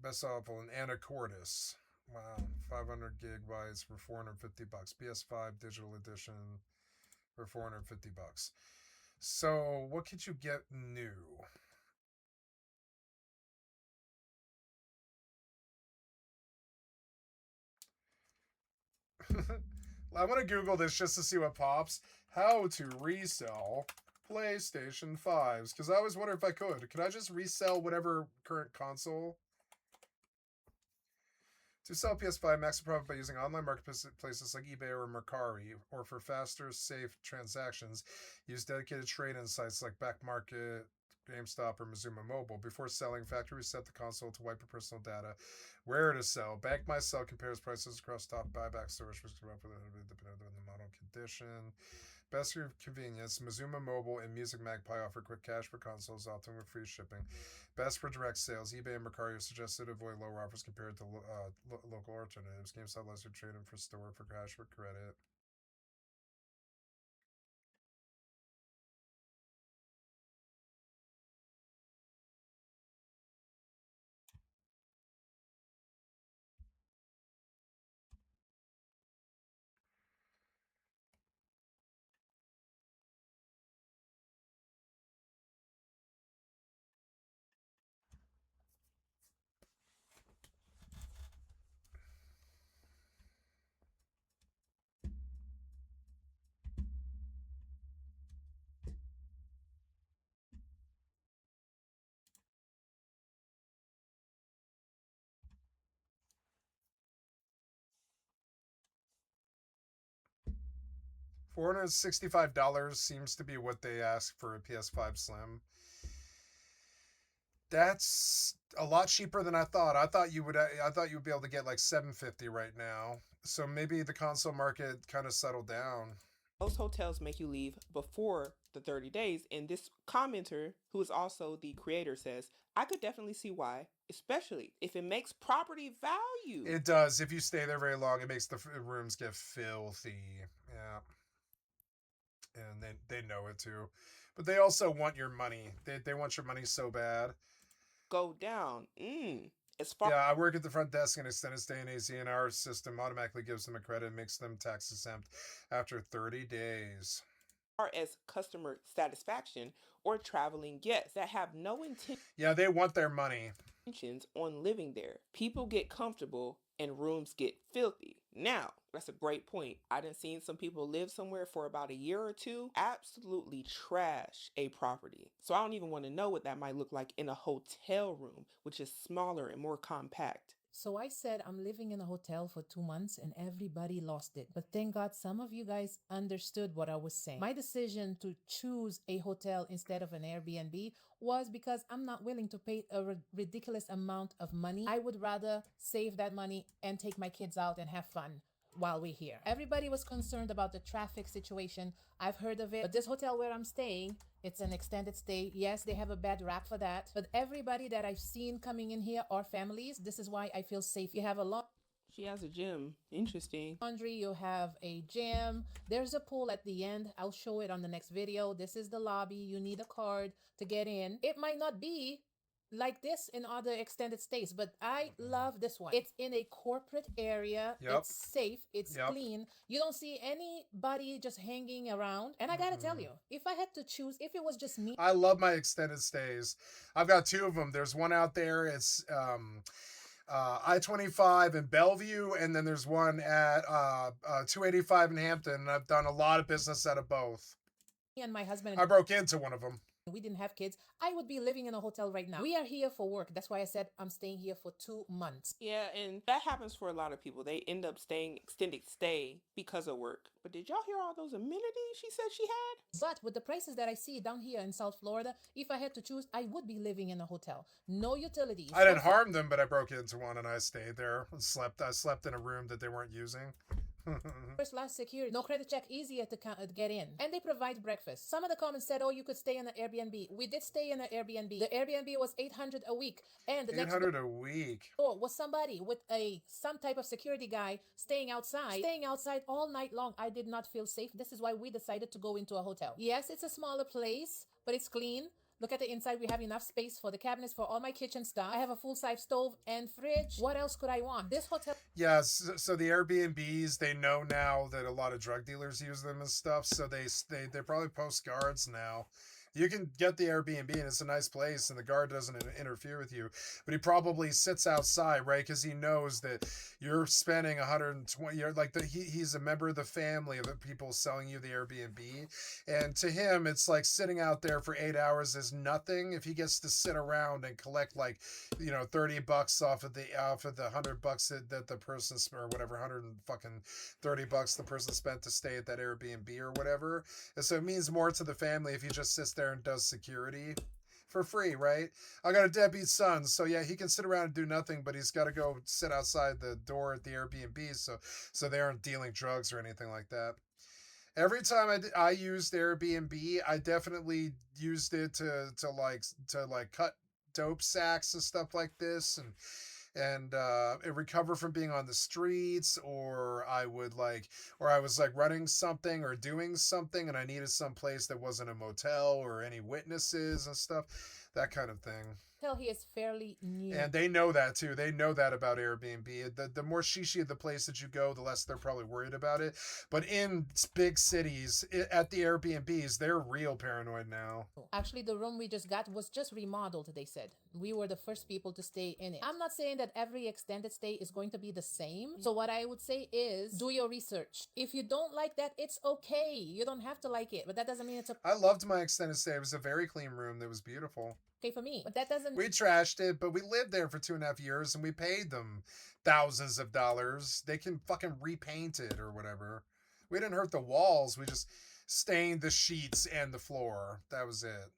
Best awful, an Anacortes. Wow, 500 gigabytes for $450. PS5 Digital Edition for $450. So, what could you get new? I want to Google this just to see what pops. How to resell PlayStation 5s. Because I always wonder if I could. Could I just resell whatever current console? To sell PS5, max profit by using online marketplaces like eBay or Mercari, or for faster, safe transactions, use dedicated trade-in sites like Back Market, GameStop, or Mazuma Mobile. Before selling, factory reset the console to wipe your personal data. Where to sell? Bank My Sell compares prices across top buyback stores, which come up with depending on the model condition. Best convenience, Mazuma Mobile and Music Magpie offer quick cash for consoles, often with free shipping. Best for direct sales, eBay and Mercari are suggested to avoid lower offers compared to local alternatives. GameStop lets you trade in for store for cash for credit. $465 seems to be what they ask for a PS5 Slim. That's a lot cheaper than I thought. I thought you would be able to get like $750 right now. So maybe the console market kind of settled down. Most hotels make you leave before the 30 days, and this commenter, who is also the creator, says, I could definitely see why, especially if it makes property value. It does. If you stay there very long, it makes the rooms get filthy. Yeah. And they know it too. But they also want your money. They want your money so bad. Go down. Yeah, I work at the front desk and extended stay in AC, and our system automatically gives them a credit and makes them tax exempt after 30 days. As customer satisfaction or traveling guests that have no intent. Yeah, they want their money. on living there. People get comfortable and rooms get filthy. Now, that's a great point. I done seen some people live somewhere for about a year or two, absolutely trash a property. So I don't even want to know what that might look like in a hotel room, which is smaller and more compact. So I said I'm living in a hotel for 2 months and everybody lost it. But thank God some of you guys understood what I was saying. My decision to choose a hotel instead of an Airbnb was because I'm not willing to pay a ridiculous amount of money. I would rather save that money and take my kids out and have fun while we're here. Everybody was concerned about the traffic situation. I've heard of it, but this hotel where I'm staying, it's an extended stay. Yes, they have a bad rap for that, but everybody that I've seen coming in here are families. This is why I feel safe. You have a lot. She has a gym. Interesting. Laundry, you have a gym. There's a pool at the end. I'll show it on the next video. This is the lobby. You need a card to get in. It might not be like this in other extended stays, but I love this one. It's in a corporate area. Yep. It's safe. It's clean. You don't see anybody just hanging around. And I gotta tell you, if I had to choose, if it was just me, I love my extended stays. I've got two of them. There's one out there. It's I-25 in Bellevue, and then there's one at 285 in Hampton. And I've done a lot of business out of both. and my husband, I broke into one of them. we didn't have kids, I would be living in a hotel right now. We are here for work. That's why I said I'm staying here for 2 months. Yeah, and that happens for a lot of people. They end up staying extended stay because of work. But did y'all hear all those amenities she said she had? But with the prices that I see down here in South Florida, if I had to choose, I would be living in a hotel. No utilities. I didn't harm them, but I broke into one and I stayed there and slept. I slept in a room that they weren't using. First class security, no credit check, easier to get in, and they provide breakfast. Some of the comments said, "Oh, you could stay in an Airbnb." We did stay in an Airbnb. The Airbnb was $800 a week, and the next $800 a week. door was somebody with some type of security guy staying outside all night long. I did not feel safe. This is why we decided to go into a hotel. Yes, it's a smaller place, but it's clean. Look at the inside. We have enough space for the cabinets, for all my kitchen stuff. I have a full-size stove and fridge. What else could I want? This hotel... Yes, so the Airbnbs, they know now that a lot of drug dealers use them and stuff, so they probably post guards now. You can get the Airbnb and it's a nice place and the guard doesn't interfere with you, but he probably sits outside, right? Because he knows that you're spending 120. You're like he's a member of the family of the people selling you the Airbnb, and to him it's like sitting out there for 8 hours is nothing if he gets to sit around and collect like $30 off of the $100 that the person or whatever $130 the person spent to stay at that Airbnb or whatever. And so it means more to the family if he just sits there and does security for free, right? I got a deadbeat son, so yeah, he can sit around and do nothing, but he's got to go sit outside the door at the Airbnb, so they aren't dealing drugs or anything like that. Every time I used Airbnb, I definitely used it to cut dope sacks and stuff like this, and recover from being on the streets, or I was running something or doing something and I needed some place that wasn't a motel or any witnesses and stuff, that kind of thing. Hotel here is fairly new. And they know that too. They know that about Airbnb. The more shishi the place that you go, the less they're probably worried about it. But in big cities, at the Airbnbs, they're real paranoid now. Actually, the room we just got was just remodeled, they said. We were the first people to stay in it. I'm not saying that every extended stay is going to be the same. So what I would say is do your research. If you don't like that, it's okay. You don't have to like it, but that doesn't mean it's okay. I loved my extended stay. It was a very clean room that was beautiful. Okay for me, but that doesn't... We trashed it, but we lived there for 2.5 years and we paid them thousands of dollars. They can fucking repaint it or whatever. We didn't hurt the walls. We just stained the sheets and the floor. That was it.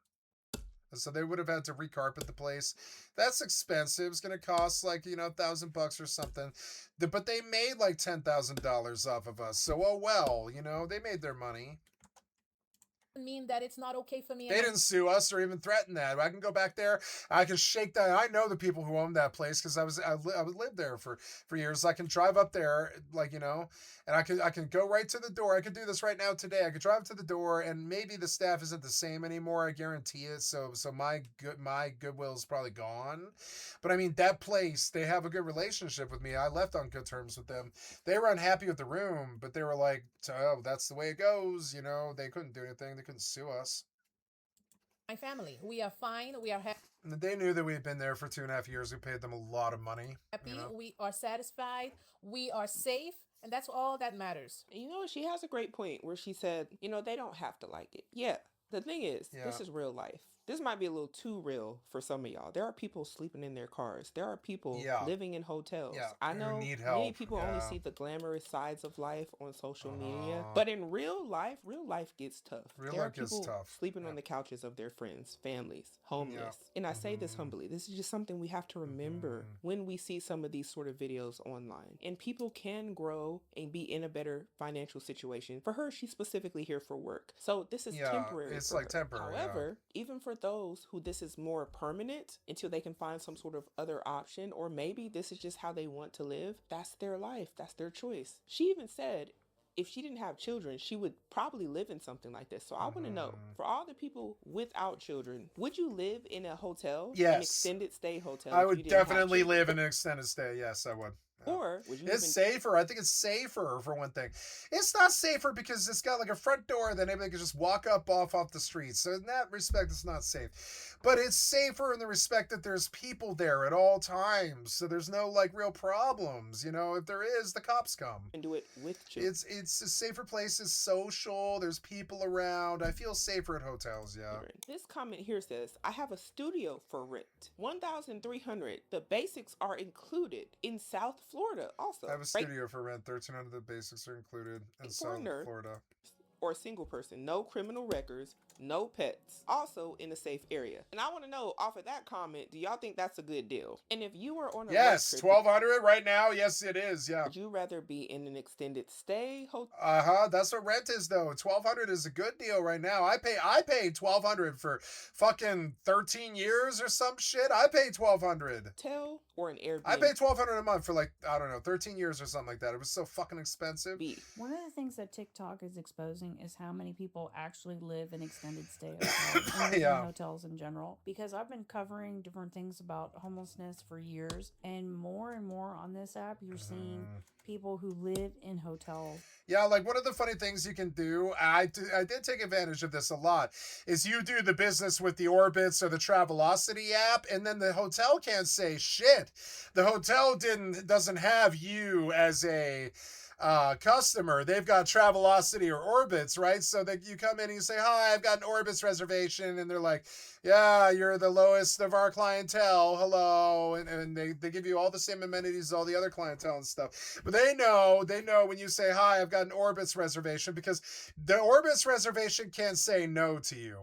So they would have had to recarpet the place. That's expensive. It's going to cost like, $1,000 or something. But they made like $10,000 off of us. So, oh well, they made their money. Mean that it's not okay for me. They didn't sue us or even threaten that. I can go back there. I can shake that. I know the people who own that place because I would live there for years. I can drive up there, and I can go right to the door. I could do this right now today. I could drive to the door, and maybe the staff isn't the same anymore. I guarantee it. So my goodwill is probably gone. But I mean, that place, they have a good relationship with me. I left on good terms with them. They were unhappy with the room, but they were like, "Oh, that's the way it goes." They couldn't do anything. They couldn't sue us. My family, we are fine. We are happy. They knew that we had been there for 2.5 years. We paid them a lot of money. Happy, we are satisfied, we are safe, and that's all that matters. You know, she has a great point where she said, you know, they don't have to like it. Yeah. The thing is, this is real life. This might be a little too real for some of y'all. There are people sleeping in their cars. There are people living in hotels. I know many people only see the glamorous sides of life on social media, but in real life gets tough. There are people sleeping on the couches of their friends, families, homeless. And I say this humbly. This is just something we have to remember when we see some of these sort of videos online. And people can grow and be in a better financial situation. For her, she's specifically here for work. So this is temporary. It's like temporary. However, even for those who this is more permanent until they can find some sort of other option, or maybe this is just how they want to live, that's their life, that's their choice. She even said if she didn't have children, she would probably live in something like this. So I want to know, for all the people without children, would you live in a hotel? Yes. An extended stay hotel? I would definitely live in an extended stay. Yes, I would. Or would you it's safer. I think it's safer for one thing. It's not safer because it's got like a front door that anybody can just walk up off the street. So in that respect, it's not safe. But it's safer in the respect that there's people there at all times. So there's no like real problems. You know, if there is, the cops come. And do it with children. It's a safer place. It's social. There's people around. I feel safer at hotels. Yeah. This comment here says, I have a studio for rent. $1,300. The basics are included in South Florida also. I have a studio for rent. $1,300. The basics are included in South Florida. Or a single person, no criminal records, no pets, also in a safe area. And I want to know, off of that comment, do y'all think that's a good deal? And if you were on a yes, $1,200 right now. Yes, it is. Yeah. Would you rather be in an extended stay hotel? That's what rent is though. $1,200 is a good deal right now. I paid $1,200 for fucking 13 years or some shit. I paid $1,200. Hotel or an Airbnb? I paid $1,200 a month for like, I don't know, 13 years or something like that. It was so fucking expensive. One of the things that TikTok is exposing is how many people actually live in extended stay hotels and live in hotels in general. Because I've been covering different things about homelessness for years, and more on this app, you're seeing people who live in hotels. Yeah, like one of the funny things you can do, I did take advantage of this a lot, is you do the business with the Orbitz or the Travelocity app, and then the hotel can't say shit. The hotel doesn't have you as a customer. They've got Travelocity or Orbitz, right? So that you come in and you say, hi, I've got an Orbitz reservation, and they're like, yeah, you're the lowest of our clientele, hello, and they give you all the same amenities as all the other clientele and stuff. But they know when you say, hi, I've got an Orbitz reservation, because the Orbitz reservation can't say no to you.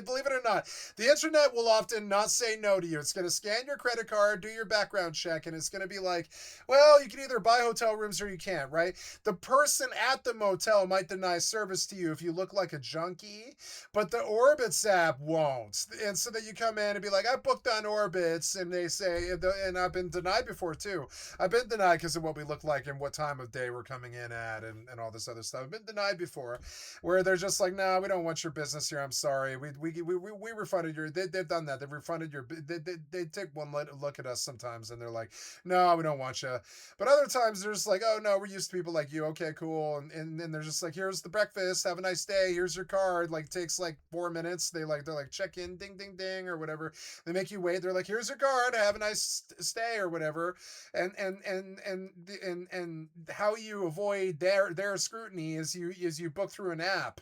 Believe it or not, the internet will often not say no to you. It's going to scan your credit card, do your background check, and it's going to be like, well, you can either buy hotel rooms or you can't, right? The person at the motel might deny service to you if you look like a junkie, but the Orbitz app won't. And so that you come in and be like, I booked on Orbitz, and they say, and I've been denied before too. I've been denied because of what we look like and what time of day we're coming in at and all this other stuff. I've been denied before where they're just like, no, we don't want your business here. I'm sorry. We refunded your, they've done that. They've refunded your, they take one look at us sometimes and they're like, no, we don't want you. But other times they're just like, oh no, we're used to people like you. Okay, cool. And then they're just like, here's the breakfast. Have a nice day. Here's your card. Like takes like 4 minutes. They're like, check in, ding, ding, ding, or whatever. They make you wait. They're like, here's your card. Have a nice stay or whatever. And how you avoid their scrutiny is you book through an app.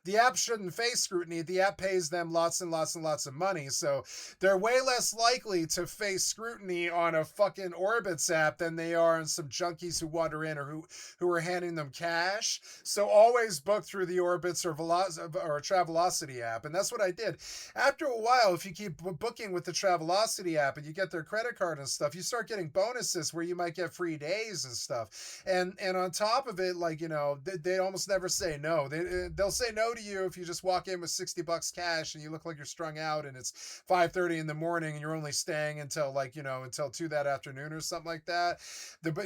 The app shouldn't face scrutiny. The app pays them lots and lots and lots of money. So they're way less likely to face scrutiny on a fucking Orbitz app than they are on some junkies who wander in or who are handing them cash. So always book through the Orbitz or Travelocity app. And that's what I did. After a while, if you keep booking with the Travelocity app and you get their credit card and stuff, you start getting bonuses where you might get free days and stuff. And on top of it, like, you know, they almost never say no. They'll say no to you if you just walk in with $60 cash and you look like you're strung out and it's 5:30 in the morning and you're only staying until like, you know, until 2 that afternoon or something like that.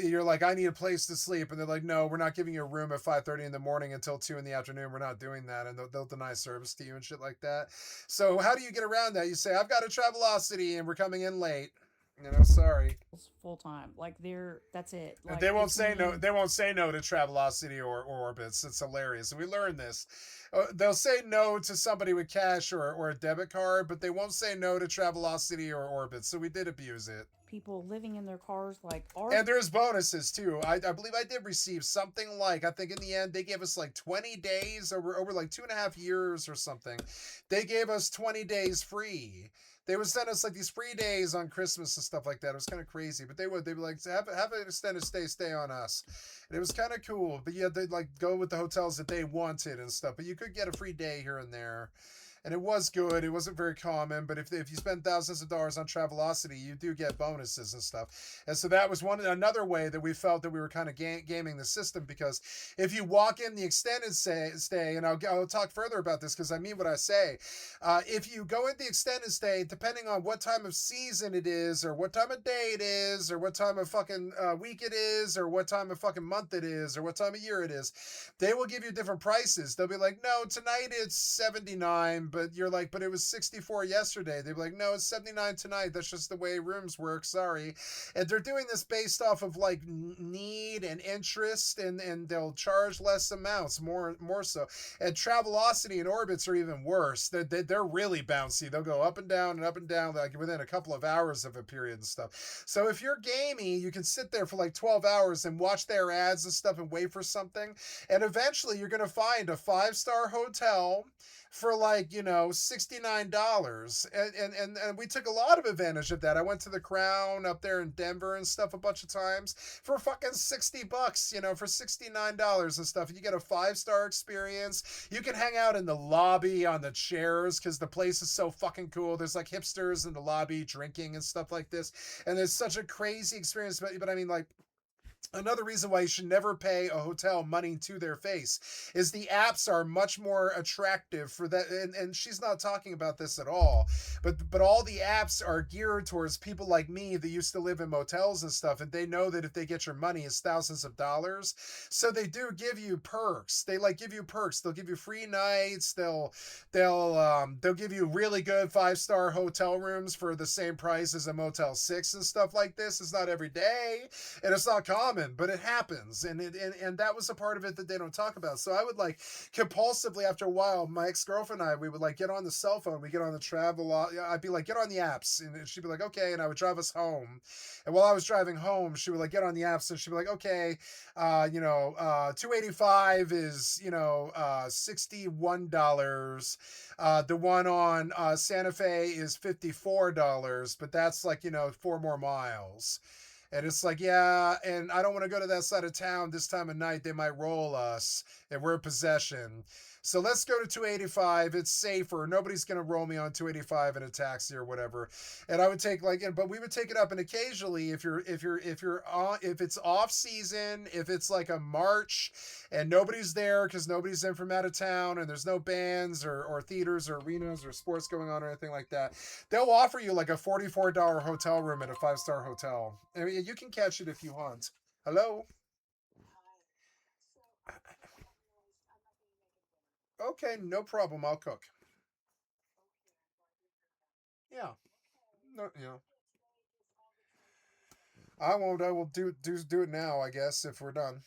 You're like, I need a place to sleep. And they're like, no, we're not giving you a room at 5:30 in the morning until 2 in the afternoon. We're not doing that. And they'll deny service to you and shit like that. So how do you get around that? You say, I've got a Travelocity and we're coming in late. You know, sorry. full time. Like that's it. And Like they won't say no. between They won't say no to Travelocity or Orbitz. It's hilarious. We learned this. They'll say no to somebody with cash or a debit card, but they won't say no to Travelocity or Orbitz. So we did abuse it. people living in their cars, like our And there's bonuses too. I believe I did receive something like, I think in the end they gave us like 20 days over like 2.5 years or something. They gave us 20 days free. They would send us like these free days on Christmas and stuff like that. It was kind of crazy, but they'd be like, have an extended stay on us. And it was kind of cool, but yeah, they'd like go with the hotels that they wanted and stuff, but you could get a free day here and there. And it was good. It wasn't very common, but if you spend thousands of dollars on Travelocity, you do get bonuses and stuff. And so that was another way that we felt that we were kind of gaming the system, because if you walk in the extended stay, and I'll talk further about this because I mean what I say. If you go in the extended stay, depending on what time of season it is, or what time of day it is, or what time of fucking week it is, or what time of fucking month it is, or what time of year it is, they will give you different prices. They'll be like, no, tonight it's 79, but you're like, but it was 64 yesterday. They'd be like, no, it's 79 tonight. That's just the way rooms work. Sorry. And they're doing this based off of like need and interest, and they'll charge less amounts, more so. And Travelocity and Orbits are even worse. They're really bouncy. They'll go up and down, like within a couple of hours of a period and stuff. So if you're gamey, you can sit there for like 12 hours and watch their ads and stuff and wait for something. And eventually you're going to find a 5-star hotel for like, $69. And we took a lot of advantage of that. I went to the Crown up there in Denver and stuff a bunch of times for fucking $60, for $69 and stuff. And you get a 5-star experience. You can hang out in the lobby on the chairs because the place is so fucking cool. There's like hipsters in the lobby drinking and stuff like this. And it's such a crazy experience. But I mean, like, another reason why you should never pay a hotel money to their face is the apps are much more attractive for that. And she's not talking about this at all, but all the apps are geared towards people like me that used to live in motels and stuff. And they know that if they get your money, it's thousands of dollars. So they do give you perks. They like give you perks. They'll give you free nights. They'll give you really good 5-star hotel rooms for the same price as a Motel 6 and stuff like this. It's not every day and it's not common, but it happens, and that was a part of it that they don't talk about. So I would like compulsively, after a while, my ex-girlfriend and I, we would like get on the cell phone, we get on the travel, I'd be like, get on the apps, and she'd be like, okay, and I would drive us home, and while I was driving home, she would like get on the apps, and she'd be like, okay, 285 is $61. The one on Santa Fe is $54, but that's like 4 more miles. And it's like, yeah, and I don't want to go to that side of town this time of night. They might roll us, and we're in possession. So let's go to 285. It's safer. Nobody's going to roll me on 285 in a taxi or whatever. And I would take but we would take it up. And occasionally, if it's off season, if it's like a March and nobody's there because nobody's in from out of town and there's no bands or theaters or arenas or sports going on or anything like that, they'll offer you like a $44 hotel room at a 5-star hotel. I mean, you can catch it if you hunt. Hello? Okay, no problem. I'll cook. Yeah. No, I won't. I will do it now, I guess, if we're done.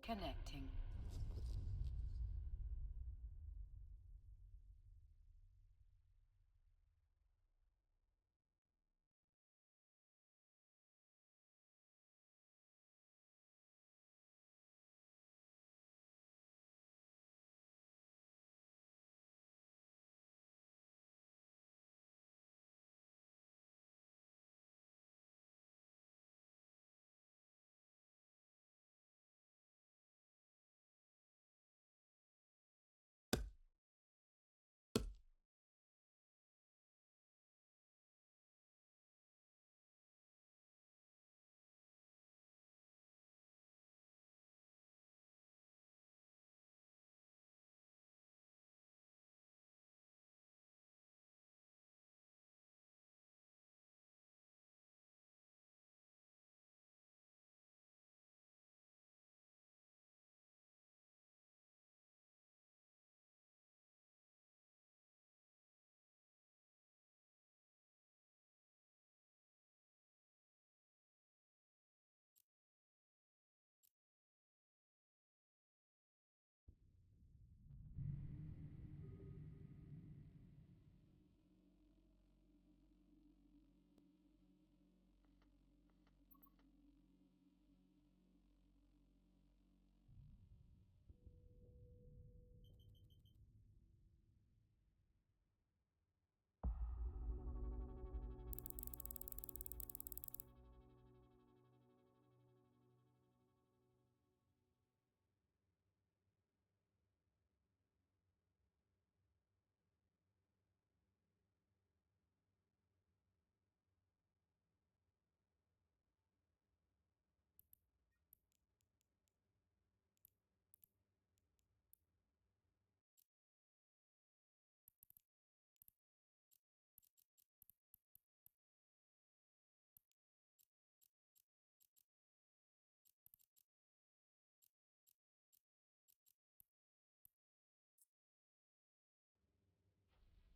Connecting.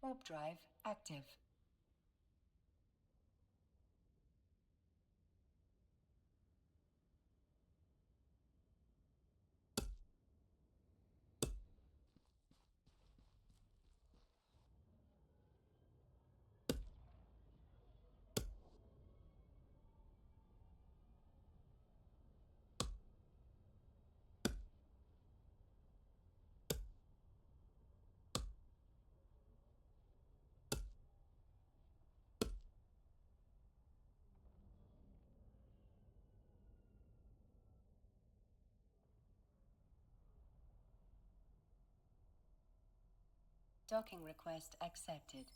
Warp drive active. Docking request accepted.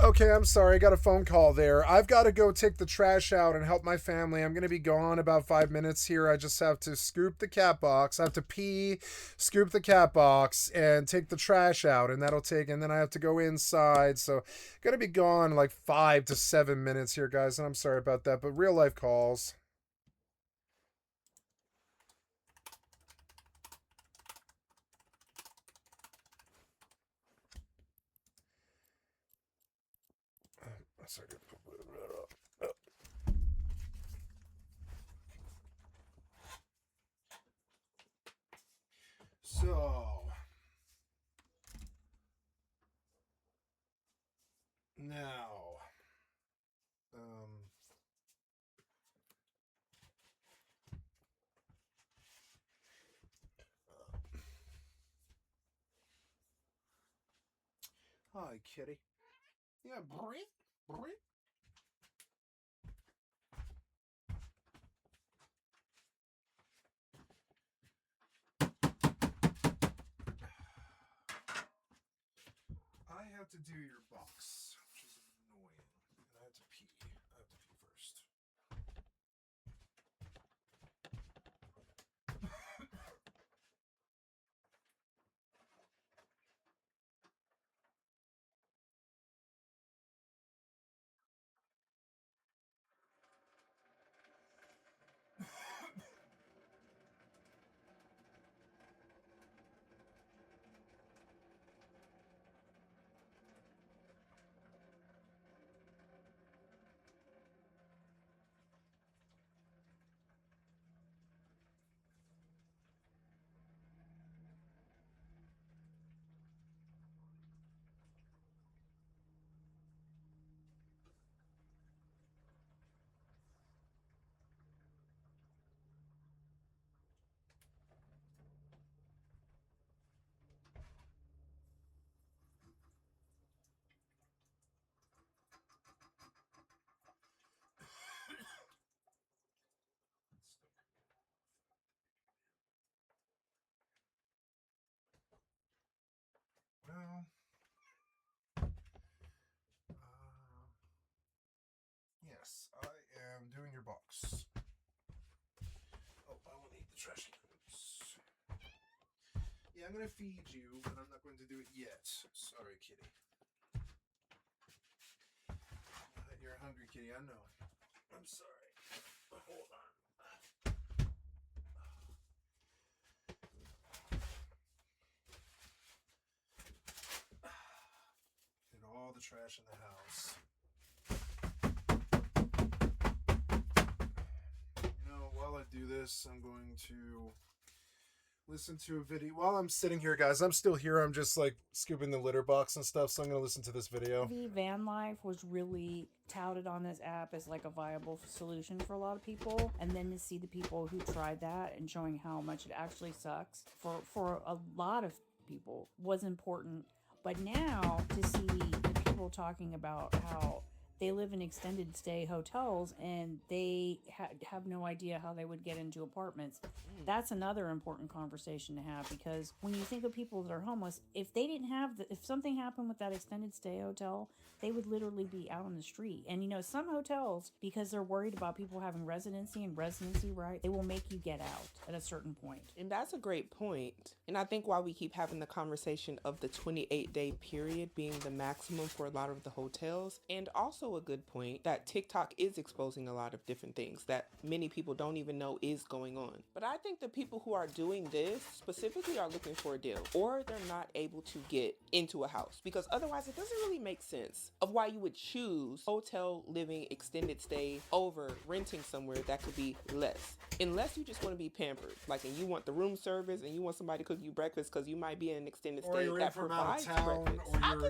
Okay, I'm sorry. I got a phone call there. I've got to go take the trash out and help my family. I'm going to be gone about 5 minutes here. I just have to scoop the cat box. I have to pee, scoop the cat box, and take the trash out. And then I have to go inside. So, going to be gone like 5 to 7 minutes here, guys. And I'm sorry about that, but real life calls. Sorry. So now, hi, kitty. Yeah, breathe. I have to do your box, which is annoying. And I have to pee. First. Well, yes, I am doing your box. Oh, I will need the trash cans. Yeah, I'm gonna feed you, but I'm not going to do it yet. Sorry, kitty. You're hungry, kitty. I know. I'm sorry. Hold on. Get all the trash in the house. While I do this, I'm going to listen to a video. While I'm sitting here, guys, I'm still here. I'm just like scooping the litter box and stuff, so I'm going to listen to this video. The van life was really touted on this app as like a viable solution for a lot of people, and then to see the people who tried that and showing how much it actually sucks for a lot of people was important. But now to see the people talking about how they live in extended stay hotels and they have no idea how they would get into apartments. That's another important conversation to have, because when you think of people that are homeless, if they didn't have if something happened with that extended stay hotel, they would literally be out on the street. And some hotels, because they're worried about people having residency and residency right, they will make you get out at a certain point. And that's a great point. And I think why we keep having the conversation of the 28-day period being the maximum for a lot of the hotels, and also a good point that TikTok is exposing a lot of different things that many people don't even know is going on. But I think the people who are doing this specifically are looking for a deal, or they're not able to get into a house, because otherwise it doesn't really make sense of why you would choose hotel living extended stay over renting somewhere that could be less, unless you just want to be pampered, like, and you want the room service and you want somebody to cook you breakfast because you might be in an extended stay that provides breakfast. You have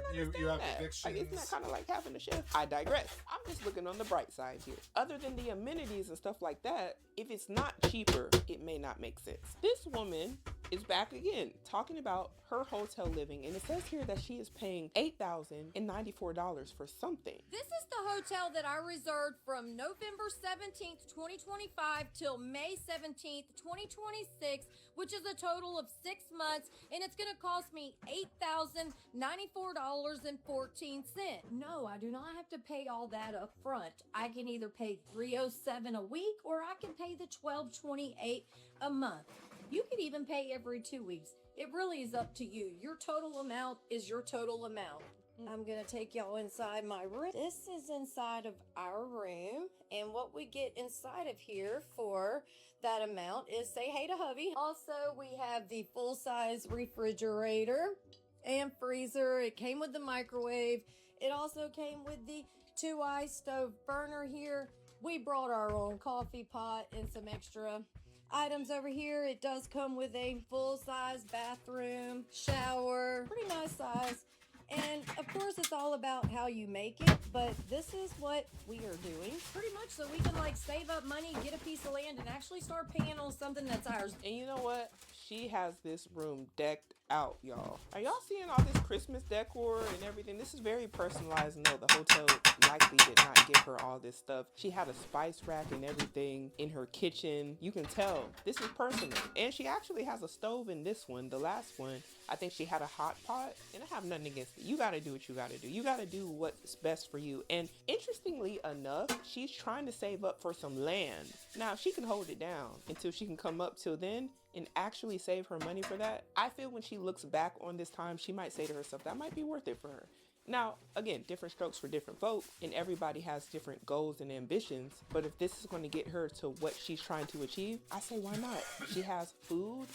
evictions. Like, isn't that kind of like having a chef? I digress. I'm just looking on the bright side here. Other than the amenities and stuff like that, if it's not cheaper, it may not make sense. This woman is back again talking about her hotel living, and it says here that she is paying $8,094 for something. This is the hotel that I reserved from November 17th, 2025 till May 17th, 2026, which is a total of 6 months, and it's going to cost me $8,094.14. No, I do not have to pay all that up front. I can either pay $307 a week or I can pay the $1228 a month. You could even pay every 2 weeks. It really is up to you. Your total amount is your total amount. I'm gonna take y'all inside my room. This is inside of our room, and what we get inside of here for that amount is say hey to hubby. Also, we have the full-size refrigerator and freezer. It came with the microwave. It also came with the 2i stove burner here. We brought our own coffee pot and some extra items over here. It does come with a full-size bathroom, shower, pretty nice size. And of course, it's all about how you make it, but this is what we are doing pretty much so we can like save up money, get a piece of land, and actually start paying on something that's ours. And you know what? She has this room decked out, y'all. Are y'all seeing all this Christmas decor and everything? This is very personalized. No, the hotel likely did not give her all this stuff. She had a spice rack and everything in her kitchen. You can tell this is personal. And she actually has a stove in this one. The last one, I think she had a hot pot. And I have nothing against it. You gotta do what you gotta do. You gotta do what's best for you. And interestingly enough, she's trying to save up for some land. Now, she can hold it down until she can come up till then and actually save her money for that. I feel when she looks back on this time, she might say to herself, that might be worth it for her. Now, again, different strokes for different folk, and everybody has different goals and ambitions. But if this is going to get her to what she's trying to achieve, I say, why not? She has food,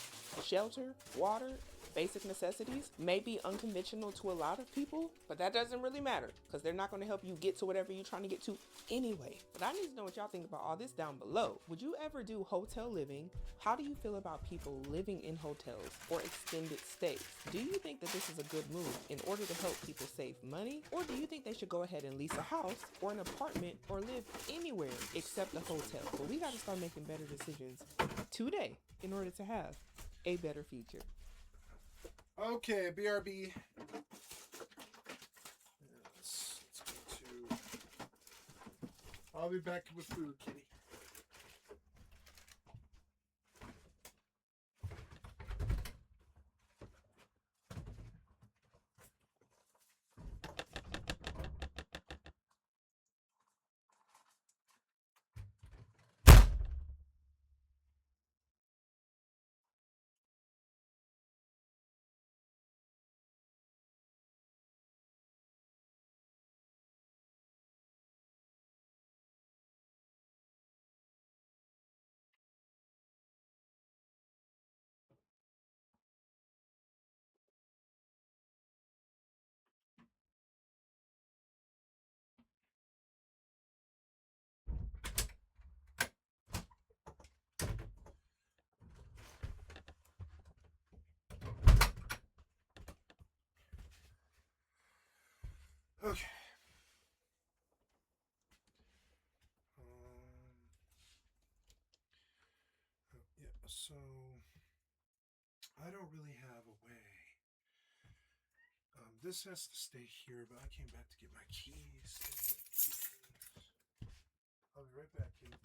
shelter, water, basic necessities. May be unconventional to a lot of people, but that doesn't really matter because they're not going to help you get to whatever you're trying to get to anyway. But I need to know what y'all think about all this down below. Would you ever do hotel living? How do you feel about people living in hotels or extended stays? Do you think that this is a good move in order to help people save money? Or do you think they should go ahead and lease a house or an apartment or live anywhere except a hotel? But we got to start making better decisions today in order to have a better future. Okay, BRB. Let's go to... I'll be back with food, kitty. Okay. Yeah, so I don't really have a way. This has to stay here, but I came back to get my keys. I'll be right back, kid.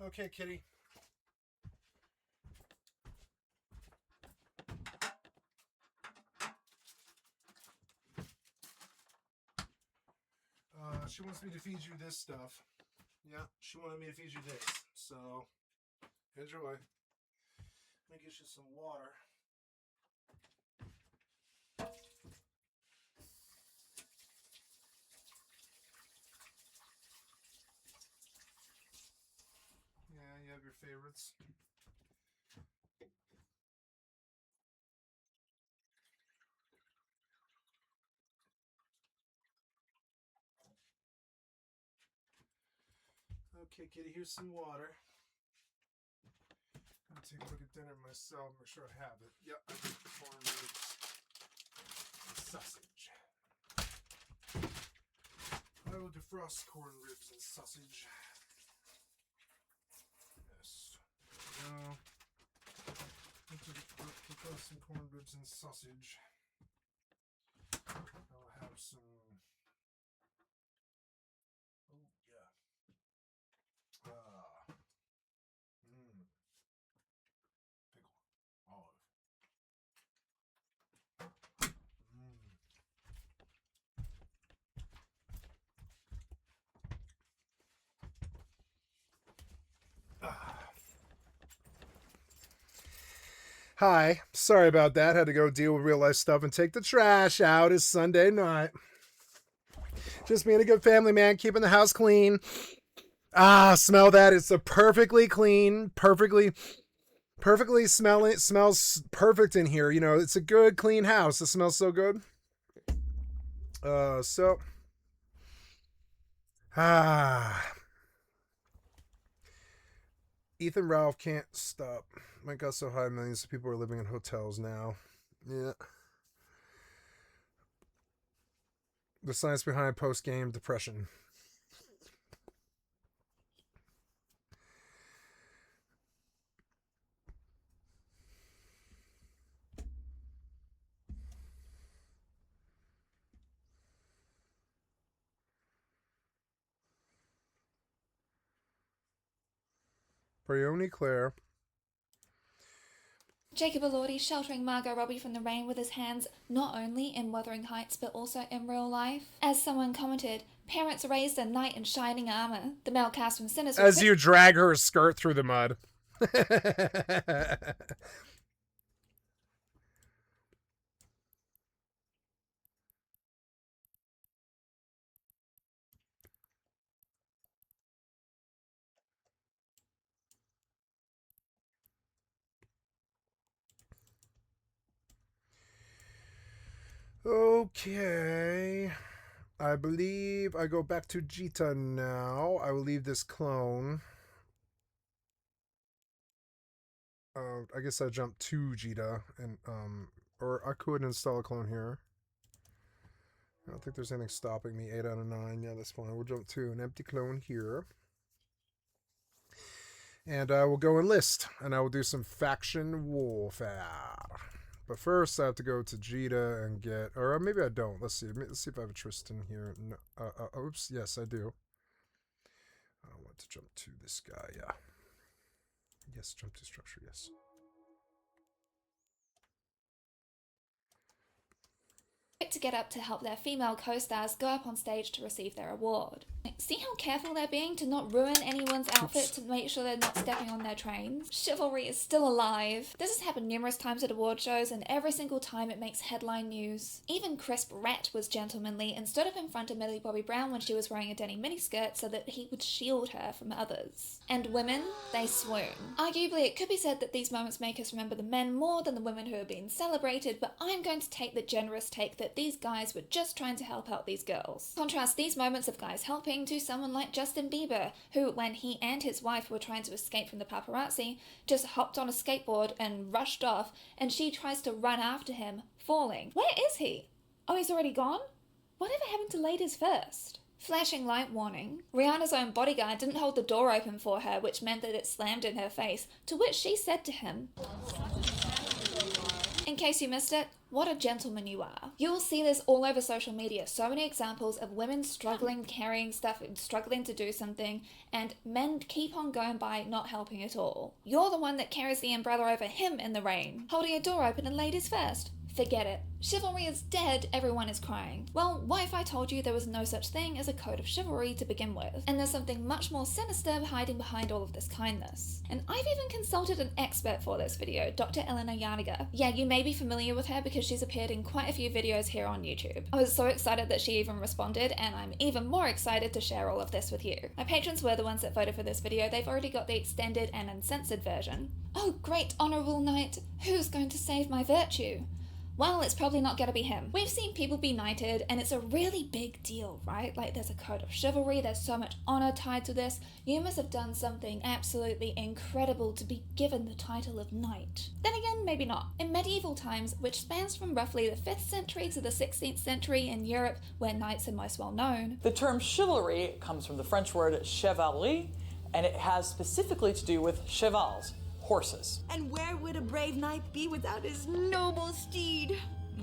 Okay, kitty. She wants me to feed you this stuff. Yeah, she wanted me to feed you this. So, enjoy. Let me get you some water. Yeah, you have your favorites. Okay, kitty, here's some water. I'm gonna take a look at dinner myself, make sure I have it. Yep, I got corn ribs and sausage. I will defrost corn ribs and sausage. Yes. Now, defrost some corn ribs and sausage. I'll have some. Oh, yeah. Pickle. Olive. Hi, sorry about that. Had to go deal with real life stuff and take the trash out. It's Sunday night. Just being a good family man, keeping the house clean. Smell that. It's a perfectly clean, perfectly smelling. It smells perfect in here. You know, it's a good, clean house. It smells so good. Ethan Ralph can't stop. My God, so high, millions of people are living in hotels now. Yeah. The science behind post-game depression. Brioni Claire. Jacob Elordi sheltering Margot Robbie from the rain with his hands not only in Wuthering Heights but also in real life. As someone commented, parents raised a knight in shining armor. The male cast from Sinners. As you drag her skirt through the mud. Okay. I believe I go back to Jita now. I will leave this clone. I guess I jump to Jita and or I could install a clone here. I don't think there's anything stopping me. 8 out of 9. Yeah, that's fine. We'll jump to an empty clone here. And I will go enlist. And I will do some faction warfare. But first, I have to go to Jita and get... Or maybe I don't. Let's see. Let's see if I have a Tristan here. No, oops. Yes, I do. I want to jump to this guy. Yeah. Yes, jump to structure. Yes. To get up to help their female co-stars go up on stage to receive their award. See how careful they're being to not ruin anyone's outfit to make sure they're not stepping on their trains? Chivalry is still alive. This has happened numerous times at award shows and every single time it makes headline news. Even Chris Brett was gentlemanly and stood up in front of Millie Bobby Brown when she was wearing a denim miniskirt so that he would shield her from others. And women, they swoon. Arguably, it could be said that these moments make us remember the men more than the women who are being celebrated, but I'm going to take the generous take that these guys were just trying to help out these girls. Contrast these moments of guys helping to someone like Justin Bieber, who, when he and his wife were trying to escape from the paparazzi, just hopped on a skateboard and rushed off, and she tries to run after him, falling. Where is he? Oh, he's already gone? Whatever happened to ladies first? Flashing light warning. Rihanna's own bodyguard didn't hold the door open for her, which meant that it slammed in her face, to which she said to him, In case you missed it, what a gentleman you are. You will see this all over social media. So many examples of women struggling, carrying stuff, struggling to do something, and men keep on going by not helping at all. You're the one that carries the umbrella over him in the rain, holding a door open and ladies first. Forget it. Chivalry is dead, everyone is crying. Well, what if I told you there was no such thing as a code of chivalry to begin with? And there's something much more sinister hiding behind all of this kindness. And I've even consulted an expert for this video, Dr. Eleanor Yarniger. Yeah, you may be familiar with her because she's appeared in quite a few videos here on YouTube. I was so excited that she even responded, and I'm even more excited to share all of this with you. My patrons were the ones that voted for this video. They've already got the extended and uncensored version. Oh, great honourable knight, who's going to save my virtue? Well, it's probably not gonna be him. We've seen people be knighted, and it's a really big deal, right? Like, there's a code of chivalry, there's so much honor tied to this. You must have done something absolutely incredible to be given the title of knight. Then again, maybe not. In medieval times, which spans from roughly the 5th century to the 16th century in Europe, where knights are most well known. The term chivalry comes from the French word chevalerie, and it has specifically to do with chevals, horses. And where would a brave knight be without his noble steed?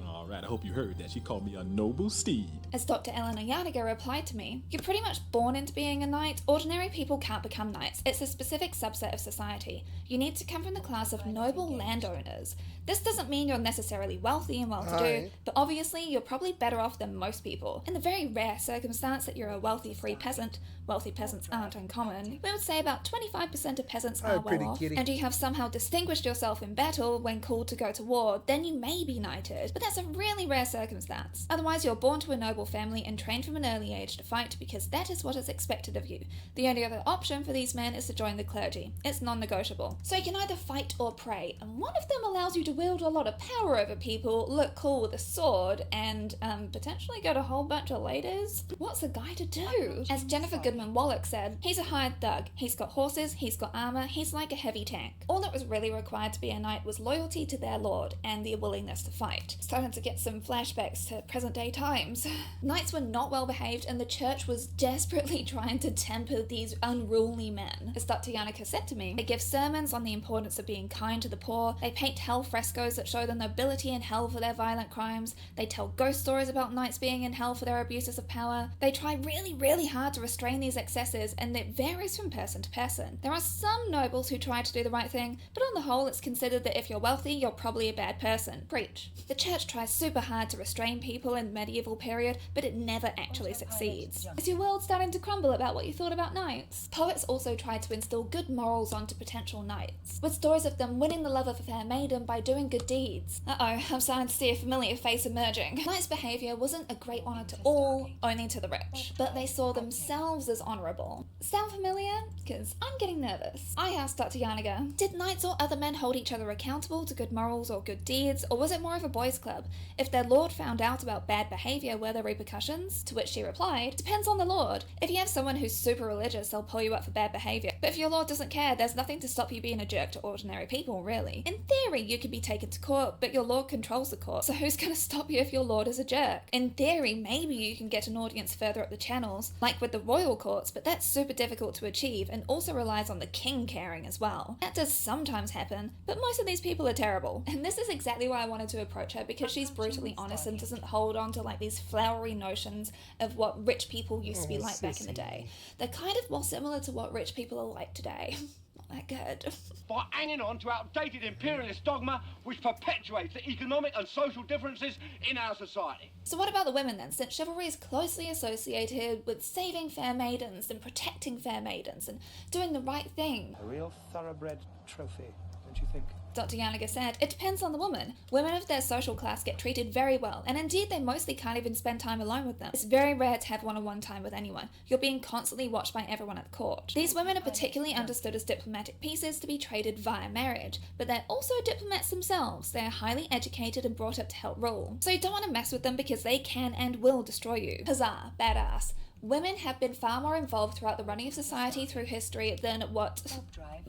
All right, I hope you heard that. She called me a noble steed. As Dr. Eleanor Yarniger replied to me, you're pretty much born into being a knight. Ordinary people can't become knights. It's a specific subset of society. You need to come from the class of noble landowners. This doesn't mean you're necessarily wealthy and well-to-do, but obviously you're probably better off than most people. In the very rare circumstance that you're a wealthy free peasant, wealthy peasants aren't uncommon, we would say about 25% of peasants are well off, and you have somehow distinguished yourself in battle when called to go to war, then you may be knighted, but that's a really rare circumstance. Otherwise, you're born to a noble family and trained from an early age to fight because that is what is expected of you. The only other option for these men is to join the clergy. It's non-negotiable. So you can either fight or pray, and one of them allows you to wield a lot of power over people, look cool with a sword, and potentially get a whole bunch of ladies. What's a guy to do? As Jennifer Goodman Wallach said, he's a hired thug. He's got horses, he's got armor, he's like a heavy tank. All that was really required to be a knight was loyalty to their lord and the willingness to fight. Starting to get some flashbacks to present day times. Knights were not well behaved, and the church was desperately trying to temper these unruly men. As Dr. Yarniger said to me, they give sermons on the importance of being kind to the poor, they paint hell frescoes that show the nobility in hell for their violent crimes, they tell ghost stories about knights being in hell for their abuses of power. They try really, really hard to restrain these excesses, and it varies from person to person. There are some nobles who try to do the right thing, but on the whole it's considered that if you're wealthy, you're probably a bad person. Preach. The church tries super hard to restrain people in the medieval period, but it never actually succeeds. Is your world starting to crumble about what you thought about knights? Poets also tried to instill good morals onto potential knights, with stories of them winning the love of a fair maiden by doing good deeds. Uh-oh, I'm starting to see a familiar face emerging. Knights' behaviour wasn't a great honour to all, only to the rich, but they saw themselves as honourable. Sound familiar? Because I'm getting nervous. I asked Dr. Yarniger, did knights or other men hold each other accountable to good morals or good deeds, or was it more of a boys' club? If their lord found out about bad behaviour, were there repercussions? To which she replied, depends on the lord. If you have someone who's super religious, they'll pull you up for bad behaviour. But if your lord doesn't care, there's nothing to stop you being a jerk to ordinary people, really. In theory, you could be taken to court, but your lord controls the court, so who's gonna stop you if your lord is a jerk? In theory, maybe you can get an audience further up the channels, like with the royal courts, but that's super difficult to achieve and also relies on the king caring as well. That does sometimes happen, but most of these people are terrible. And this is exactly why I wanted to approach her, because she's brutally honest and doesn't hold on to like these flowery notions of what rich people used to be like back in the day. They're kind of more similar to what rich people are like today. Not that good. By hanging on to outdated imperialist dogma which perpetuates the economic and social differences in our society. So what about the women then, since chivalry is closely associated with saving fair maidens and protecting fair maidens and doing the right thing? A real thoroughbred trophy, don't you think? Dr. Yarniger said, it depends on the woman. Women of their social class get treated very well, and indeed they mostly can't even spend time alone with them. It's very rare to have one-on-one time with anyone. You're being constantly watched by everyone at the court. These women are particularly understood as diplomatic pieces to be traded via marriage, but they're also diplomats themselves. They're highly educated and brought up to help rule. So you don't want to mess with them because they can and will destroy you. Huzzah, badass. Women have been far more involved throughout the running of society through history than what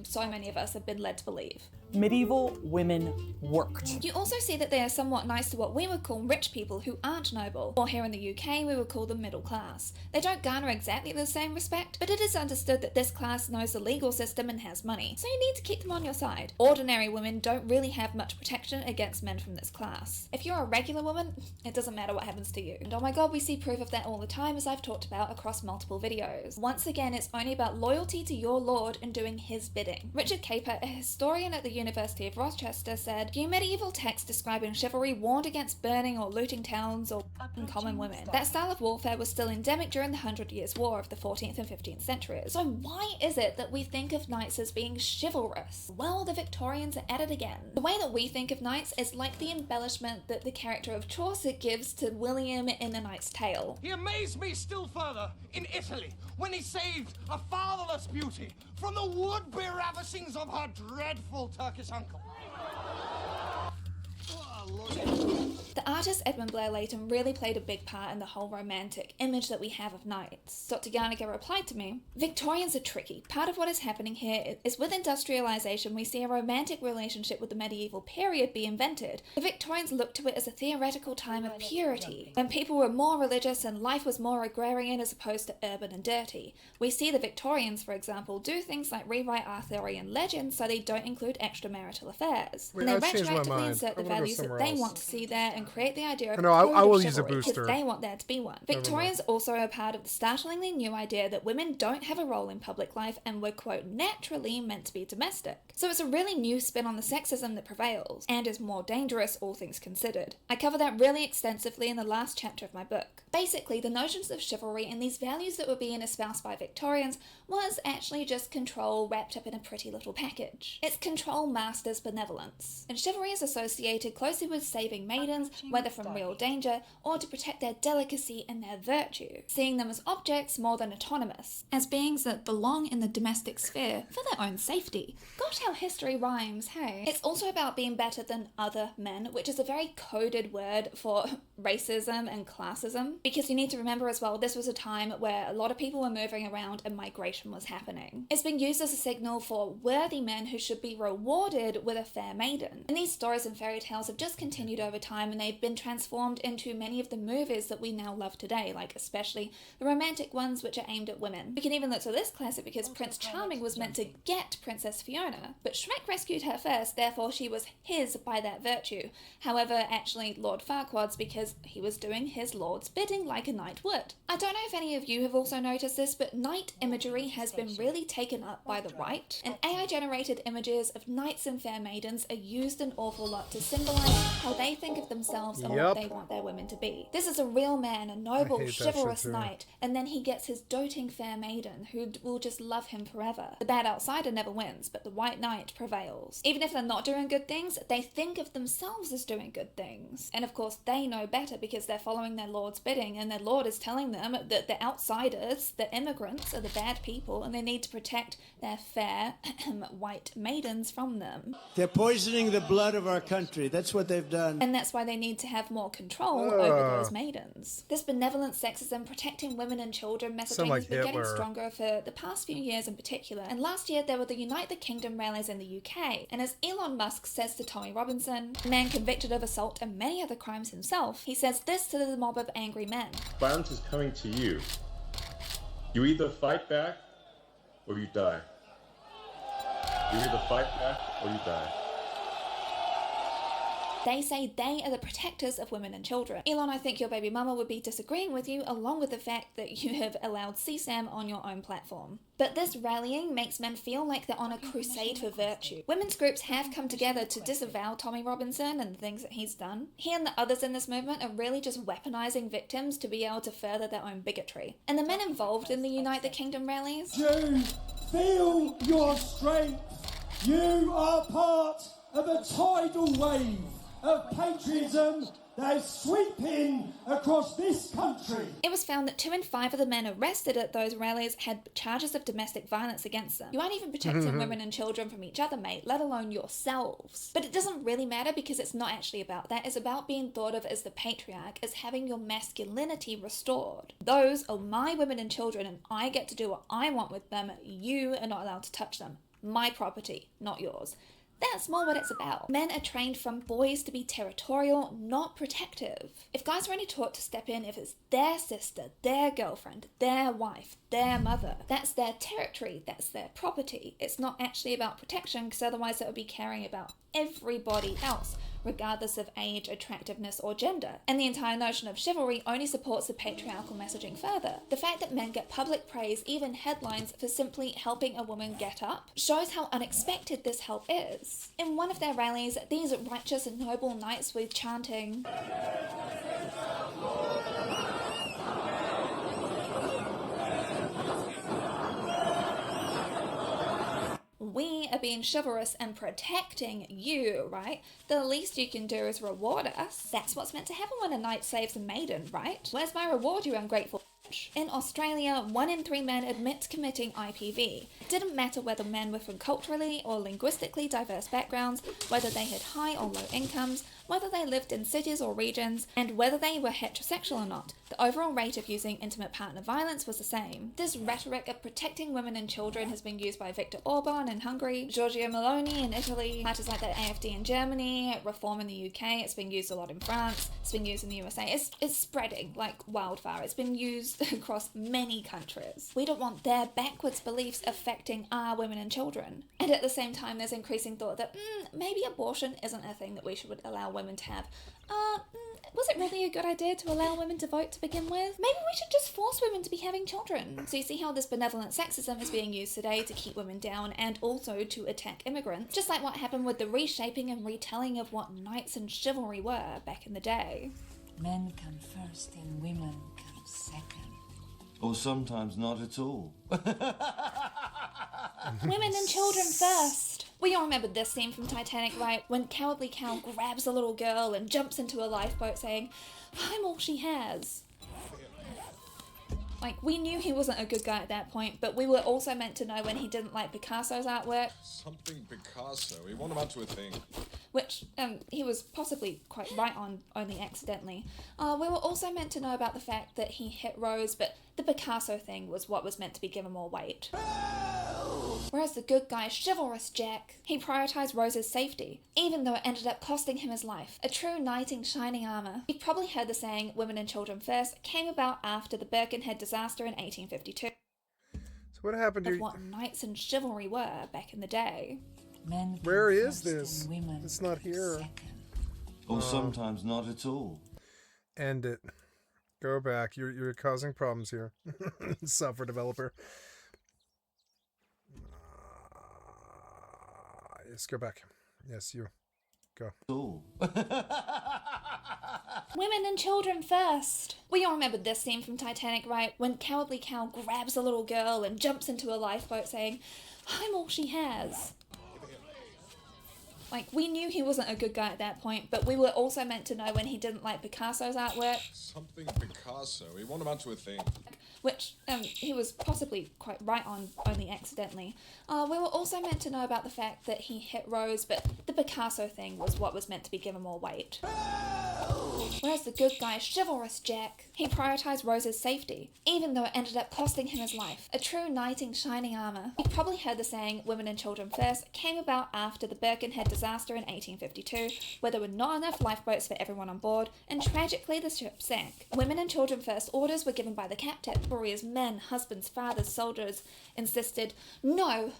so many of us have been led to believe. Medieval women worked. You also see that they are somewhat nice to what we would call rich people who aren't noble, or here in the UK we would call them middle class. They don't garner exactly the same respect, but it is understood that this class knows the legal system and has money, so you need to keep them on your side. Ordinary women don't really have much protection against men from this class. If you're a regular woman, it doesn't matter what happens to you. And oh my god, we see proof of that all the time, as I've talked about across multiple videos. Once again, it's only about loyalty to your lord and doing his bidding. Richard Capert, a historian at the University of Rochester, said, "Few medieval texts describing chivalry warned against burning or looting towns or common women. That style of warfare was still endemic during the 100 Years' War of the 14th and 15th centuries. So why is it that we think of knights as being chivalrous? Well, the Victorians are at it again. The way that we think of knights is like the embellishment that the character of Chaucer gives to William in A Knight's Tale. He amazed me still further in Italy when he saved a fatherless beauty from the would-be ravishings of her dreadful Turkish uncle. The artist Edmund Blair Leighton really played a big part in the whole romantic image that we have of knights. Dr. Garniger replied to me, "Victorians are tricky. Part of what is happening here is with industrialization we see a romantic relationship with the medieval period be invented. The Victorians looked to it as a theoretical time of purity, when people were more religious and life was more agrarian as opposed to urban and dirty. We see the Victorians, for example, do things like rewrite Arthurian legends so they don't include extramarital affairs. Wait, and they I changed my retroactively mind. insert the I wanna go values that somewhere they else. want to see there and create the idea of No, I will use a chivalry, booster. because they want there to be one. Victorians also are part of the startlingly new idea that women don't have a role in public life and were, quote, naturally meant to be domestic. So it's a really new spin on the sexism that prevails, and is more dangerous, all things considered. I cover that really extensively in the last chapter of my book. Basically, the notions of chivalry and these values that were being espoused by Victorians was actually just control wrapped up in a pretty little package. It's control masters benevolence. And chivalry is associated closely with saving maidens, whether from real danger or to protect their delicacy and their virtue, seeing them as objects more than autonomous, as beings that belong in the domestic sphere for their own safety. Gosh, how history rhymes, hey? It's also about being better than other men, which is a very coded word for racism and classism, because you need to remember as well, this was a time where a lot of people were moving around and migration was happening. It's been used as a signal for worthy men who should be rewarded with a fair maiden. And these stories and fairy tales have just continued over time, and they've been transformed into many of the movies that we now love today, like especially the romantic ones which are aimed at women. We can even look to this classic because Prince Charming was meant to get Princess Fiona, but Shrek rescued her first, therefore she was his by that virtue. However, actually Lord Farquaad's because he was doing his lord's bidding like a knight would. I don't know if any of you have also noticed this, but knight imagery has been really taken up by the right, and AI-generated images of knights and fair maidens are used an awful lot to symbolize how they think of themselves and what they want their women to be. This is a real man, a noble, chivalrous knight, and then he gets his doting fair maiden who will just love him forever. The bad outsider never wins, but the white knight prevails. Even if they're not doing good things, they think of themselves as doing good things. And of course they know better because they're following their lord's bidding, and their lord is telling them that the outsiders, the immigrants, are the bad people and they need to protect their fair white maidens from them. They're poisoning the blood of our country. That's what they've done. And that's why they need to have more control over those maidens. This benevolent sexism protecting women and children messaging has been getting stronger for the past few years in particular. And last year there were the Unite the Kingdom rallies in the UK. And as Elon Musk says to Tommy Robinson, a man convicted of assault and many other crimes himself, he says this to the mob of angry men. Violence is coming to you. You either fight back or you die. You either fight back or you die. They say they are the protectors of women and children. Elon, I think your baby mama would be disagreeing with you, along with the fact that you have allowed CSAM on your own platform. But this rallying makes men feel like they're on a crusade for virtue. Women's groups have come together to disavow Tommy Robinson and the things that he's done. He and the others in this movement are really just weaponizing victims to be able to further their own bigotry. And the men involved in the Unite the Kingdom rallies? You feel your strength. You are part of a tidal wave of patriotism that is sweeping across this country. It was found that 2 in 5 of the men arrested at those rallies had charges of domestic violence against them. You aren't even protecting women and children from each other, mate, let alone yourselves. But it doesn't really matter because it's not actually about that. It's about being thought of as the patriarch, as having your masculinity restored. Those are my women and children, and I get to do what I want with them. You are not allowed to touch them. My property, not yours. That's more what it's about. Men are trained from boys to be territorial, not protective. If guys are only taught to step in if it's their sister, their girlfriend, their wife, their mother, that's their territory, that's their property. It's not actually about protection, because otherwise it would be caring about everybody else, regardless of age, attractiveness, or gender. And the entire notion of chivalry only supports the patriarchal messaging further. The fact that men get public praise, even headlines, for simply helping a woman get up, shows how unexpected this help is. In one of their rallies, these righteous and noble knights were chanting, "We are being chivalrous and protecting you, right? The least you can do is reward us. That's what's meant to happen when a knight saves a maiden, right? Where's my reward, you ungrateful bitch?" In Australia, 1 in 3 men admit to committing IPV. It didn't matter whether men were from culturally or linguistically diverse backgrounds, whether they had high or low incomes, whether they lived in cities or regions, and whether they were heterosexual or not. The overall rate of using intimate partner violence was the same. This rhetoric of protecting women and children has been used by Viktor Orban in Hungary, Giorgia Meloni in Italy, parties like the AfD in Germany, Reform in the UK, it's been used a lot in France, it's been used in the USA. It's spreading like wildfire. It's been used across many countries. We don't want their backwards beliefs affecting our women and children. And at the same time, there's increasing thought that maybe abortion isn't a thing that we should allow women to have. Was it really a good idea to allow women to vote to begin with? Maybe we should just force women to be having children. So you see how this benevolent sexism is being used today to keep women down and also to attack immigrants, just like what happened with the reshaping and retelling of what knights and chivalry were back in the day. Men come first and women come second. Or sometimes not at all. Women and children first. We all remember this scene from Titanic, right? When Cowardly Cow grabs a little girl and jumps into a lifeboat saying, "I'm all she has." Like, we knew he wasn't a good guy at that point, but we were also meant to know when he didn't like Picasso's artwork. Something Picasso, he won't amount to a thing. Which, he was possibly quite right on, only accidentally. We were also meant to know about the fact that he hit Rose, but the Picasso thing was what was meant to be given more weight. Whereas the good guy, chivalrous Jack, he prioritised Rose's safety, even though it ended up costing him his life. A true knight in shining armour. You've probably heard the saying, "women and children first," came about after the Birkenhead disaster in 1852. So what happened to what knights and chivalry were back in the day. Men Where is this? It's not here. Or sometimes not at all. End it. Go back. You're causing problems here. Software developer. Yes, go back. Yes, you. Go. Women and children first. We all remember this scene from Titanic, right? When Cowardly Cow grabs a little girl and jumps into a lifeboat saying, "I'm all she has." Like, we knew he wasn't a good guy at that point, but we were also meant to know when he didn't like Picasso's artwork. Something Picasso, he won't amount to a thing. Which, he was possibly quite right on, only accidentally. We were also meant to know about the fact that he hit Rose, but the Picasso thing was what was meant to be given more weight. Whereas the good guy, chivalrous Jack, he prioritised Rose's safety, even though it ended up costing him his life. A true knight in shining armour. You've probably heard the saying, "women and children first," came about after the Birkenhead disaster in 1852, where there were not enough lifeboats for everyone on board, and tragically the ship sank. Women and children first orders were given by the captain. Warriors, men, husbands, fathers, soldiers insisted, "No,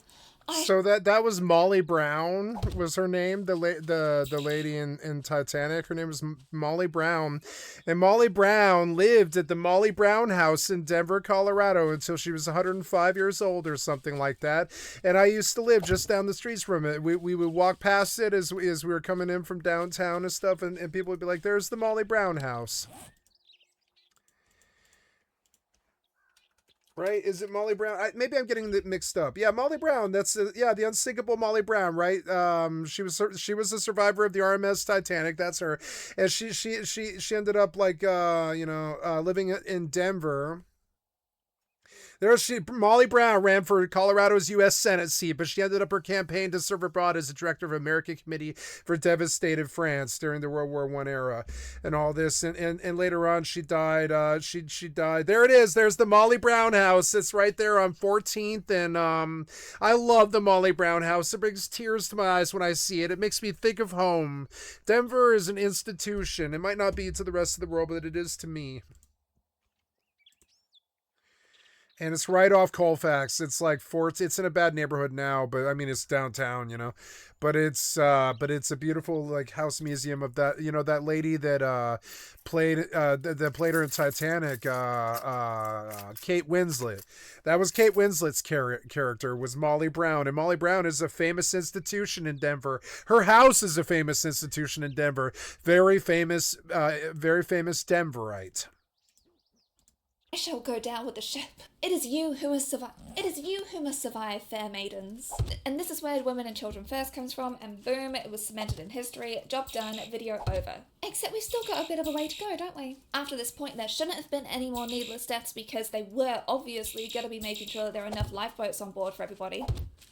So that was Molly Brown was her name, the lady in Titanic. Her name was Molly Brown, and Molly Brown lived at the Molly Brown house in Denver, Colorado until she was 105 years old or something like that. And I used to live just down the streets from it. We would walk past it as we were coming in from downtown and stuff, and people would be like, "There's the Molly Brown house." right? Is it Molly Brown? Maybe I'm getting it mixed up. Yeah, Molly Brown. That's the unsinkable Molly Brown, right? She was a survivor of the RMS Titanic. That's her, and she ended up like living in Denver. Molly Brown ran for Colorado's U.S. Senate seat, but she ended up her campaign to serve abroad as a director of American Committee for Devastated France during the World War I era and all this. And later on, she died. She died. There it is. There's the Molly Brown house. It's right there on 14th. And I love the Molly Brown house. It brings tears to my eyes when I see it. It makes me think of home. Denver is an institution. It might not be to the rest of the world, but it is to me. And it's right off Colfax. It's like it's in a bad neighborhood now, but I mean it's downtown, But it's a beautiful like house museum of that, that lady that played her in Titanic, Kate Winslet. That was Kate Winslet's character was Molly Brown, and Molly Brown is a famous institution in Denver. Her house is a famous institution in Denver. Very famous Denverite. I shall go down with the ship. It is you who must survive. It is you who must survive, fair maidens. And this is where Women and Children First comes from, and boom, it was cemented in history. Job done, video over. Except we've still got a bit of a way to go, don't we? After this point, there shouldn't have been any more needless deaths because they were obviously going to be making sure that there are enough lifeboats on board for everybody.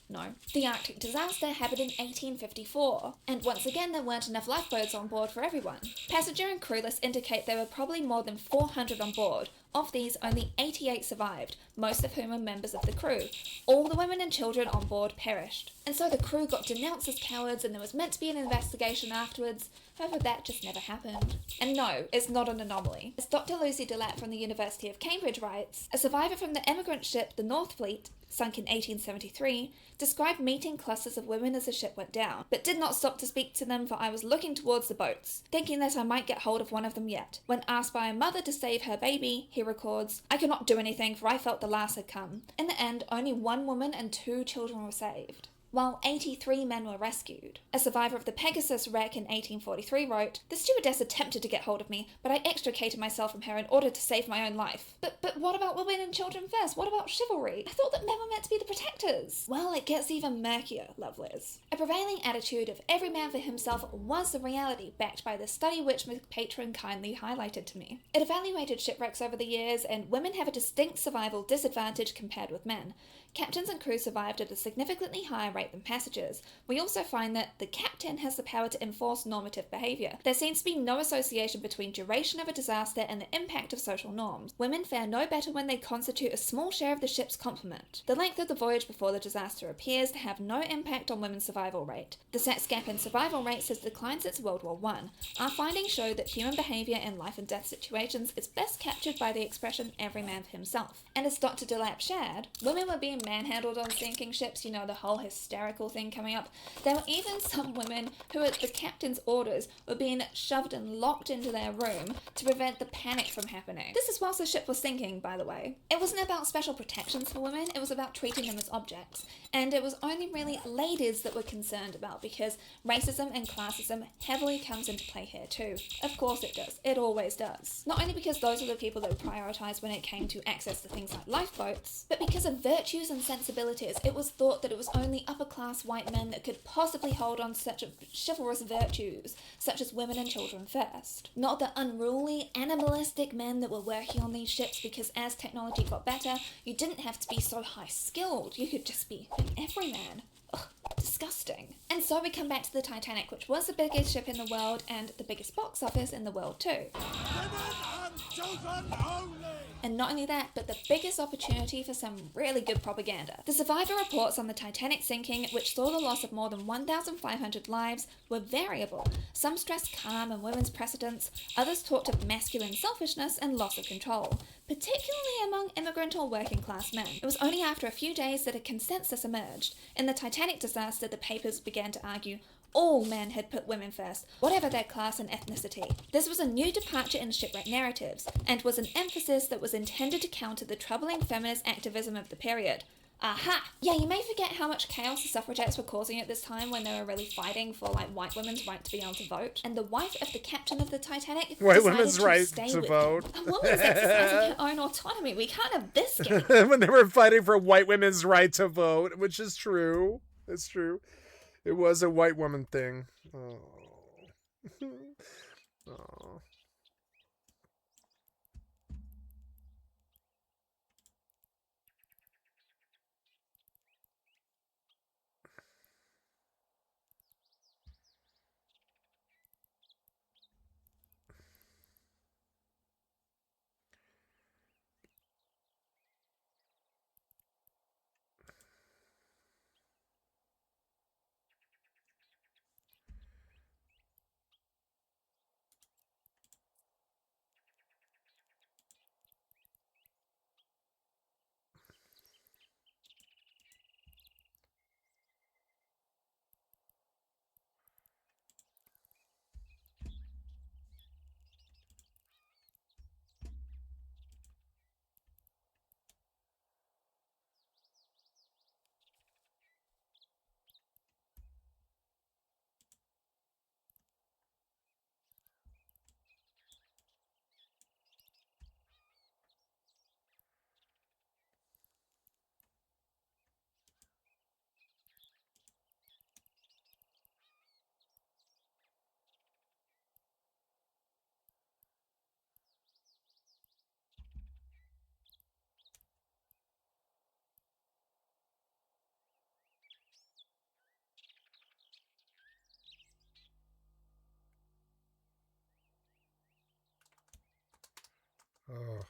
No. The Arctic disaster happened in 1854, and once again there weren't enough lifeboats on board for everyone. Passenger and crew lists indicate there were probably more than 400 on board. Of these, only 88 survived, most of whom were members of the crew. All the women and children on board perished. And so the crew got denounced as cowards and there was meant to be an investigation afterwards. However, that just never happened. And no, it's not an anomaly. As Dr. Lucy Delatte from the University of Cambridge writes, a survivor from the emigrant ship the North Fleet, sunk in 1873, described meeting clusters of women as the ship went down, but did not stop to speak to them for I was looking towards the boats, thinking that I might get hold of one of them yet. When asked by a mother to save her baby, he records, I could not do anything for I felt the last had come. In the end, only 1 woman and 2 children were saved, while 83 men were rescued. A survivor of the Pegasus wreck in 1843 wrote, the stewardess attempted to get hold of me, but I extricated myself from her in order to save my own life. But what about women and children first? What about chivalry? I thought that men were meant to be the protectors. Well, it gets even murkier, lovelies. A prevailing attitude of every man for himself was the reality, backed by the study which my patron kindly highlighted to me. It evaluated shipwrecks over the years, and women have a distinct survival disadvantage compared with men. Captains and crew survived at a significantly higher rate than passengers. We also find that the captain has the power to enforce normative behaviour. There seems to be no association between duration of a disaster and the impact of social norms. Women fare no better when they constitute a small share of the ship's complement. The length of the voyage before the disaster appears to have no impact on women's survival rate. The sex gap in survival rates has declined since World War I. Our findings show that human behaviour in life and death situations is best captured by the expression every man for himself. And as Dr. Delatte shared, women were being manhandled on sinking ships, the whole hysterical thing coming up. There were even some women who at the captain's orders were being shoved and locked into their room to prevent the panic from happening. This is whilst the ship was sinking, by the way. It wasn't about special protections for women, it was about treating them as objects. And it was only really ladies that were concerned about because racism and classism heavily comes into play here too. Of course it does. It always does. Not only because those are the people that were prioritised when it came to access to things like lifeboats, but because of virtues and sensibilities, it was thought that it was only upper-class white men that could possibly hold on to such chivalrous virtues, such as women and children first. Not the unruly, animalistic men that were working on these ships because as technology got better, you didn't have to be so high-skilled, you could just be an everyman. Ugh, disgusting. And so we come back to the Titanic, which was the biggest ship in the world and the biggest box office in the world too. And not only that, but the biggest opportunity for some really good propaganda. The survivor reports on the Titanic sinking, which saw the loss of more than 1,500 lives, were variable. Some stressed calm and women's precedence, others talked of masculine selfishness and loss of control, particularly among immigrant or working class men. It was only after a few days that a consensus emerged. In the Titanic disaster, the papers began to argue all men had put women first, whatever their class and ethnicity. This was a new departure in shipwreck narratives, and was an emphasis that was intended to counter the troubling feminist activism of the period. Aha! Yeah, you may forget how much chaos the suffragettes were causing at this time when they were really fighting for like white women's right to be able to vote. And the wife of the captain of the Titanic White decided women's to right stay to with vote. him. A woman's exercising her own autonomy. We can't have this game. When they were fighting for white women's right to vote, which is true. It's true. It was a white woman thing. Oh. Oh. Oh.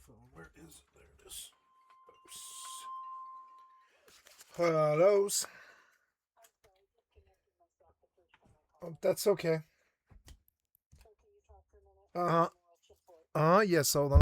phone. Where is it? There it is. Oops. Hellos. Oh, that's okay. Uh-huh. Yes, hold on.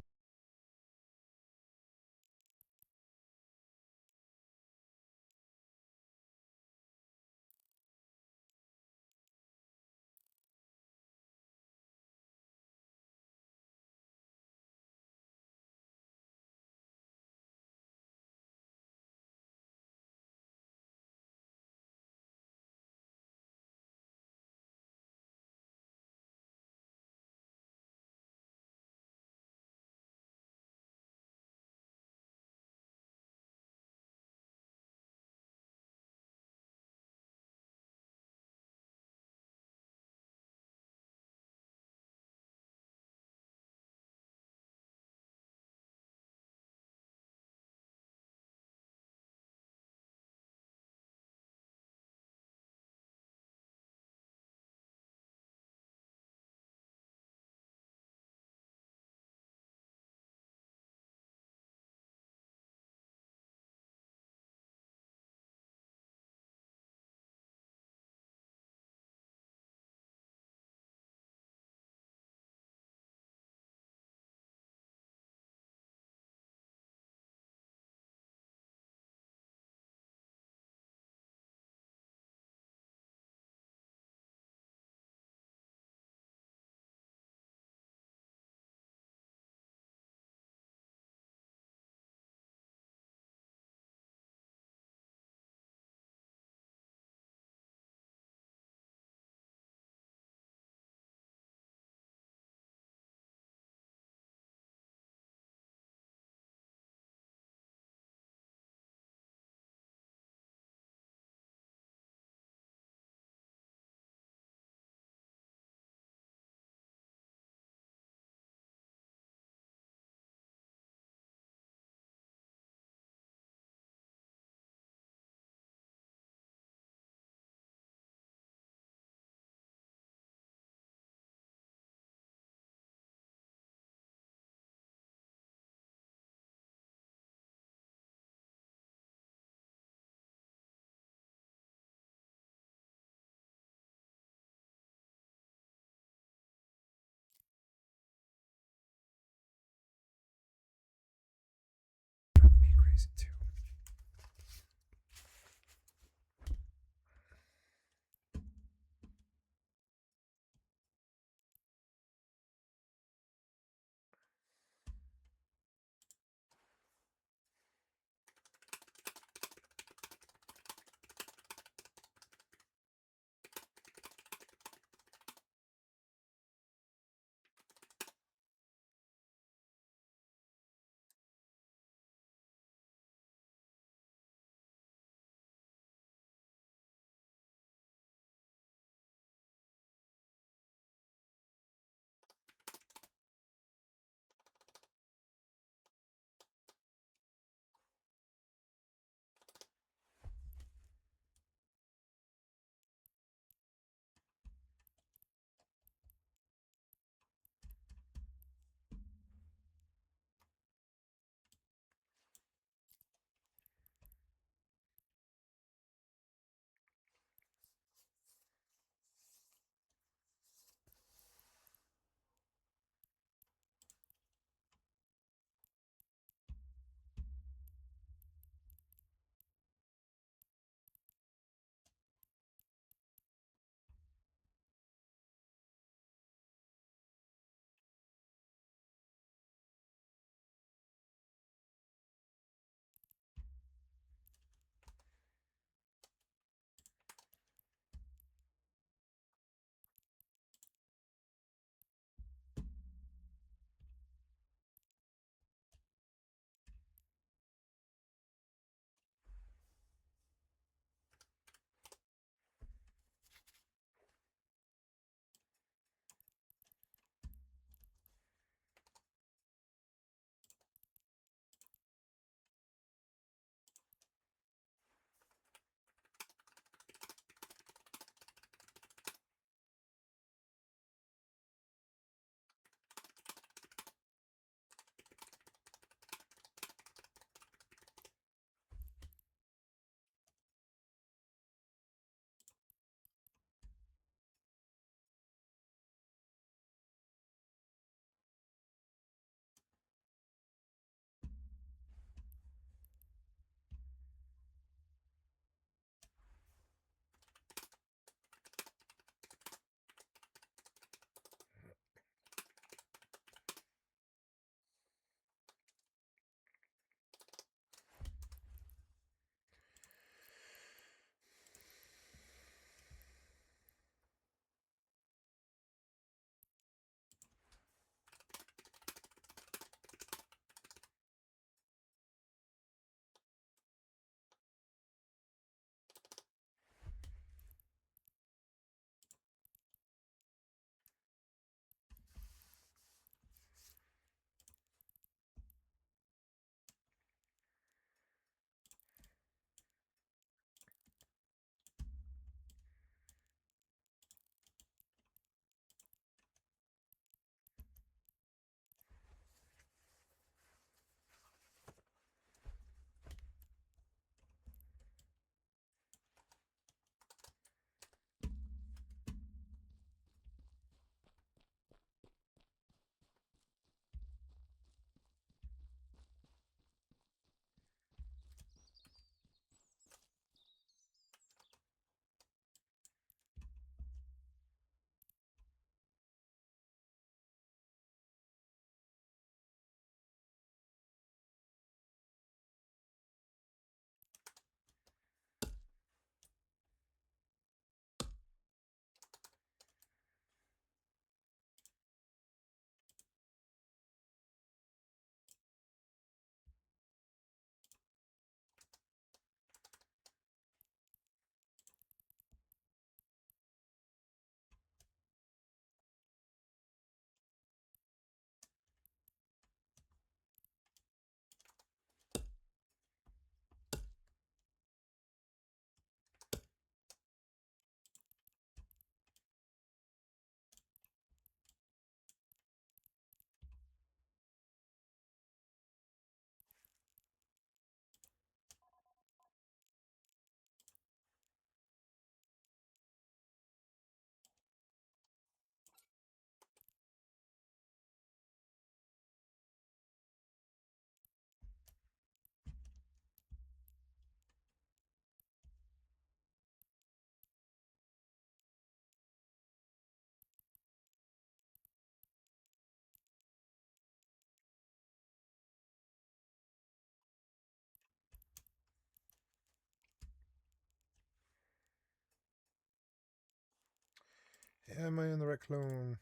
Am I in the right clone?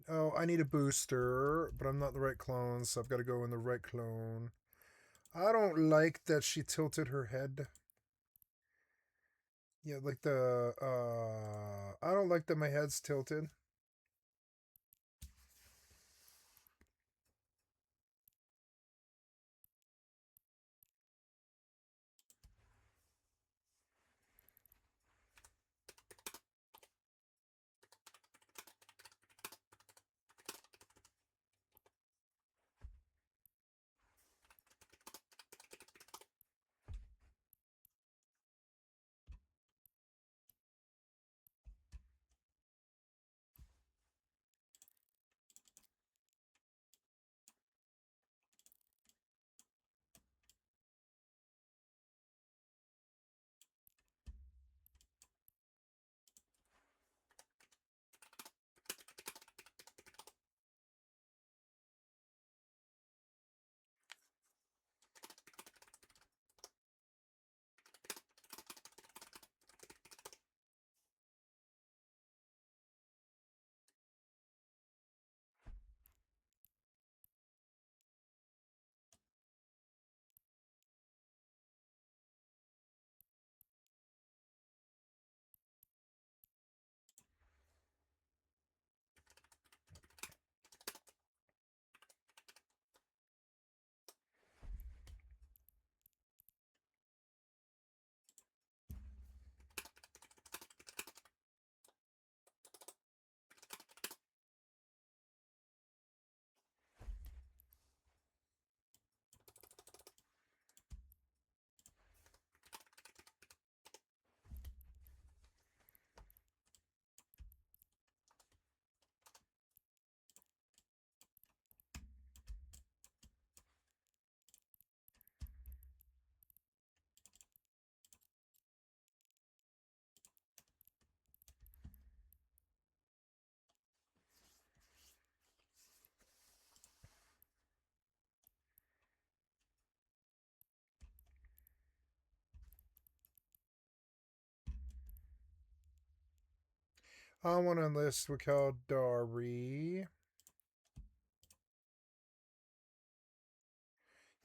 Oh, I need a booster, but I'm not the right clone, so I've got to go in the right clone. I don't like that she tilted her head. Yeah, like the, I don't like that my head's tilted. I want to enlist with Caldari.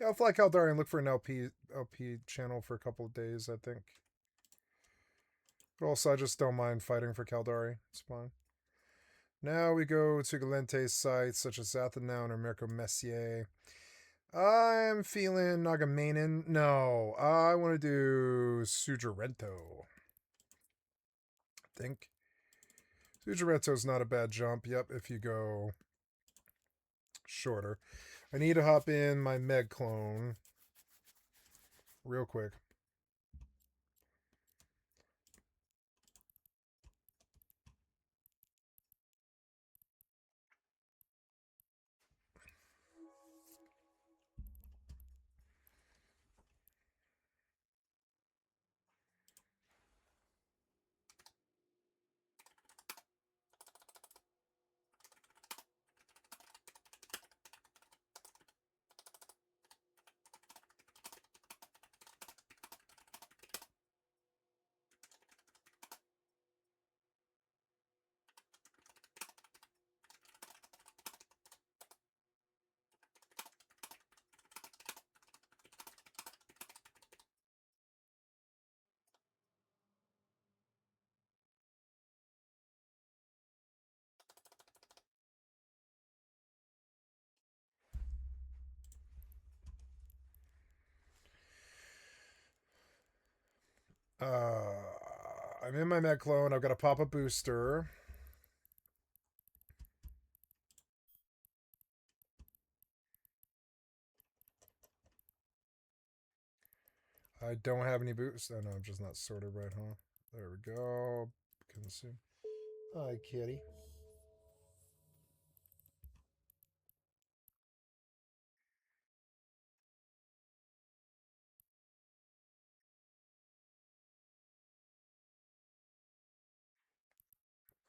Yeah, I'll fly Caldari and look for an LP channel for a couple of days, I think. But also, I just don't mind fighting for Caldari. It's fine. Now we go to Galente's sites, such as Athenown or Mirko Messier. I'm feeling Nagamainen. No, I want to do Sujirento. I think. Sujirento's not a bad jump. Yep, if you go shorter. I need to hop in my Meg clone real quick. I'm in my Meg clone. I've got to pop a booster. I don't have any boosts. Oh no, I'm just not sorted right, huh? There we go. Consume. Hi, kitty.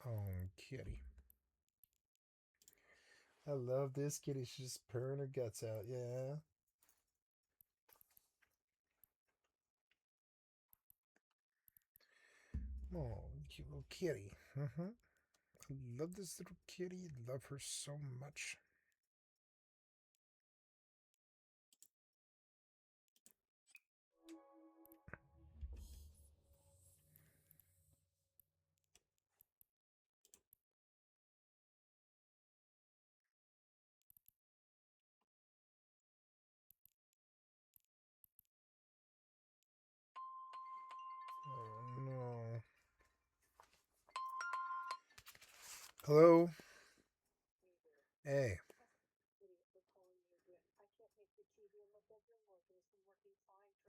Oh, kitty. I love this kitty. She's just purring her guts out. Yeah. Oh, cute little kitty. I love this little kitty. I love her so much. Oh no. Hello? Hey.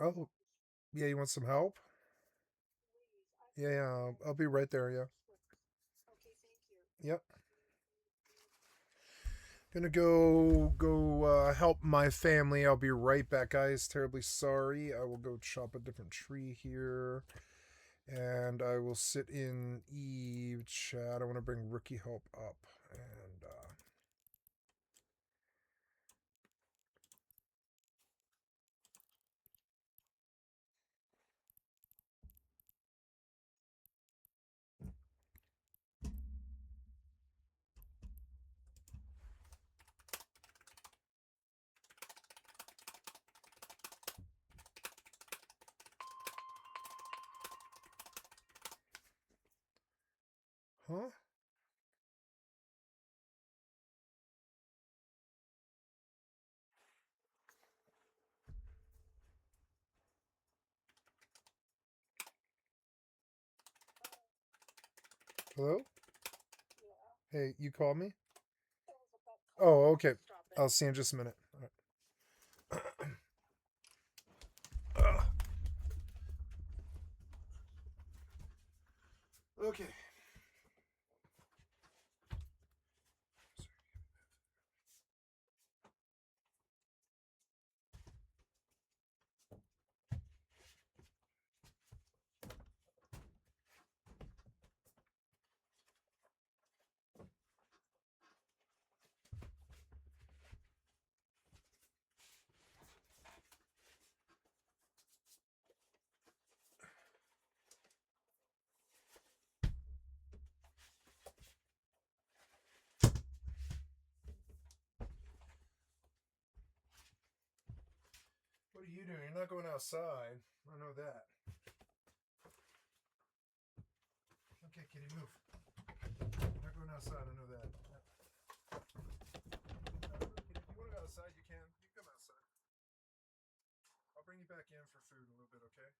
Oh, yeah, you want some help? Yeah, I'll be right there, yeah. Yep. Gonna go help my family. I'll be right back, guys. Terribly sorry. I will go chop a different tree here. And I will sit in Eve chat. I want to bring Rookie Help up. And huh? Hello? Hey, you called me? Oh, okay. I'll see you in just a minute. All right. Okay. What are you doing? You're not going outside. I know that. Okay, kitty, move. You're not going outside. I know that. If you want to go outside, you can. You can come outside. I'll bring you back in for food in a little bit, okay?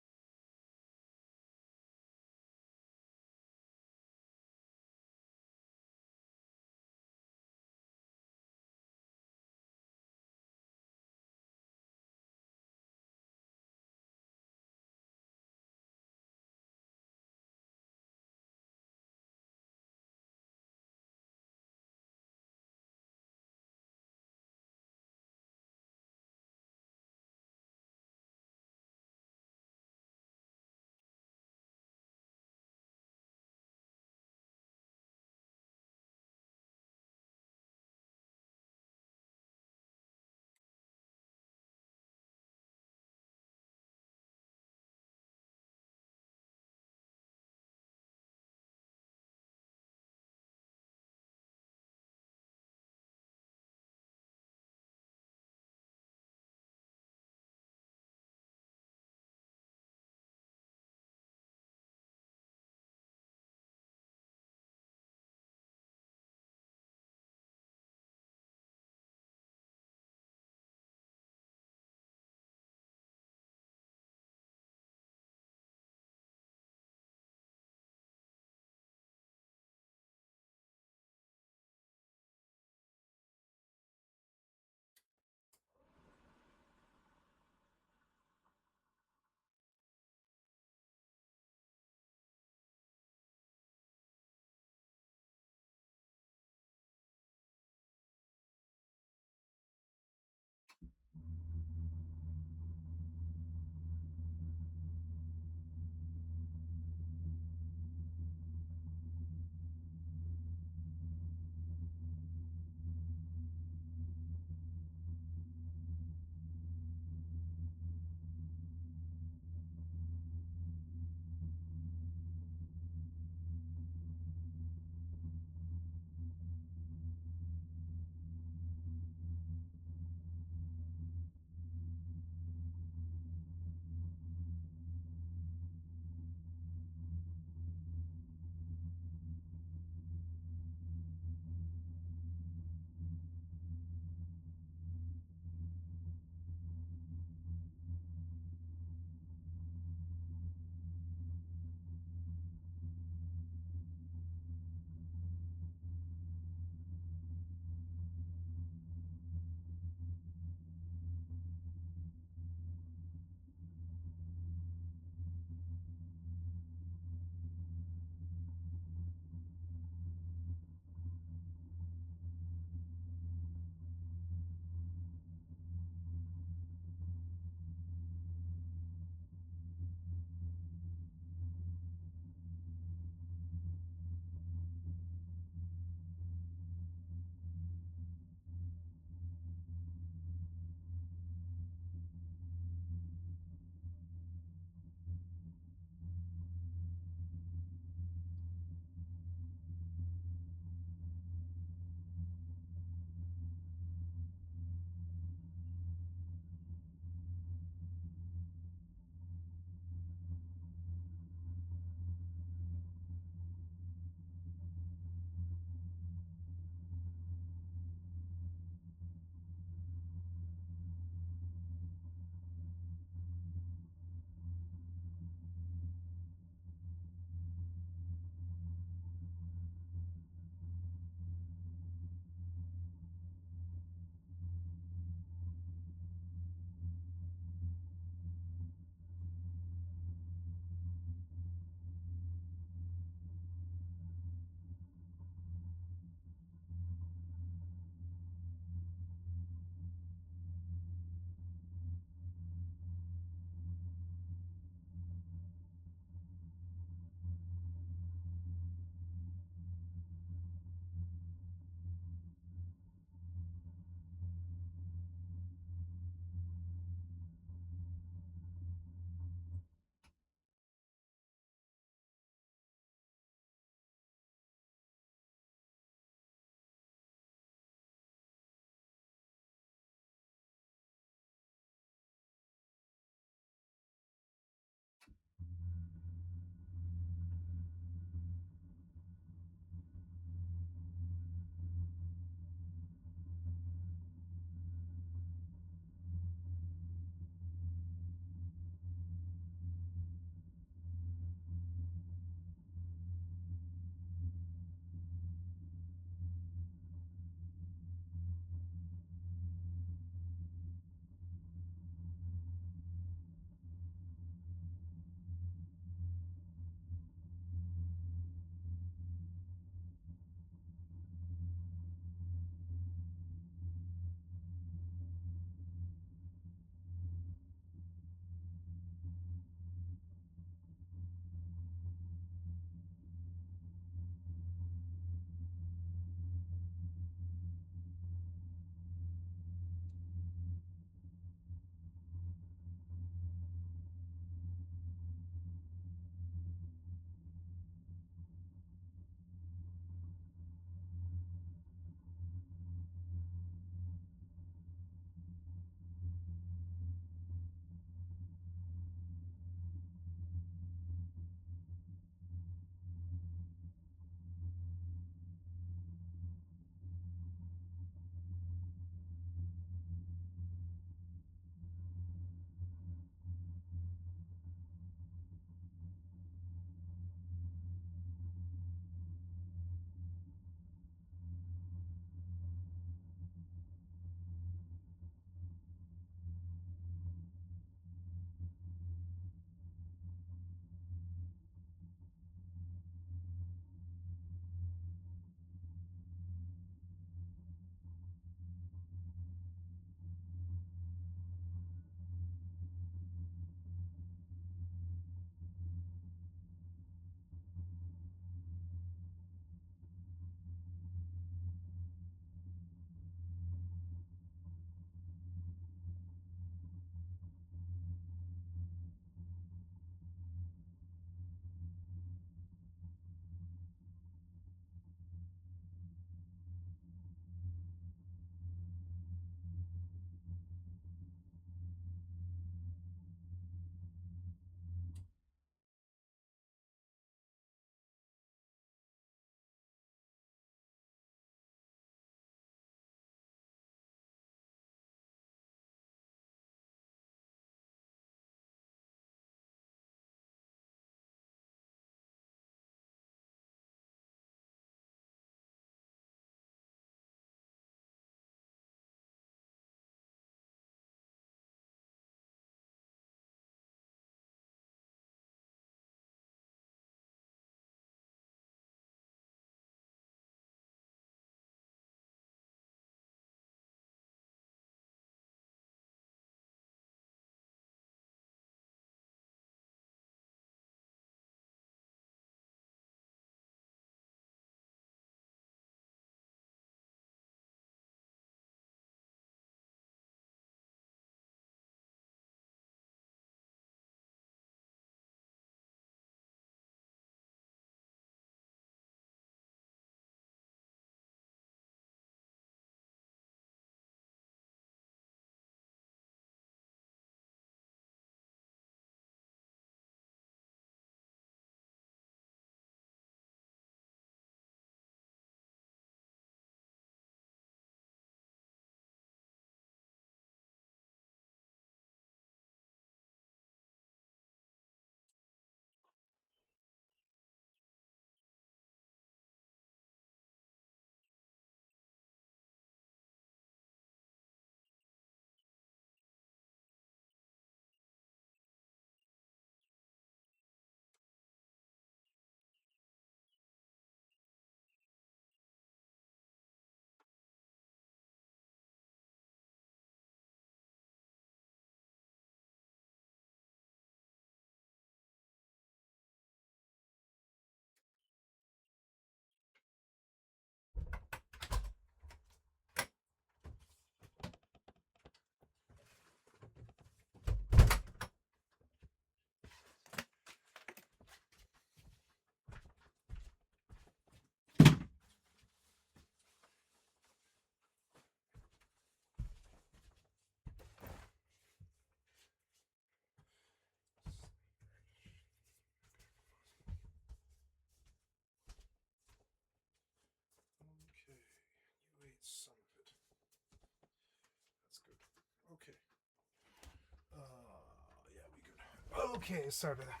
Okay, sorry about that.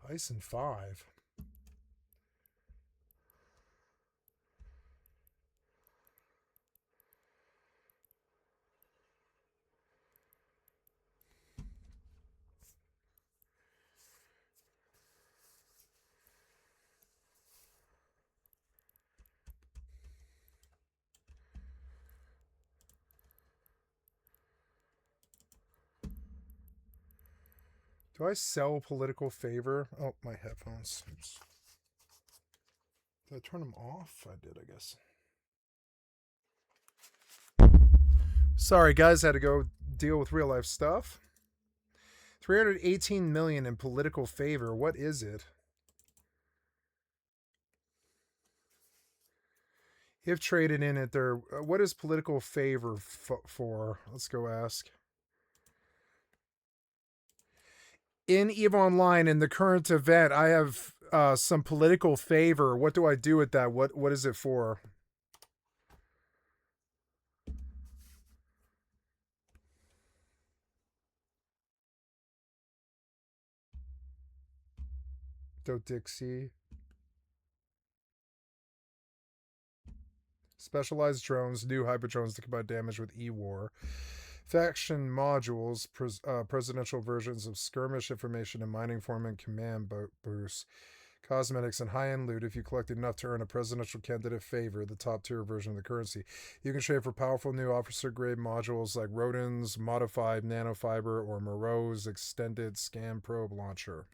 Ice and 5. Do I sell political favor? Oh, my headphones. Oops. Did I turn them off? I did, I guess. Sorry, guys. Had to go deal with real life stuff. 318 million in political favor. What is it? If traded in at their... what is political favor for? Let's go ask. In EVE Online, in the current event, I have some political favor. What do I do with that? What is it for? Do Dixie. Specialized drones, new hybrid drones that combine damage with E-War. Faction modules, presidential versions of skirmish information and mining format command boosts. Cosmetics and high-end loot if you collect enough to earn a presidential candidate favor, the top-tier version of the currency. You can trade for powerful new officer-grade modules like Rodin's Modified Nanofiber or Moreau's Extended Scan Probe Launcher.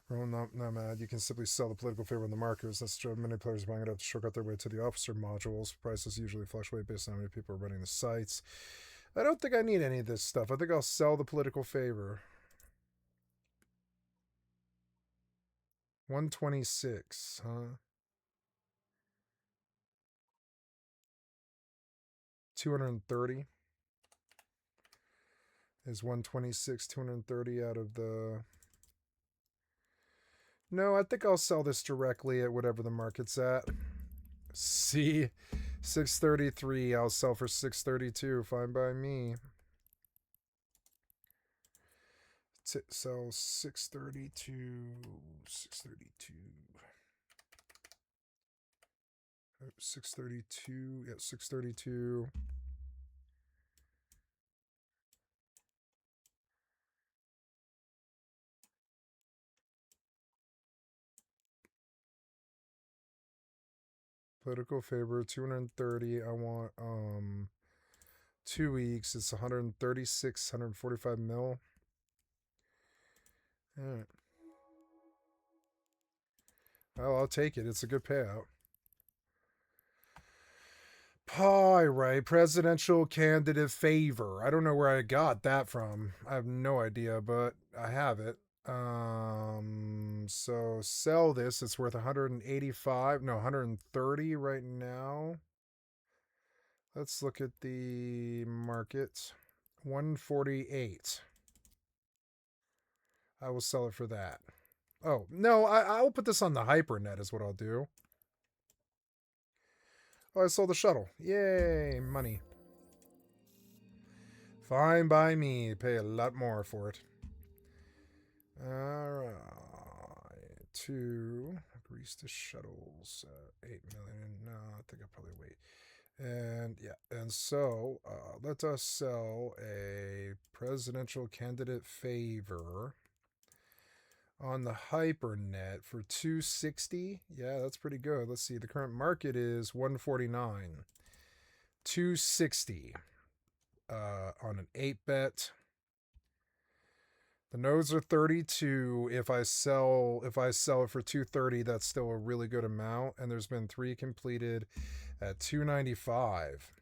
Not mad. You can simply sell the political favor in the market. Since many players buying it up to shortcut their way to the officer modules. Prices usually fluctuate based on how many people are running the sites. I don't think I need any of this stuff. I think I'll sell the political favor. 126, huh? 230 is 126, 230 out of the... No, I think I'll sell this directly at whatever the market's at. See, 633. I'll sell for 632. Fine by me. Sell 632. 632. 632. Yeah, 632. Political favor, 230. I want 2 weeks. It's 136, 145 mil. Alright. Well, I'll take it. It's a good payout. Right. Presidential candidate favor. I don't know where I got that from. I have no idea, but I have it. So sell this. It's worth 185. No, 130 right now. Let's look at the market. 148. I will sell it for that. Oh, no, I'll put this on the HyperNet is what I'll do. Oh, I sold the shuttle. Yay, money. Fine by me. Pay a lot more for it. Alright. 2. Grease the shuttles. 8 million. No, I think I'll probably wait. And yeah, and so let us sell a presidential candidate favor on the HyperNet for 260. Yeah, that's pretty good. Let's see. The current market is 149. 260 on an 8-bet. The nodes are 32. If I sell it for 230, that's still a really good amount. And there's been 3 completed at 295.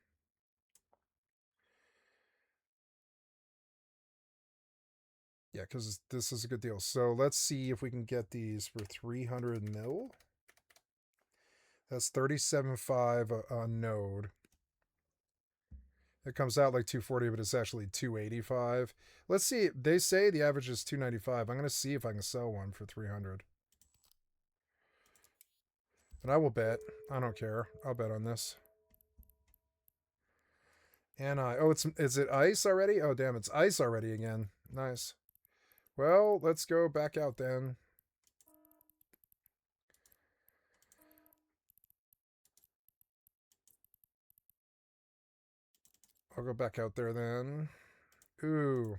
Yeah, because this is a good deal. So let's see if we can get these for 300 mil. That's 37.5 a node. It comes out like 240, but it's actually 285. Let's see. They say the average is 295. I'm going to see if I can sell one for 300. And I will bet. I don't care. I'll bet on this. And is it ice already? Oh, damn, it's ice already again. Nice. Well, let's go back out then. I'll go back out there then. Ooh.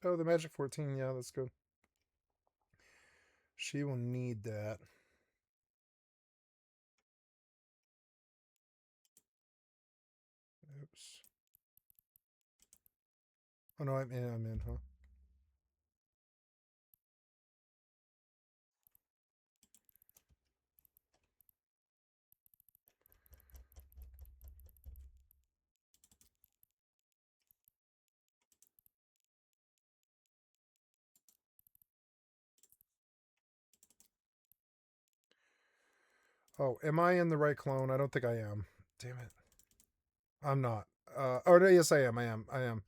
Oh, the Magic 14. Yeah, that's good. She will need that. Oops. Oh, no, I'm in, huh? Oh, am I in the right clone? I don't think I am. Damn it. I'm not. Oh, no, yes, I am. I am.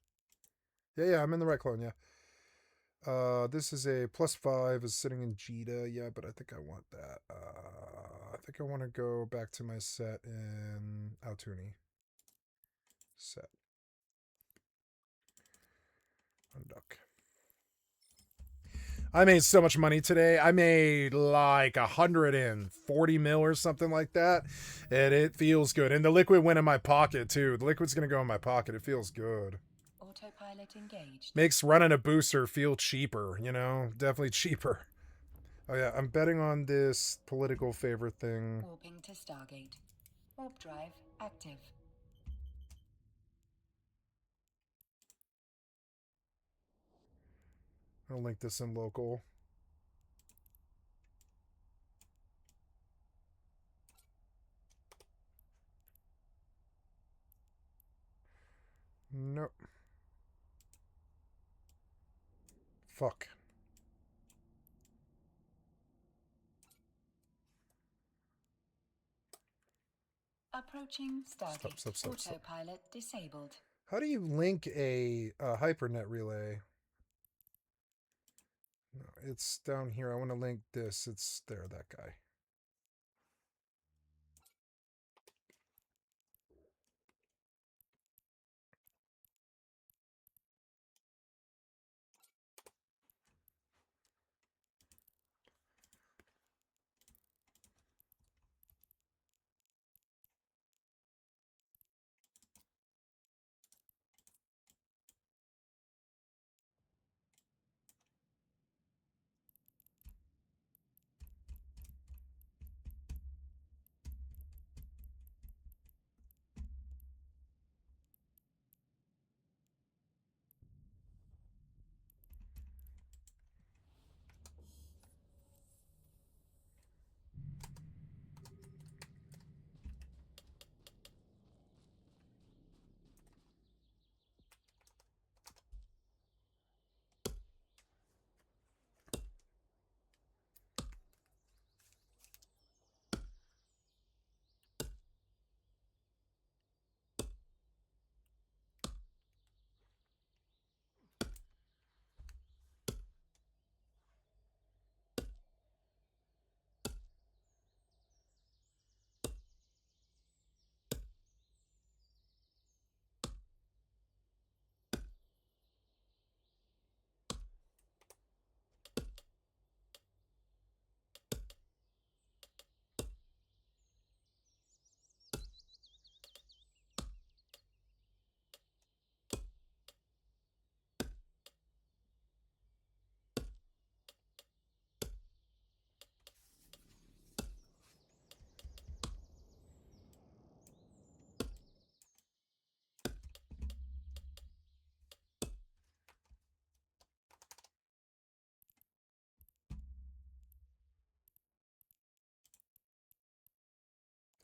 Yeah, I'm in the right clone, yeah. This is a +5, is sitting in Jita. Yeah, but I think I want that. I think I want to go back to my set in Altuni. Set. Unduck. I made so much money today. I made like 140 mil or something like that. And it feels good. And the liquid went in my pocket too. The liquid's going to go in my pocket. It feels good. Autopilot engaged. Makes running a booster feel cheaper, you know? Definitely cheaper. Oh yeah, I'm betting on this political favor thing. Warping to Stargate. Warp drive active. I'll link this in local. Nope. Fuck. Approaching Stargate. Stop. Autopilot disabled. How do you link a hypernet relay? No, it's down here. I want to link this. It's there, that guy.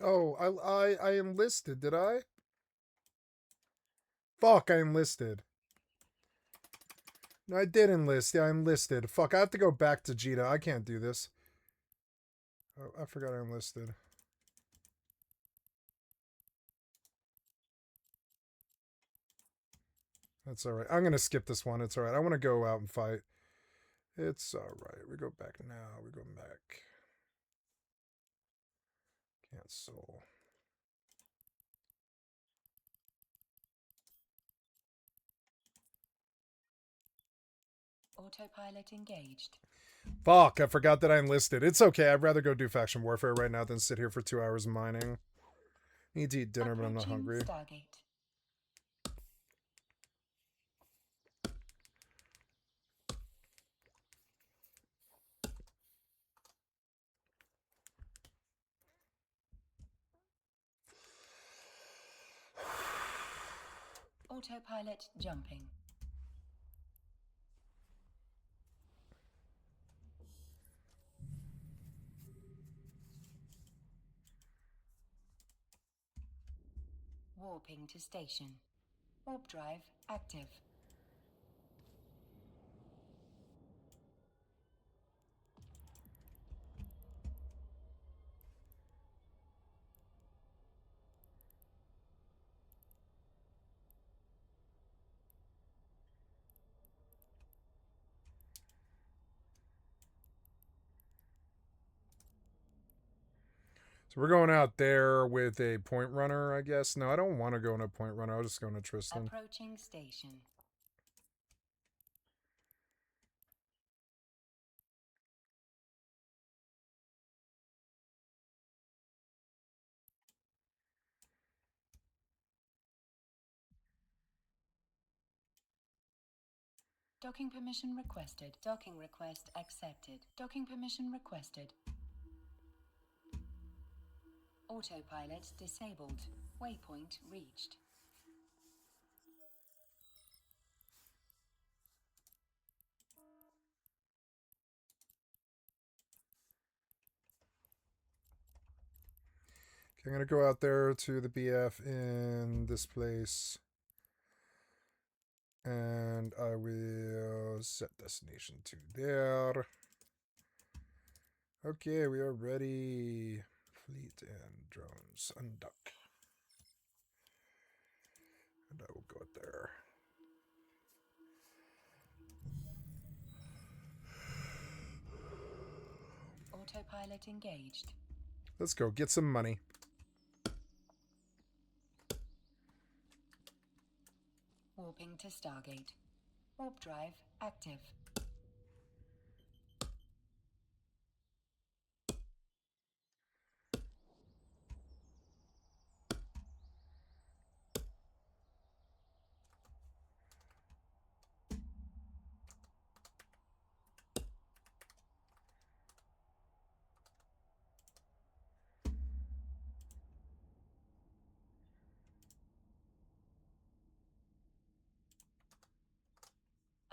Oh, I enlisted, did I? Fuck, I enlisted. No, I did enlist. Yeah, I enlisted. Fuck, I have to go back to Jita. I can't do this. Oh, I forgot I enlisted. That's alright. I'm gonna skip this one. It's alright. I want to go out and fight. It's alright. We go back now. We go back. Cancel. Autopilot engaged. Fuck, I forgot that I enlisted. It's okay. I'd rather go do faction warfare right now than sit here for 2 hours mining. Need to eat dinner, but I'm not hungry. Stargate. Autopilot jumping. Warping to station. Warp drive active. So we're going out there with a point runner, I guess. No, I don't want to go in a point runner. I'll just go into Tristan. Approaching station. Docking permission requested. Docking request accepted. Docking permission requested. Autopilot disabled. Waypoint reached. Okay, I'm going to go out there to the BF in this place. And I will set destination to there. Okay, we are ready. Fleet and drones undock. And I will go out there. Autopilot engaged. Let's go get some money. Warping to Stargate. Warp drive active.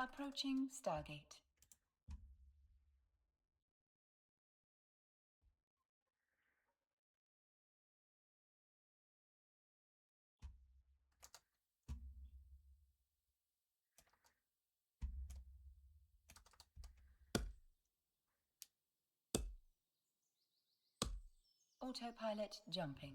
Approaching Stargate. Autopilot jumping.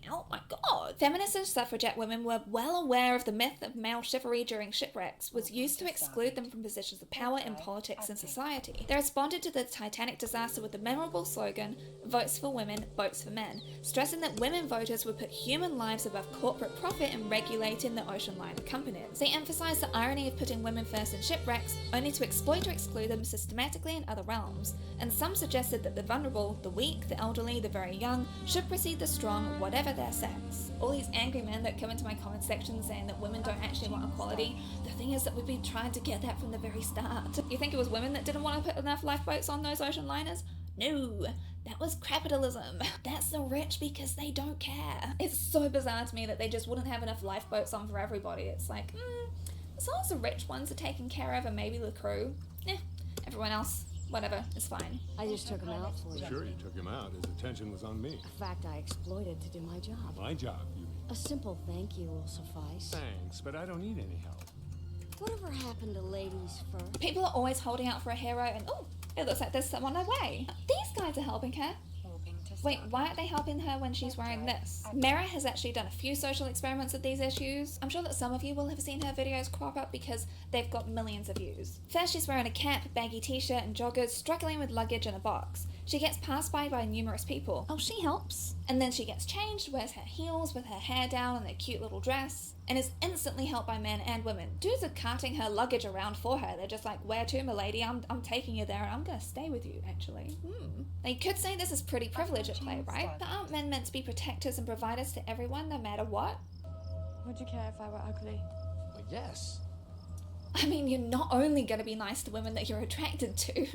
Oh my god! Feminist and suffragette women were well aware of the myth of male chivalry during shipwrecks was used to exclude them from positions of power in politics and society. They responded to the Titanic disaster with the memorable slogan, "Votes for women, votes for men," stressing that women voters would put human lives above corporate profit in regulating the ocean liner companies. They emphasized the irony of putting women first in shipwrecks, only to exploit or exclude them systematically in other realms. And some suggested that the vulnerable, the weak, the elderly, the very young should precede the strong, whatever their sex. All these angry men that come into my comment section saying that women don't actually want equality, the thing is that we've been trying to get that from the very start. You think it was women that didn't want to put enough lifeboats on those ocean liners? No, that was capitalism. That's the rich because they don't care. It's so bizarre to me that they just wouldn't have enough lifeboats on for everybody. It's like, As long as the rich ones are taken care of and maybe the crew, everyone else, whatever, is fine. I just took him out for you. Sure, you took him out. His attention was on me. In fact, I exploited to do my job. My job, you mean? A simple thank you will suffice. Thanks, but I don't need any help. Whatever happened to ladies first? People are always holding out for a hero and, oh, it looks like there's someone away. These guys are helping her. Wait, why aren't they helping her when she's wearing this? Mera has actually done a few social experiments with these issues. I'm sure that some of you will have seen her videos crop up because they've got millions of views. First, she's wearing a cap, baggy t-shirt and joggers, struggling with luggage in a box. She gets passed by numerous people. Oh, she helps. And then she gets changed, wears her heels with her hair down and a cute little dress, and is instantly helped by men and women. Dudes are carting her luggage around for her. They're just like, where to, milady? I'm taking you there and I'm gonna stay with you, actually. Now, you could say this is pretty privilege at play, right? But aren't men meant to be protectors and providers to everyone, no matter what? Would you care if I were ugly? Well, yes. I mean, you're not only gonna be nice to women that you're attracted to,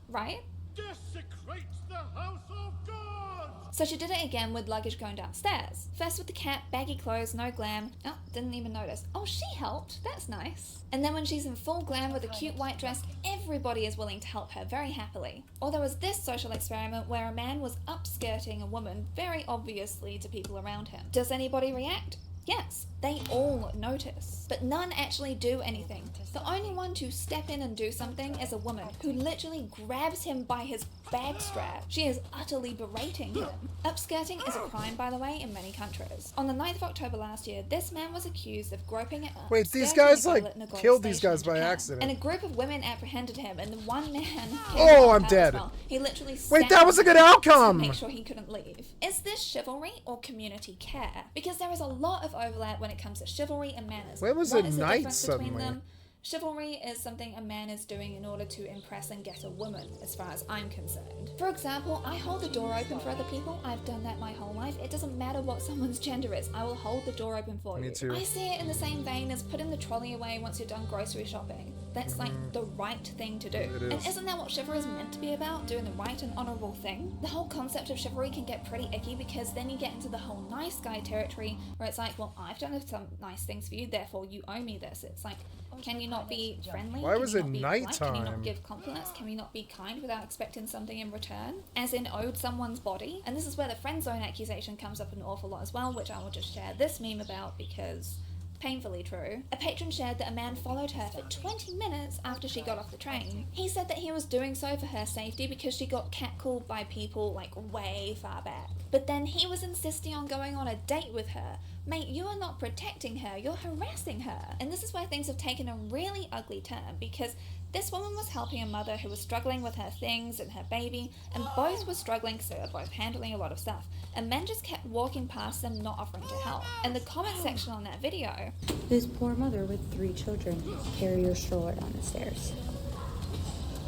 right? Desecrate the house of God! So she did it again with luggage going downstairs. First with the cap, baggy clothes, no glam. Oh, didn't even notice. Oh, she helped. That's nice. And then when she's in full glam with a cute white dress, everybody is willing to help her very happily. Or there was this social experiment where a man was upskirting a woman very obviously to people around him. Does anybody react? Yes, they all notice, but none actually do anything. The only one to step in and do something is a woman who literally grabs him by his bag strap. She is utterly berating him. Upskirting is a crime, by the way, in many countries. On the 9th of October last year, this man was accused of groping it up. Wait, these guys killed these guys by accident. And a group of women apprehended him, and the one man Oh, I'm dead. well. He literally Wait, that was a good outcome. to make sure he couldn't leave. Is this chivalry or community care? Because there is a lot of overlap when it comes to chivalry and manners. When was What it is the night difference between suddenly? them? Chivalry is something a man is doing in order to impress and get a woman, as far as I'm concerned. For example, I hold the door open for other people. I've done that my whole life. It doesn't matter what someone's gender is. I will hold the door open for you. Me too. I see it in the same vein as putting the trolley away once you're done grocery shopping. That's like the right thing to do. It is. And isn't that what chivalry is meant to be about? Doing the right and honorable thing? The whole concept of chivalry can get pretty icky because then you get into the whole nice guy territory where it's like, well, I've done some nice things for you, therefore you owe me this. It's like, can you not be friendly? Why was it Can you not be polite? Can you nighttime? not give compliments? Can we not be kind without expecting something in return? As in owed someone's body? And this is where the friend zone accusation comes up an awful lot as well, which I will just share this meme about because painfully true. A patron shared that a man followed her for 20 minutes after she got off the train. He said that he was doing so for her safety because she got catcalled by people like way far back. But then he was insisting on going on a date with her. Mate, you are not protecting her, you're harassing her. And this is where things have taken a really ugly turn because this woman was helping a mother who was struggling with her things and her baby, and both were struggling because they were both handling a lot of stuff. And men just kept walking past them, not offering to help. And the comment section on that video, This poor mother with 3 children carry her stroller down the stairs.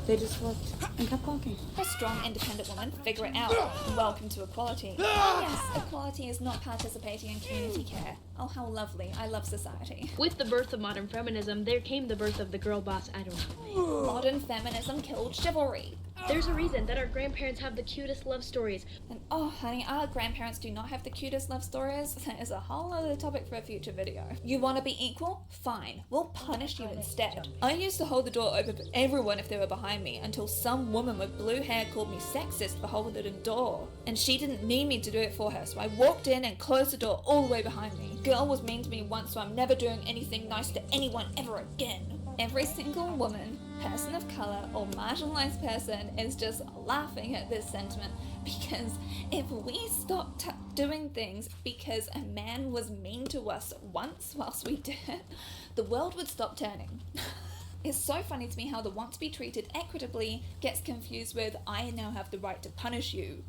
They just looked and kept walking. a strong, independent woman, figure it out. Welcome to equality. Oh yes, equality is not participating in community care. Oh, how lovely. I love society. With the birth of modern feminism, there came the birth of the girl boss I don't know. Modern feminism killed chivalry. There's a reason that our grandparents have the cutest love stories. And oh, honey, our grandparents do not have the cutest love stories. That is a whole other topic for a future video. You want to be equal? Fine. We'll punish you instead. I used to hold the door open for everyone if they were behind me until some woman with blue hair called me sexist for holding the door. And she didn't need me to do it for her, so I walked in and closed the door all the way behind me. Girl was mean to me once, so I'm never doing anything nice to anyone ever again. Every single woman, person of colour, or marginalised person is just laughing at this sentiment because if we stop doing things because a man was mean to us once whilst we did it, the world would stop turning. It's so funny to me how the want to be treated equitably gets confused with I now have the right to punish you.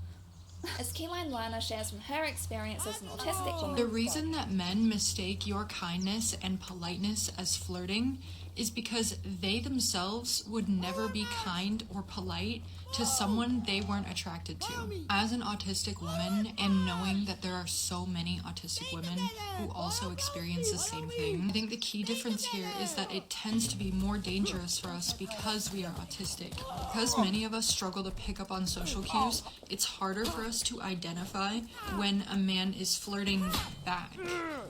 As Keyline Lana shares from her experience as an autistic woman. The reason that men mistake your kindness and politeness as flirting is because they themselves would never be kind or polite to someone they weren't attracted to. As an autistic woman, and knowing that there are so many autistic women who also experience the same thing, I think the key difference here is that it tends to be more dangerous for us because we are autistic. Because many of us struggle to pick up on social cues, it's harder for us to identify when a man is flirting back,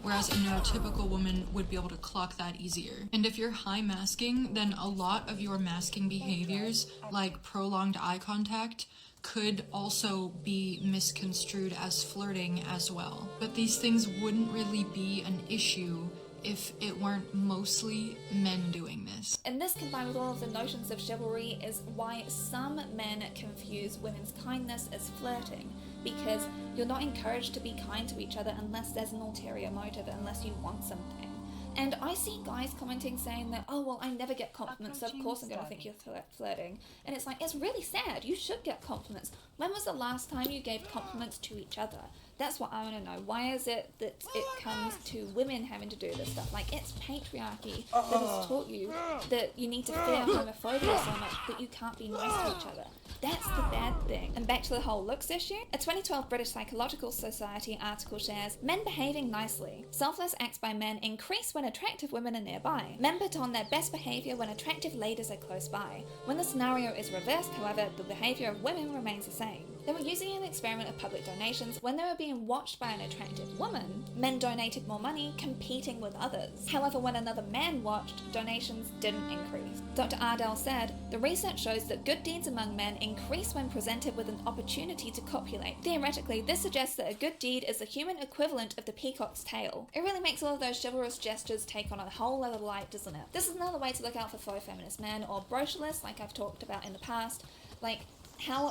whereas a neurotypical woman would be able to clock that easier. And if you're high masking, then a lot of your masking behaviors, like prolonged eye contact, could also be misconstrued as flirting as well. But these things wouldn't really be an issue if it weren't mostly men doing this. And this, combined with all of the notions of chivalry, is why some men confuse women's kindness as flirting, because you're not encouraged to be kind to each other unless there's an ulterior motive, unless you want something. And I see guys commenting saying that, oh, well, I never get compliments, so of course I'm going to think you're flirting. And it's like, it's really sad. You should get compliments. When was the last time you gave compliments to each other? That's what I want to know. Why is it that it comes to women having to do this stuff? Like, it's patriarchy that has taught you that you need to fear homophobia so much that you can't be nice to each other. That's the bad thing. And back to the whole looks issue, a 2012 British Psychological Society article shares, men behaving nicely. Selfless acts by men increase when attractive women are nearby. Men put on their best behaviour when attractive ladies are close by. When the scenario is reversed, however, the behaviour of women remains the same. They were using an experiment of public donations. When they were being watched by an attractive woman, men donated more money, competing with others. However, when another man watched, donations didn't increase. Dr. Ardell said, the research shows that good deeds among men increase when presented with an opportunity to copulate. Theoretically, this suggests that a good deed is the human equivalent of the peacock's tail. It really makes all of those chivalrous gestures take on a whole other light, doesn't it? This is another way to look out for faux feminist men, or brocialists, like I've talked about in the past. Like, how